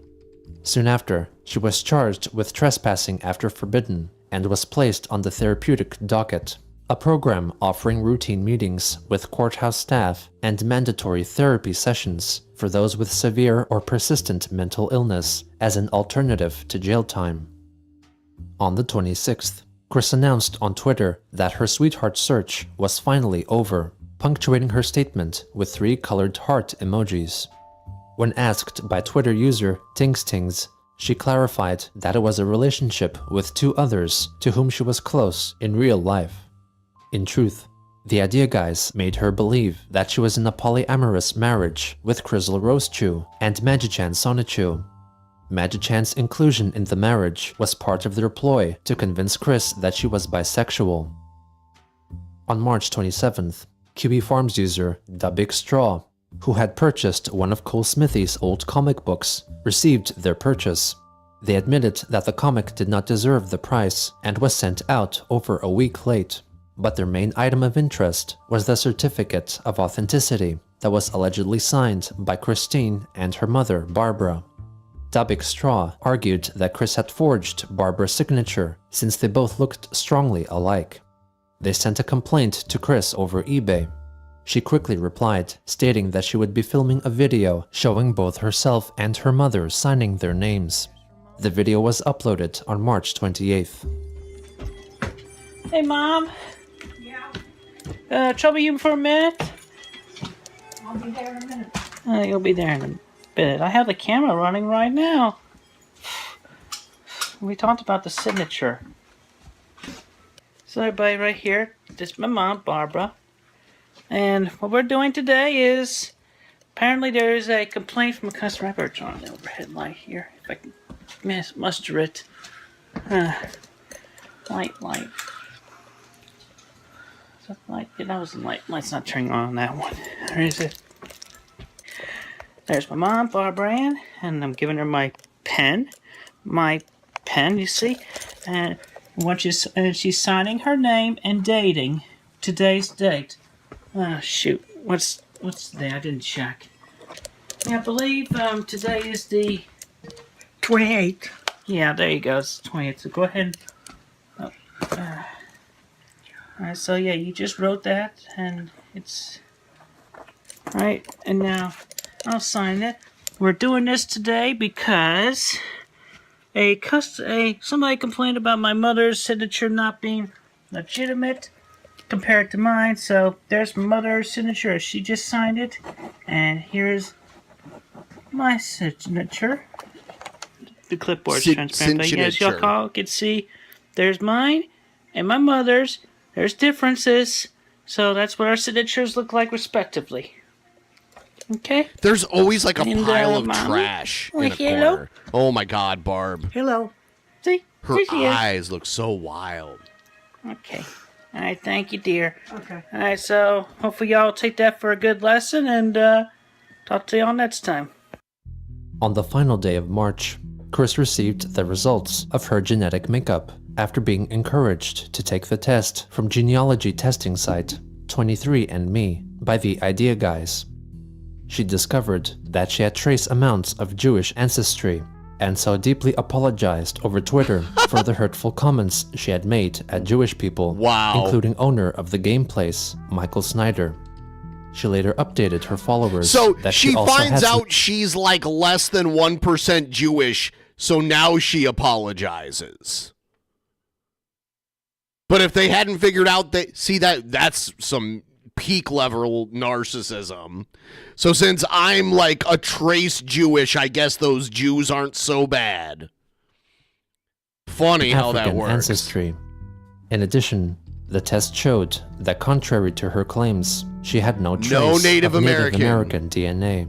Soon after, she was charged with trespassing after forbidden and was placed on the therapeutic docket, a program offering routine meetings with courthouse staff and mandatory therapy sessions for those with severe or persistent mental illness as an alternative to jail time. On the 26th, Chris announced on Twitter that her sweetheart search was finally over, punctuating her statement with 3 colored heart emojis. When asked by Twitter user TingsTings, she clarified that it was a relationship with 2 others to whom she was close in real life. In truth, the Idea Guys made her believe that she was in a polyamorous marriage with Crizzle Rosechew and Magichan Sonichu. Magichan's inclusion in the marriage was part of their ploy to convince Chris that she was bisexual. On March 27th, QB Farms user Da Big Straw, who had purchased one of Cole Smithy's old comic books, received their purchase. They admitted that the comic did not deserve the price and was sent out over a week late. But their main item of interest was the certificate of authenticity that was allegedly signed by Christine and her mother, Barbara. Da Big Straw argued that Chris had forged Barbara's signature since they both looked strongly alike. They sent a complaint to Chris over eBay. She quickly replied, stating that she would be filming a video showing both herself and her mother signing their names. The video was uploaded on March 28th. Hey, Mom. Trouble you for a minute? I'll be there in a minute. You'll be there in a bit. I have the camera running right now. We talked about the signature. So everybody right here, this is my mom, Barbara. And what we're doing today is, apparently there is a complaint from a customer. I better turn on the overhead light here, if I can muster it. Light. Light, that was the light. Light's not turning on that one. Or is it? There's my mom, Barbara Ann, and I'm giving her my pen. You see? And she's signing her name and dating today's date. Oh, shoot. What's today? I didn't check. Yeah, I believe today is the 28th. Yeah, there you go. It's 28th. So go ahead. Alright, so yeah, you just wrote that, and it's... Alright, and now I'll sign it. We're doing this today because somebody complained about my mother's signature not being legitimate compared to mine, so there's my mother's signature. She just signed it, and here's my signature. The clipboard's transparent, but as y'all can see, there's mine and my mother's. There's differences, so that's what our signatures look like respectively. Okay? There's always like a pile of trash in a corner. Oh my god, Barb. Hello. See? Her eyes look so wild. Okay. Alright, thank you, dear. Okay. Alright, so hopefully y'all take that for a good lesson, and talk to y'all next time. On the final day of March, Chris received the results of her genetic makeup after being encouraged to take the test from genealogy testing site 23andMe by the Idea Guys. She discovered that she had trace amounts of Jewish ancestry and so deeply apologized over Twitter for the hurtful comments she had made at Jewish people, including owner of the game place, Michael Snyder. She later updated her followers. So that she also finds out she's like less than 1% Jewish, so now she apologizes. But if they hadn't figured out that's some peak level narcissism. So since I'm like a trace Jewish, I guess those Jews aren't so bad. Funny how that works. Ancestry. In addition, the test showed that contrary to her claims, she had no trace of Native American DNA.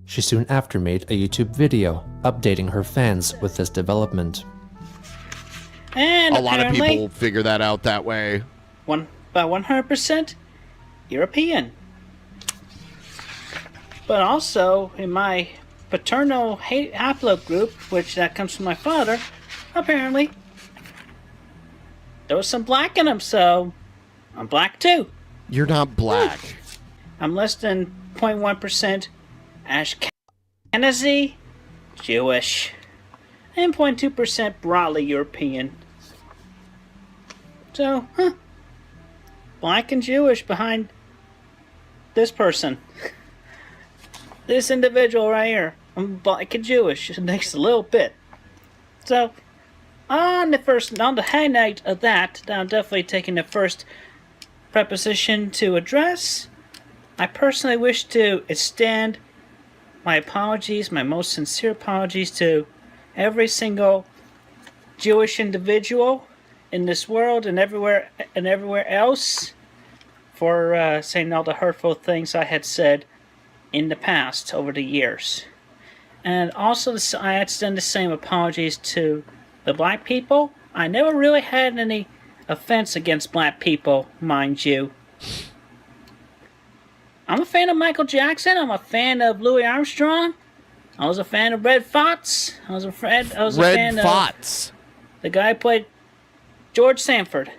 She soon after made a YouTube video updating her fans with this development. And a lot of people figure that out that way. About 100% European. But also, in my paternal haplogroup, which that comes from my father, apparently, there was some black in him, so I'm black too. You're not black. I'm less than 0.1% Ashkenazi Jewish and 0.2% broadly European. So, black and Jewish behind this person. This individual right here. I'm black and Jewish. It makes a little bit. So, on the highlight of that, I'm definitely taking the first preposition to address. I personally wish to extend my apologies, my most sincere apologies to every single Jewish individual in this world and everywhere else for saying all the hurtful things I had said in the past over the years. And also I extend the same apologies to the black people. I never really had any offense against black people, mind you. I'm a fan of Michael Jackson. I'm a fan of Louis Armstrong. I was a fan of Red Fox. I was a fan of the guy who played George Sanford.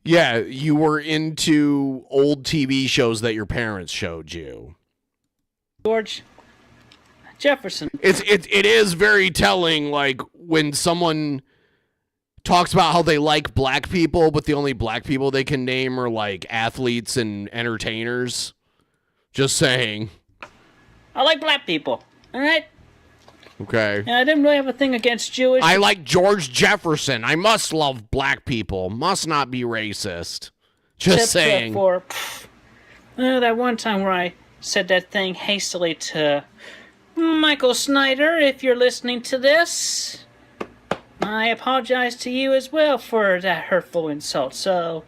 Yeah, you were into old TV shows that your parents showed you. George Jefferson. It is very telling, like, when someone talks about how they like black people, but the only black people they can name are, like, athletes and entertainers. Just saying. I like black people, all right? Okay. And I didn't really have a thing against Jewish. I like George Jefferson. I must love black people. Must not be racist. Just saying. For that one time where I said that thing hastily to Michael Snyder, if you're listening to this, I apologize to you as well for that hurtful insult. So,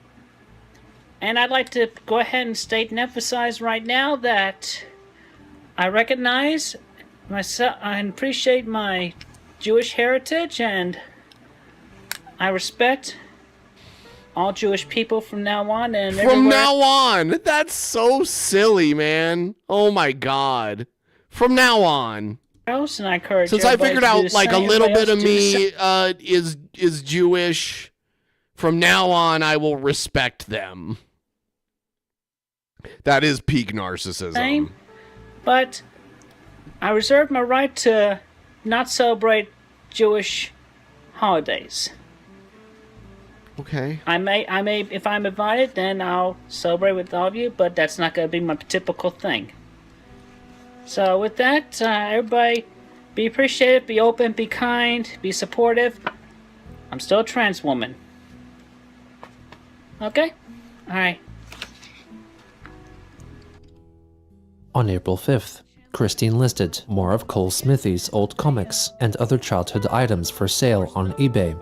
and I'd like to go ahead and state and emphasize right now that I recognize myself, I appreciate my Jewish heritage, and I respect all Jewish people from now on and everywhere. From now on? That's so silly, man. Oh my God. From now on. And I encourage since I figured out like a little bit of me is Jewish, from now on I will respect them. That is peak narcissism. But I reserve my right to not celebrate Jewish holidays. Okay. I may, if I'm invited, then I'll celebrate with all of you, but that's not going to be my typical thing. So with that, everybody, be appreciative, be open, be kind, be supportive. I'm still a trans woman. Okay? Alright. On April 5th, Christine listed more of Cole Smithy's old comics and other childhood items for sale on eBay.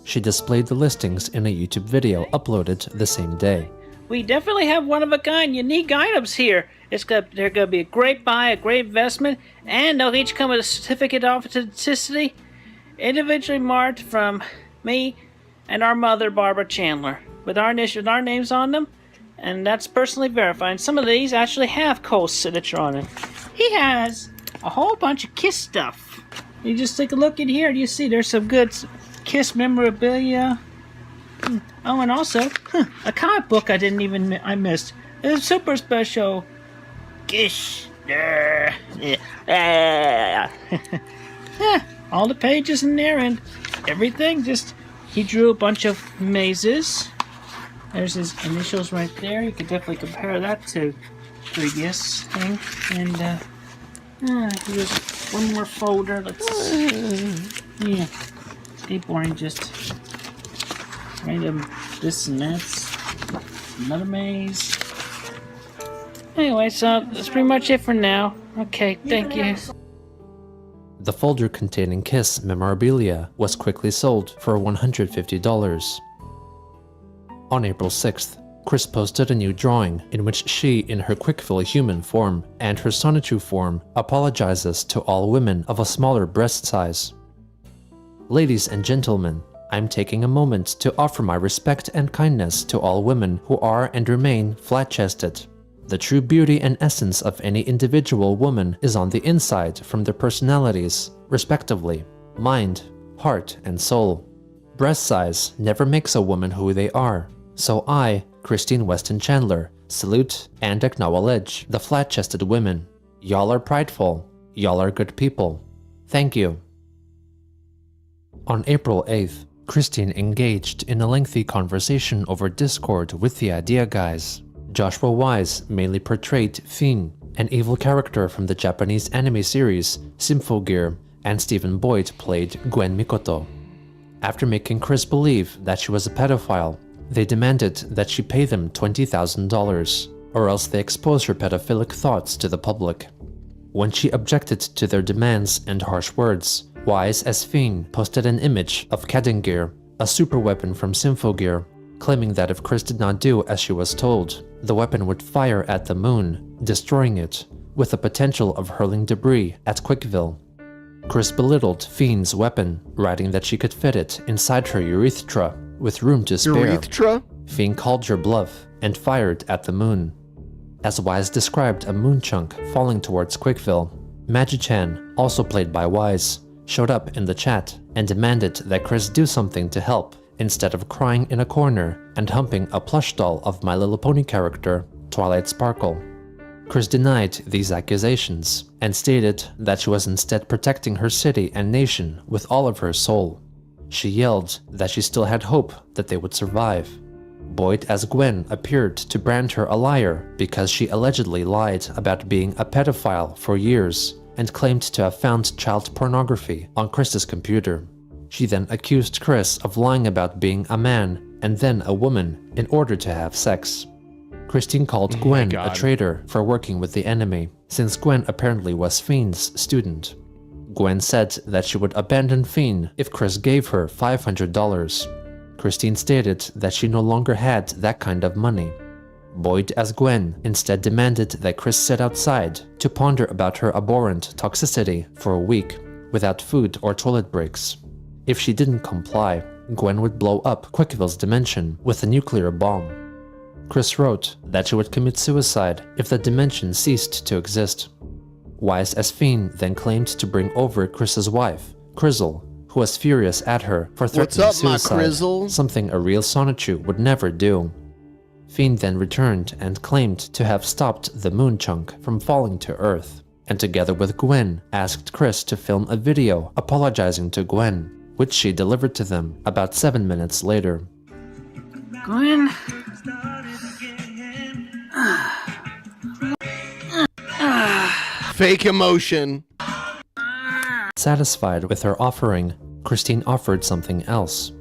She displayed the listings in a YouTube video uploaded the same day. We definitely have one-of-a-kind, unique items here. They're going to be a great buy, a great investment, and they'll each come with a certificate of authenticity, individually marked from me and our mother, Barbara Chandler, with our initials, our names on them, and that's personally verified. And some of these actually have Cole's signature on them. He has a whole bunch of Kiss stuff. You just take a look in here and you see there's some good Kiss memorabilia. Oh, and also a comic book I missed. It's a super special Kiss. All the pages in there and everything. Just he drew a bunch of mazes. There's his initials right there. You can definitely compare that to previous thing. And here's one more folder. Let's yeah. Skateboarding just Random this and that's. Another maze. Anyway, so that's pretty much it for now. Okay, thank you. The folder containing Kiss memorabilia was quickly sold for $150. On April 6th, Chris posted a new drawing in which she, in her Quickville human form and her Sonichu form, apologizes to all women of a smaller breast size. Ladies and gentlemen, I'm taking a moment to offer my respect and kindness to all women who are and remain flat-chested. The true beauty and essence of any individual woman is on the inside from their personalities, respectively, mind, heart, and soul. Breast size never makes a woman who they are, so I, Christine Weston Chandler, salute and acknowledge the flat-chested women. Y'all are prideful. Y'all are good people. Thank you. On April 8th, Christine engaged in a lengthy conversation over Discord with the Idea Guys. Joshua Wise mainly portrayed Finn, an evil character from the Japanese anime series Symphogear, and Stephen Boyd played Gwen Mikoto. After making Chris believe that she was a pedophile, they demanded that she pay them $20,000, or else they expose her pedophilic thoughts to the public. When she objected to their demands and harsh words, Wise as Finn posted an image of Kadingir, a super weapon from Symphogear, claiming that if Chris did not do as she was told, the weapon would fire at the moon, destroying it, with the potential of hurling debris at Quickville. Chris belittled Finn's weapon, writing that she could fit it inside her urethra, with room to spare. Urethra? Finn called her bluff and fired at the moon. As Wise described a moon chunk falling towards Quickville, Magi-chan, also played by Wise, showed up in the chat and demanded that Chris do something to help, instead of crying in a corner and humping a plush doll of My Little Pony character, Twilight Sparkle. Chris denied these accusations and stated that she was instead protecting her city and nation with all of her soul. She yelled that she still had hope that they would survive. Boyd as Gwen appeared to brand her a liar because she allegedly lied about being a pedophile for years and claimed to have found child pornography on Chris's computer. She then accused Chris of lying about being a man and then a woman in order to have sex. Christine called Gwen a traitor for working with the enemy, since Gwen apparently was Finn's student. Gwen said that she would abandon Finn if Chris gave her $500. Christine stated that she no longer had that kind of money. Boyd as Gwen instead demanded that Chris sit outside to ponder about her abhorrent toxicity for a week, without food or toilet breaks. If she didn't comply, Gwen would blow up Quickville's dimension with a nuclear bomb. Chris wrote that she would commit suicide if the dimension ceased to exist. Wise as Finn then claimed to bring over Chris's wife, Crizzle, who was furious at her for threatening suicide, something a real Sonichu would never do. Finn then returned and claimed to have stopped the moon chunk from falling to Earth, and together with Gwen asked Chris to film a video apologizing to Gwen, which she delivered to them about 7 minutes later. Gwen? Fake emotion. Satisfied with her offering, Christine offered something else.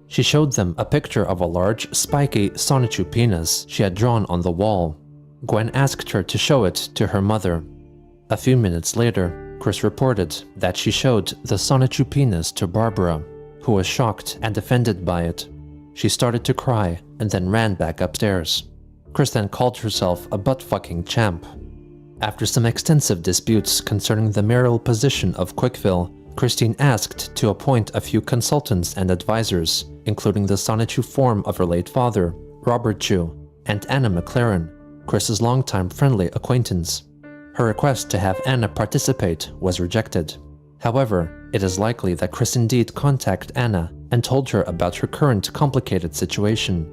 She showed them a picture of a large, spiky Sonichu penis she had drawn on the wall. Gwen asked her to show it to her mother. A few minutes later, Chris reported that she showed the Sonichu penis to Barbara, who was shocked and offended by it. She started to cry and then ran back upstairs. Chris then called herself a butt-fucking champ. After some extensive disputes concerning the marital position of Quickville, Christine asked to appoint a few consultants and advisors, including the Sonichu form of her late father, Robert Chu, and Anna McLaren, Chris's longtime friendly acquaintance. Her request to have Anna participate was rejected. However, it is likely that Chris indeed contacted Anna and told her about her current complicated situation.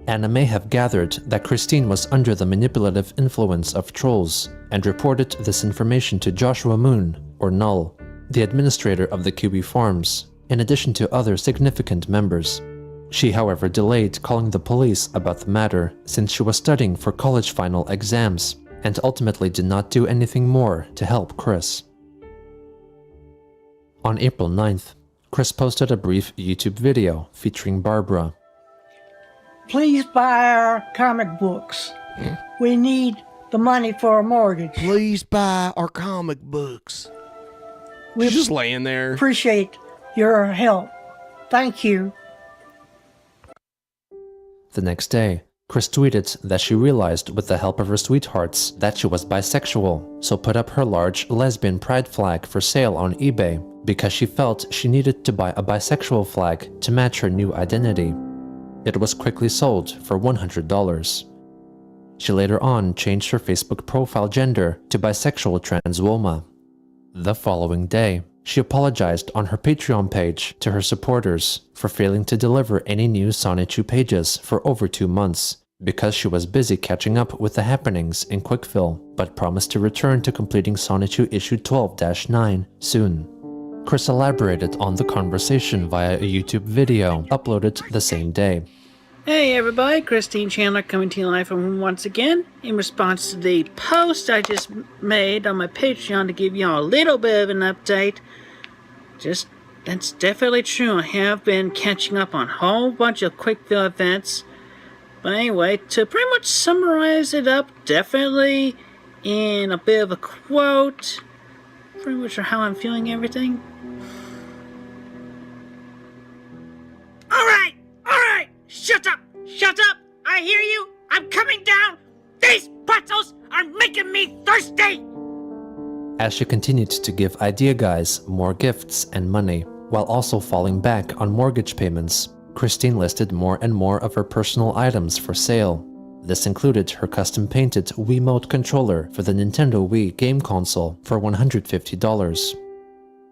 Anna may have gathered that Christine was under the manipulative influence of trolls and reported this information to Joshua Moon, or Null, the administrator of the QB Farms, in addition to other significant members. She, however, delayed calling the police about the matter since she was studying for college final exams and ultimately did not do anything more to help Chris. On April 9th, Chris posted a brief YouTube video featuring Barbara. please buy our comic books. We need the money for a mortgage. Please buy our comic books. We're just laying there. Appreciate your help. Thank you. The next day, Chris tweeted that she realized with the help of her sweethearts that she was bisexual, so put up her large lesbian pride flag for sale on eBay because she felt she needed to buy a bisexual flag to match her new identity. It was quickly sold for $100. She later on changed her Facebook profile gender to bisexual transwoman. The following day, she apologized on her Patreon page to her supporters for failing to deliver any new Sonichu pages for over 2 months because she was busy catching up with the happenings in Quickville, but promised to return to completing Sonichu issue 12-9 soon. Chris elaborated on the conversation via a YouTube video uploaded the same day. Hey everybody, Christine Chandler coming to you live from home once again in response to the post I just made on my Patreon to give y'all a little bit of an update. That's definitely true. I have been catching up on a whole bunch of Quickville events. But anyway, to pretty much summarize it up, definitely in a bit of a quote, pretty much how I'm feeling everything. Alright! Shut up! I hear you! I'm coming down! These pretzels are making me thirsty! As she continued to give idea guys more gifts and money, while also falling back on mortgage payments, Christine listed more and more of her personal items for sale. This included her custom-painted Wiimote controller for the Nintendo Wii game console for $150.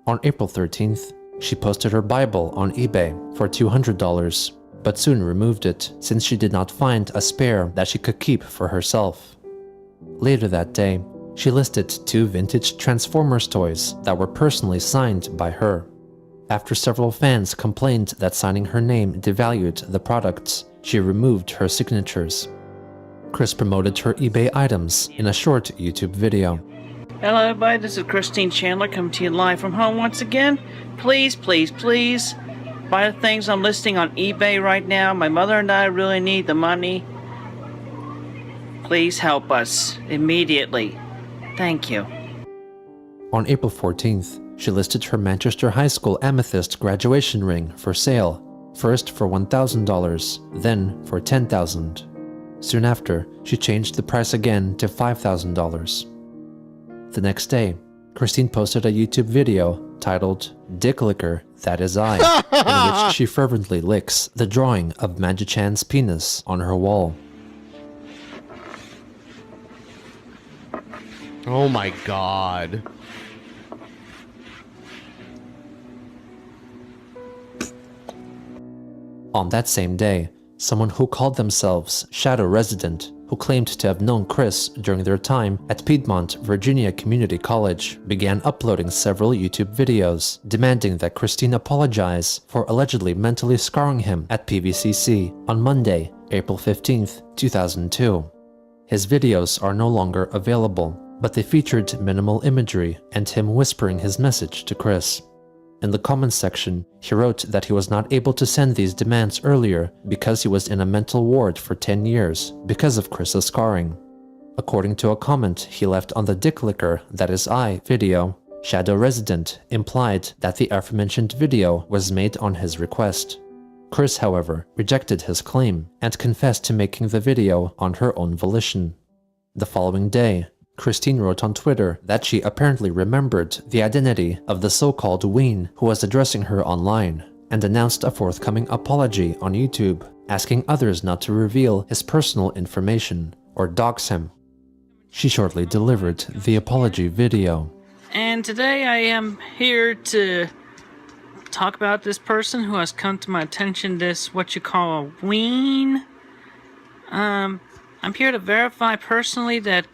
On April 13th, she posted her Bible on eBay for $200, but soon removed it since she did not find a spare that she could keep for herself. Later that day, she listed 2 vintage Transformers toys that were personally signed by her. After several fans complained that signing her name devalued the products, she removed her signatures. Chris promoted her eBay items in a short YouTube video. Hello everybody, this is Christine Chandler coming to you live from home once again. Please buy the things I'm listing on eBay right now. My mother and I really need the money. Please help us immediately. Thank you. On April 14th, she listed her Manchester High School amethyst graduation ring for sale, first for $1,000, then for $10,000. Soon after, she changed the price again to $5,000. The next day, Christine posted a YouTube video titled Dick Licker, That Is I, in which she fervently licks the drawing of Magi-chan's penis on her wall. Oh my god. On that same day, someone who called themselves Shadow Resident, who claimed to have known Chris during their time at Piedmont, Virginia Community College, began uploading several YouTube videos demanding that Christine apologize for allegedly mentally scarring him at PVCC on Monday, April 15th, 2002. His videos are no longer available, but they featured minimal imagery and him whispering his message to Chris. In the comments section, he wrote that he was not able to send these demands earlier because he was in a mental ward for 10 years because of Chris's scarring. According to a comment he left on the Dick Licker, That Is I video, Shadow Resident implied that the aforementioned video was made on his request. Chris, however, rejected his claim and confessed to making the video on her own volition. The following day, Christine wrote on Twitter that she apparently remembered the identity of the so-called Ween who was addressing her online, and announced a forthcoming apology on YouTube, asking others not to reveal his personal information or dox him. She shortly delivered the apology video. And today I am here to talk about this person who has come to my attention, this what you call a Ween. I'm here to verify personally that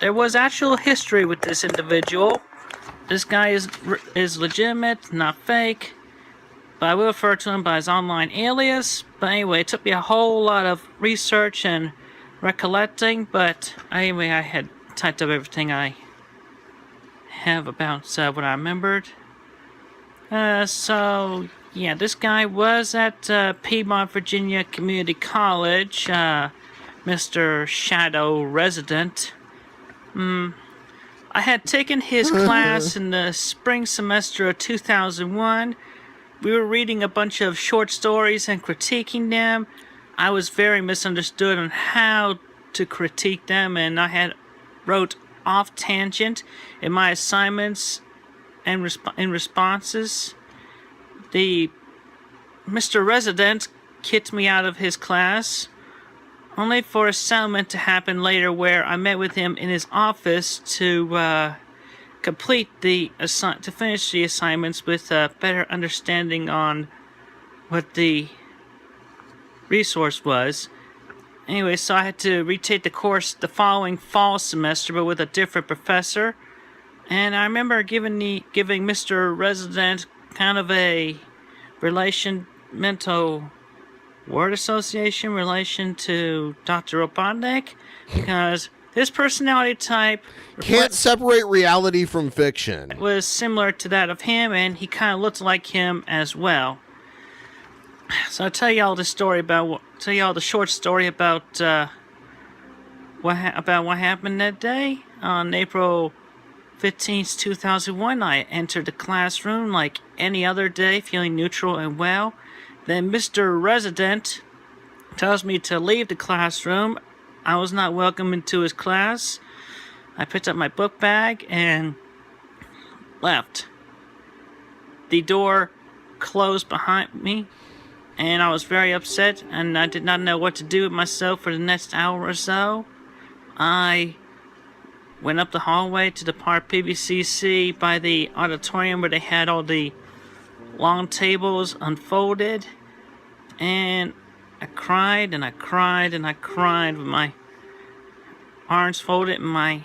there was actual history with this individual. This guy is legitimate, not fake, but I will refer to him by his online alias. But anyway, it took me a whole lot of research and recollecting, but anyway, I had typed up everything I have about what I remembered. So, Yeah, this guy was at Piedmont, Virginia Community College, Mr. Shadow Resident. I had taken his class in the spring semester of 2001. We were reading a bunch of short stories and critiquing them. I was very misunderstood on how to critique them, and I wrote off tangent in my assignments and in responses. The Mr. Resident kicked me out of his class, only for a settlement to happen later where I met with him in his office to finish the assignments with a better understanding on what the resource was. Anyway, so I had to retake the course the following fall semester, but with a different professor. And I remember giving Mr. Resident kind of a mental word association relation to Dr. Robotnik, because his personality type can't separate reality from fiction. Was similar to that of him, and he kind of looked like him as well. So I'll tell y'all the short story about what happened that day. On April 15th, 2001, I entered the classroom like any other day, feeling neutral and well. Then Mr. Resident tells me to leave the classroom. I was not welcome into his class. I picked up my book bag and left. The door closed behind me, and I was very upset, and I did not know what to do with myself for the next hour or so. I went up the hallway to the part PBCC by the auditorium where they had all the long tables unfolded, and I cried and I cried and I cried with my arms folded and my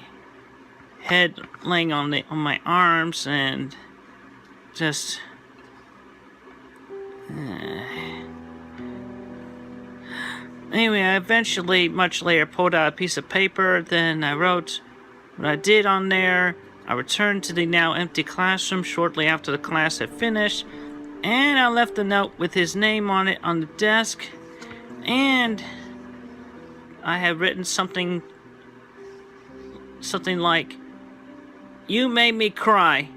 head laying on my arms, and just anyway, I eventually, much later, pulled out a piece of paper. Then I wrote what I did on there. I returned to the now empty classroom shortly after the class had finished, and I left a note with his name on it on the desk, and I had written something like, "You made me cry.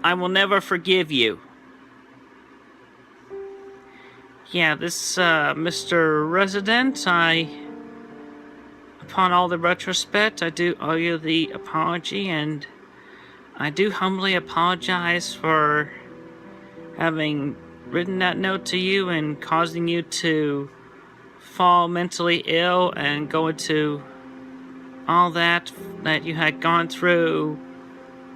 I will never forgive you." Yeah, this Mr. Resident, upon all the retrospect, I do owe you the apology, and I do humbly apologize for having written that note to you and causing you to fall mentally ill and go into all that you had gone through.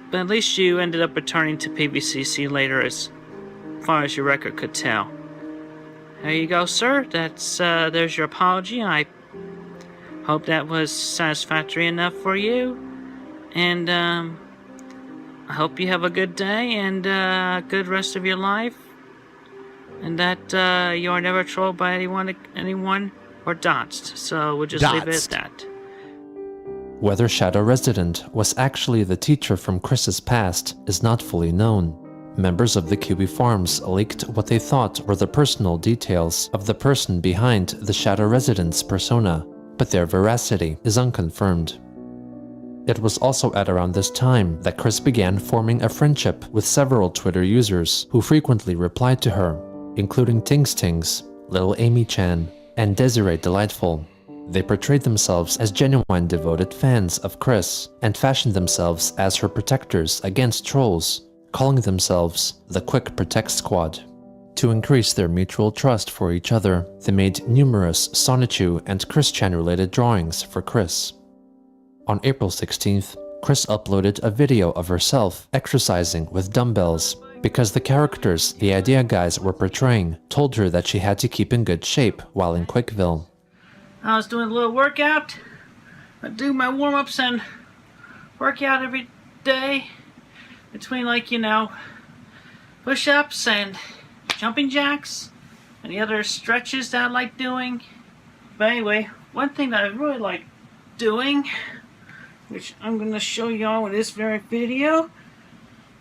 But at least you ended up returning to PBCC later, as far as your record could tell. There you go, sir. There's your apology. I hope that was satisfactory enough for you. And I hope you have a good day and a good rest of your life. And that you are never trolled by anyone or doxed. So we'll just leave it at that. Whether Shadow Resident was actually the teacher from Chris's past is not fully known. Members of the QB Farms leaked what they thought were the personal details of the person behind the Shadow Resident's persona, but their veracity is unconfirmed. It was also at around this time that Chris began forming a friendship with several Twitter users who frequently replied to her, including Tings, Little Amy Chan, and Desiree Delightful. They portrayed themselves as genuine devoted fans of Chris and fashioned themselves as her protectors against trolls, calling themselves the Quick Protect Squad. To increase their mutual trust for each other, they made numerous Sonichu and Chris Chan related drawings for Chris. On April 16th, Chris uploaded a video of herself exercising with dumbbells because the characters the Idea Guys were portraying told her that she had to keep in good shape while in Quickville. I was doing a little workout. I do my warm-ups and workout every day between, push-ups and jumping jacks and the other stretches that I like doing. But anyway, one thing that I really like doing, which I'm going to show y'all in this very video.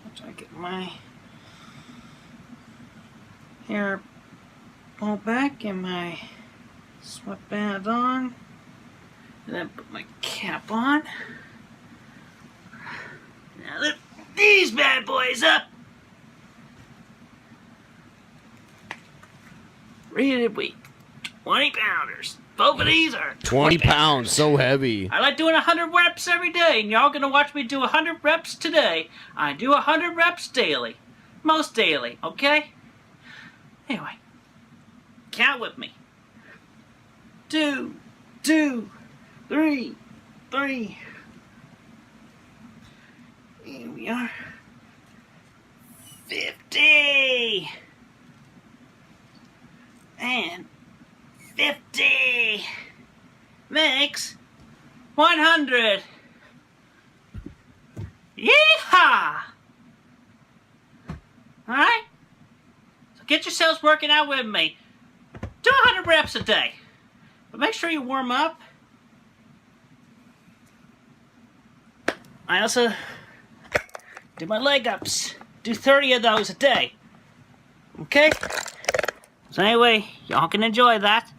I'll try to get my hair pulled back and my sweatband on. And then put my cap on. Now lift these bad boys up. Rated weight, 20 pounders. Both of these are 20 pounds, so heavy. I like doing 100 reps every day, and y'all gonna watch me do 100 reps today. I do 100 reps daily. Most daily, okay? Anyway, count with me. 2, 2, 3, 3. Here we are. 50. And 50 makes 100. Yeehaw! Alright? So get yourselves working out with me. Do 100 reps a day. But make sure you warm up. I also do my leg ups. Do 30 of those a day. Okay? So anyway, y'all can enjoy that.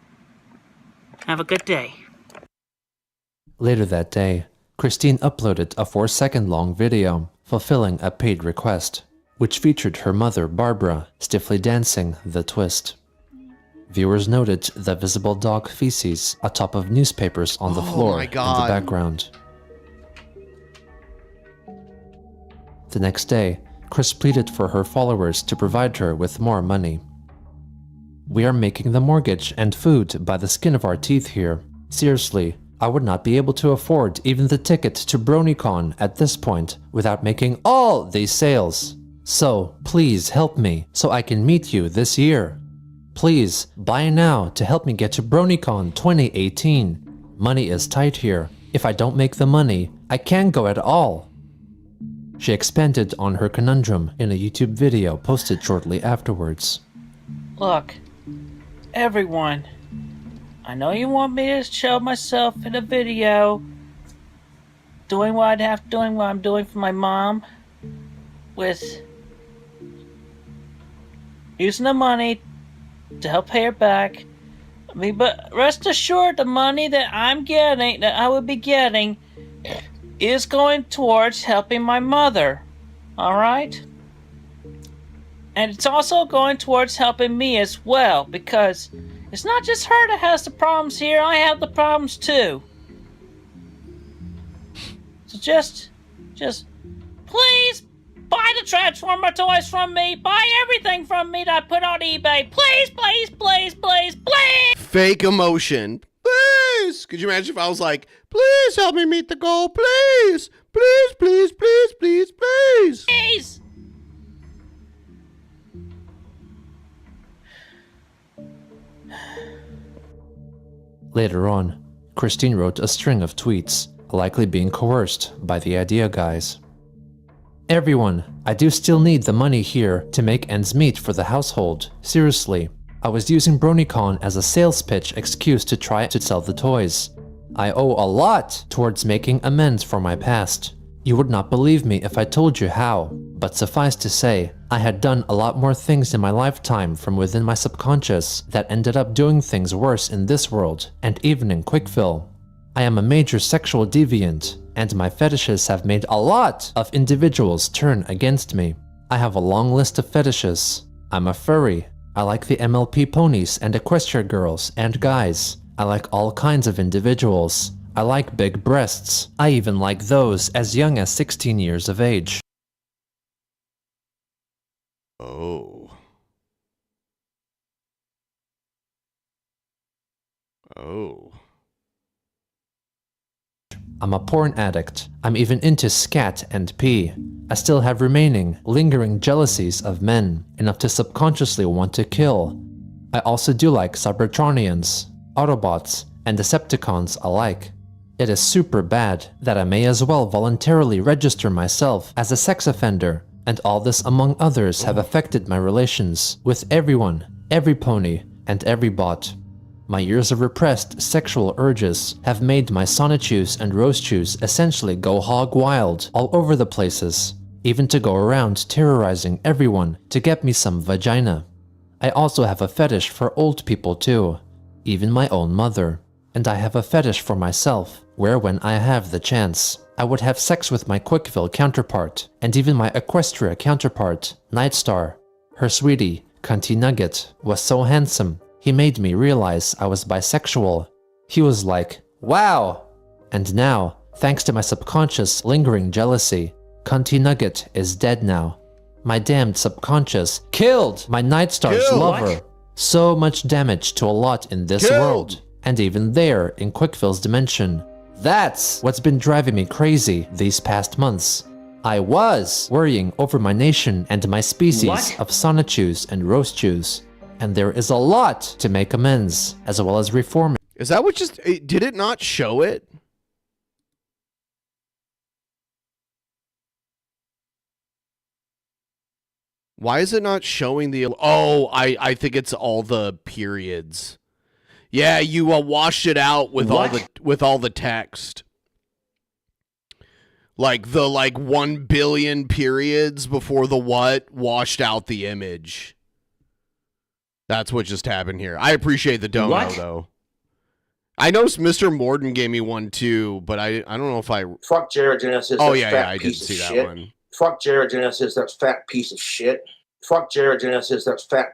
Have a good day. Later that day, Christine uploaded a 4-second long video fulfilling a paid request, which featured her mother, Barbara, stiffly dancing the twist. Viewers noted the visible dog feces atop of newspapers on the floor in the background. The next day, Chris pleaded for her followers to provide her with more money. We are making the mortgage and food by the skin of our teeth here. Seriously, I would not be able to afford even the ticket to BronyCon at this point without making all these sales. So, please help me so I can meet you this year. Please, buy now to help me get to BronyCon 2018. Money is tight here. If I don't make the money, I can't go at all. She expanded on her conundrum in a YouTube video posted shortly afterwards. Look, everyone, I know you want me to show myself in a video doing what I'm doing for my mom with using the money to help pay her back. I mean, but rest assured, the money that I would be getting is going towards helping my mother. Alright? And it's also going towards helping me as well, because it's not just her that has the problems here, I have the problems too. So just please buy the Transformer toys from me, buy everything from me that I put on eBay. Please, please, please, please, please! Fake emotion. Please! Could you imagine if I was like, please help me meet the goal, please! Please, please, please, please, please! Please! Later on, Christine wrote a string of tweets, likely being coerced by the idea guys. Everyone, I do still need the money here to make ends meet for the household. Seriously, I was using BronyCon as a sales pitch excuse to try to sell the toys. I owe a lot towards making amends for my past. You would not believe me if I told you how, but suffice to say, I had done a lot more things in my lifetime from within my subconscious that ended up doing things worse in this world, and even in Quickfill. I am a major sexual deviant, and my fetishes have made a lot of individuals turn against me. I have a long list of fetishes. I'm a furry. I like the MLP ponies and equestria girls and guys. I like all kinds of individuals. I like big breasts. I even like those as young as 16 years of age. Oh. Oh. I'm a porn addict. I'm even into scat and pee. I still have remaining, lingering jealousies of men, enough to subconsciously want to kill. I also do like Cybertronians, Autobots, and Decepticons alike. It is super bad that I may as well voluntarily register myself as a sex offender, and all this among others have affected my relations with everyone, every pony, and every bot. My years of repressed sexual urges have made my Sonichus and Rosechus essentially go hog wild all over the places, even to go around terrorizing everyone to get me some vagina. I also have a fetish for old people too, even my own mother. And I have a fetish for myself, where when I have the chance, I would have sex with my Quickville counterpart, and even my Equestria counterpart, Nightstar. Her sweetie, Cunty Nugget, was so handsome, he made me realize I was bisexual. He was like, wow! And now, thanks to my subconscious lingering jealousy, Cunty Nugget is dead now. My damned subconscious killed my Nightstar's lover. What? So much damage to a lot in this world, and even there in Quickville's dimension. That's what's been driving me crazy these past months. I was worrying over my nation and my species of Sonichus and Roastchus, and there is a lot to make amends, as well as reforming. Is that what just... Did it not show it? Why is it not showing the... Oh, I think it's all the periods. Yeah, you washed it out with all the text. Like the 1 billion periods before the what washed out the image. That's what just happened here. I appreciate the dono though. I know Mr. Morden gave me one too, but I don't know if I... Fuck Jared Genesis. Oh yeah, I did see that one. Fuck Jared Genesis, that's fat piece of shit. Fuck Jared Genesis, that's fat.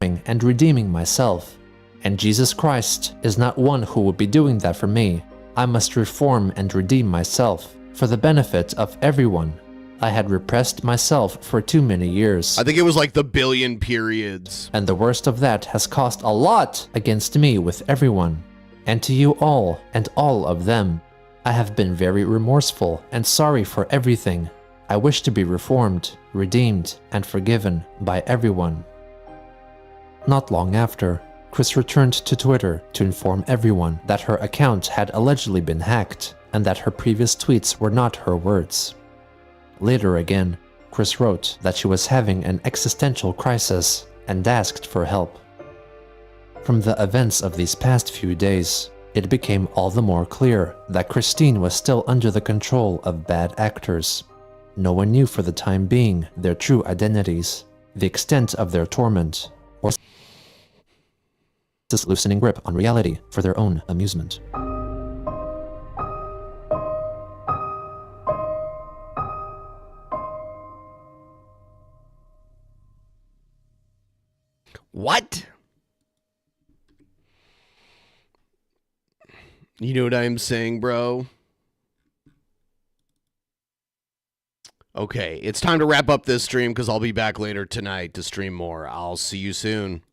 And redeeming myself. And Jesus Christ is not one who would be doing that for me. I must reform and redeem myself for the benefit of everyone. I had repressed myself for too many years. I think it was like the billion periods. And the worst of that has cost a lot against me with everyone. And to you all and all of them. I have been very remorseful and sorry for everything. I wish to be reformed, redeemed, and forgiven by everyone. Not long after, Chris returned to Twitter to inform everyone that her account had allegedly been hacked and that her previous tweets were not her words. Later again, Chris wrote that she was having an existential crisis and asked for help. From the events of these past few days, it became all the more clear that Christine was still under the control of bad actors. No one knew for the time being their true identities, the extent of their torment, or this loosening grip on reality for their own amusement. What? You know what I'm saying, bro? Okay, it's time to wrap up this stream because I'll be back later tonight to stream more. I'll see you soon.